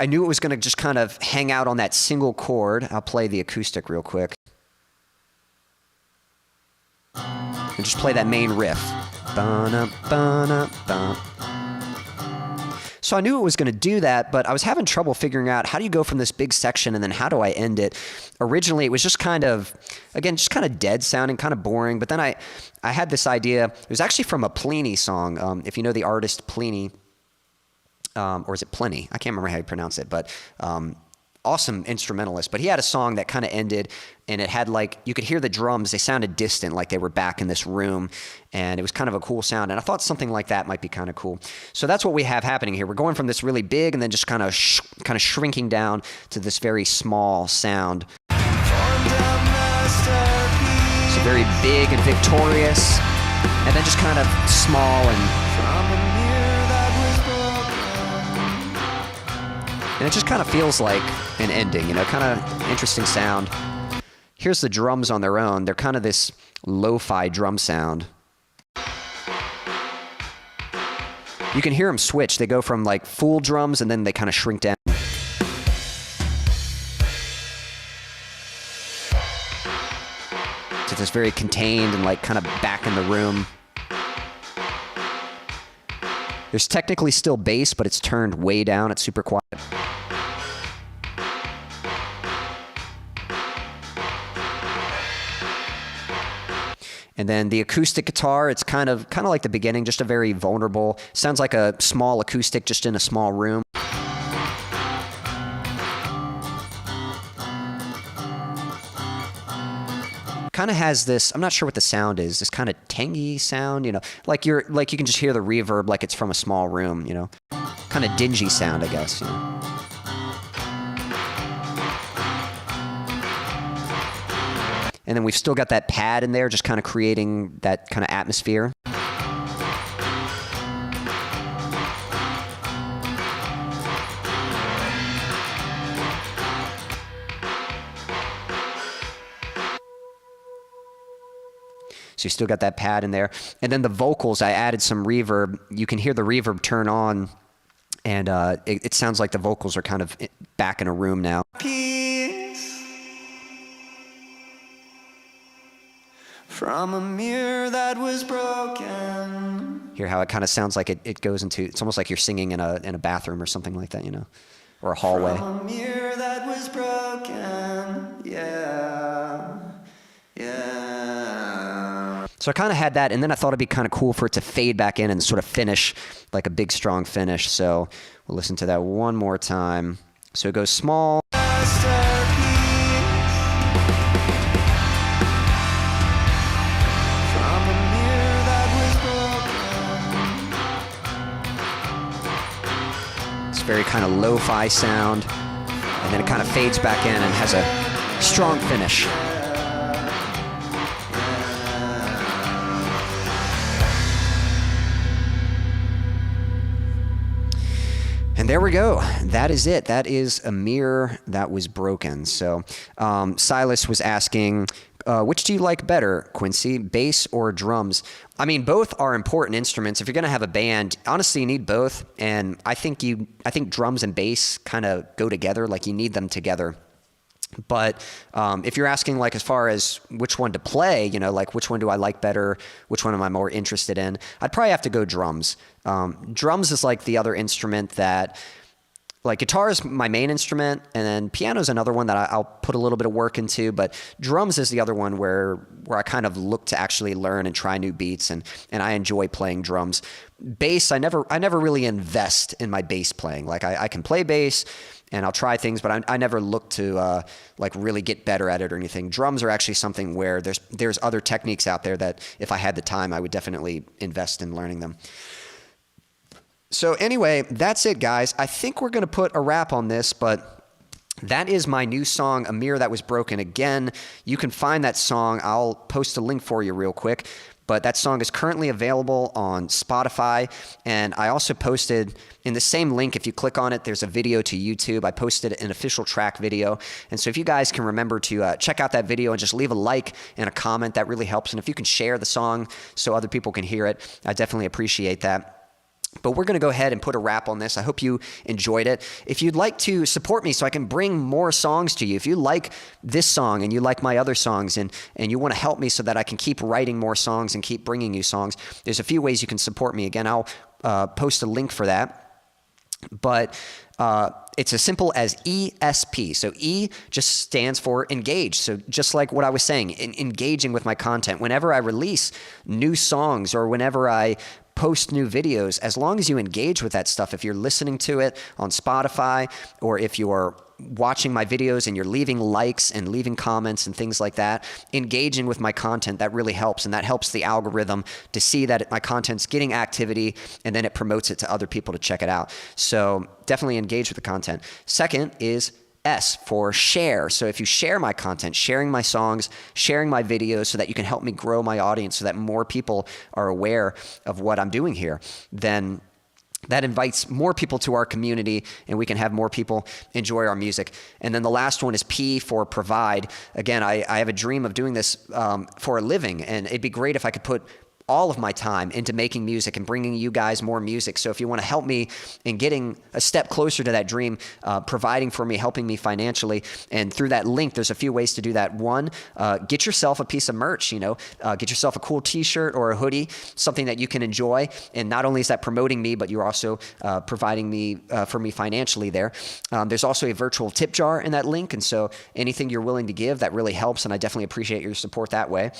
knew it was going to just kind of hang out on that single chord. I'll play the acoustic real quick. And just play that main riff. Ba-na, ba-na, ba. So I knew it was going to do that, but I was having trouble figuring out how do you go from this big section and then how do I end it? Originally, it was just kind of, again, just kind of dead sounding, kind of boring. But then I had this idea. It was actually from a Poulin song. If you know the artist Poulin, or is it Pliny? I can't remember how you pronounce it, but awesome instrumentalist. But he had a song that kind of ended, and it had like, you could hear the drums. They sounded distant, like they were back in this room, and it was kind of a cool sound. And I thought something like that might be kind of cool. So that's what we have happening here. We're going from this really big and then just kind of shrinking down to this very small sound. So very big and victorious, and then just kind of small and it just kind of feels like an ending, you know, kind of interesting sound. Here's the drums on their own. They're kind of this lo-fi drum sound. You can hear them switch. They go from like full drums and then they kind of shrink down. So it's very contained and like kind of back in the room. There's technically still bass, but it's turned way down. It's super quiet. And then the acoustic guitar, it's kind of like the beginning, just a very vulnerable, sounds like a small acoustic just in a small room. Kind of has this, I'm not sure what the sound is, this kind of tangy sound, you know, like you can just hear the reverb like it's from a small room, you know, kind of dingy sound, I guess, you know. And then we've still got that pad in there, just kind of creating that kind of atmosphere. So you still got that pad in there. And then the vocals, I added some reverb. You can hear the reverb turn on, and it sounds like the vocals are kind of back in a room now. From a mirror that was broken. Hear how it kind of sounds like it goes into, it's almost like you're singing in a bathroom or something like that, you know, or a hallway. From a mirror that was broken, yeah, yeah. So I kind of had that, and then I thought it'd be kind of cool for it to fade back in and sort of finish like a big, strong finish. So we'll listen to that one more time. So it goes small. Very kind of lo-fi sound, and then it kind of fades back in and has a strong finish. And there we go. That is it. That is a mirror that was broken. So Silas was asking, which do you like better, Quincy, bass or drums? I mean, both are important instruments. If you're going to have a band, honestly, you need both. And I think drums and bass kind of go together, like you need them together. But if you're asking like as far as which one to play, you know, like which one do I like better, which one am I more interested in, I'd probably have to go drums. Drums is like the other instrument that, like guitar is my main instrument, and then piano is another one that I'll put a little bit of work into, but drums is the other one where I kind of look to actually learn and try new beats, and I enjoy playing drums. Bass, I never really invest in my bass playing. Like I can play bass, and I'll try things, but I never look to like really get better at it or anything. Drums are actually something where there's other techniques out there that if I had the time, I would definitely invest in learning them. So anyway, that's it, guys. I think we're going to put a wrap on this, but that is my new song, A Mirror That Was Broken. Again, you can find that song. I'll post a link for you real quick. But that song is currently available on Spotify, and I also posted in the same link, if you click on it, there's a video to YouTube. I posted an official track video, and so if you guys can remember to check out that video and just leave a like and a comment, that really helps. And if you can share the song so other people can hear it, I definitely appreciate that. But we're going to go ahead and put a wrap on this. I hope you enjoyed it. If you'd like to support me so I can bring more songs to you, if you like this song and you like my other songs and you want to help me so that I can keep writing more songs and keep bringing you songs, there's a few ways you can support me. Again, I'll post a link for that. But it's as simple as ESP. So E just stands for engage. So just like what I was saying, engaging with my content. Whenever I release new songs or whenever I post new videos, as long as you engage with that stuff, if you're listening to it on Spotify or if you're watching my videos and you're leaving likes and leaving comments and things like that, engaging with my content, that really helps. And that helps the algorithm to see that my content's getting activity, and then it promotes it to other people to check it out. So definitely engage with the content. Second is S for share. So if you share my content, sharing my songs, sharing my videos so that you can help me grow my audience so that more people are aware of what I'm doing here, then that invites more people to our community and we can have more people enjoy our music. And then the last one is P for provide. Again, I have a dream of doing this for a living, and it'd be great if I could put all of my time into making music and bringing you guys more music. So if you want to help me in getting a step closer to that dream, providing for me, helping me financially, and through that link, there's a few ways to do that. One, get yourself a piece of merch, get yourself a cool t-shirt or a hoodie, something that you can enjoy. And not only is that promoting me, but you're also providing me for me financially there. There's also a virtual tip jar in that link. And so anything you're willing to give, that really helps. And I definitely appreciate your support that way.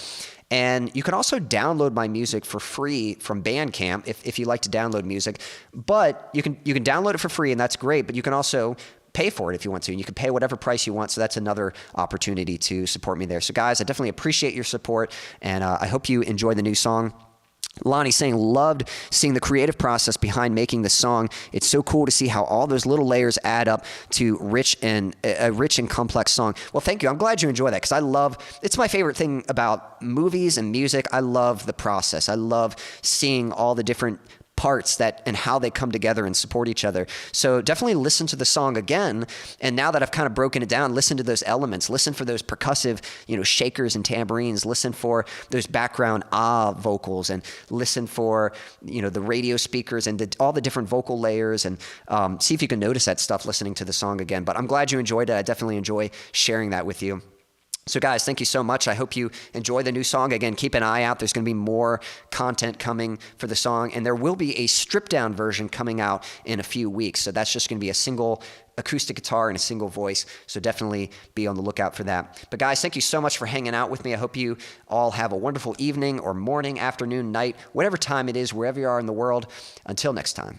And you can also download my music for free from Bandcamp if you like to download music. But you can download it for free, and that's great. But you can also pay for it if you want to, and you can pay whatever price you want. So that's another opportunity to support me there. So guys, I definitely appreciate your support, and I hope you enjoy the new song. Lonnie saying, loved seeing the creative process behind making the song. It's so cool to see how all those little layers add up to a rich and complex song. Well, thank you. I'm glad you enjoy that, because it's my favorite thing about movies and music. I love the process. I love seeing all the different parts and how they come together and support each other. So definitely listen to the song again. And now that I've kind of broken it down, listen to those elements, listen for those percussive, shakers and tambourines, listen for those background vocals, and listen for, the radio speakers and all the different vocal layers, and see if you can notice that stuff listening to the song again. But I'm glad you enjoyed it. I definitely enjoy sharing that with you. So guys, thank you so much. I hope you enjoy the new song. Again, keep an eye out. There's going to be more content coming for the song, and there will be a stripped down version coming out in a few weeks. So that's just going to be a single acoustic guitar and a single voice. So definitely be on the lookout for that. But guys, thank you so much for hanging out with me. I hope you all have a wonderful evening or morning, afternoon, night, whatever time it is, wherever you are in the world. Until next time.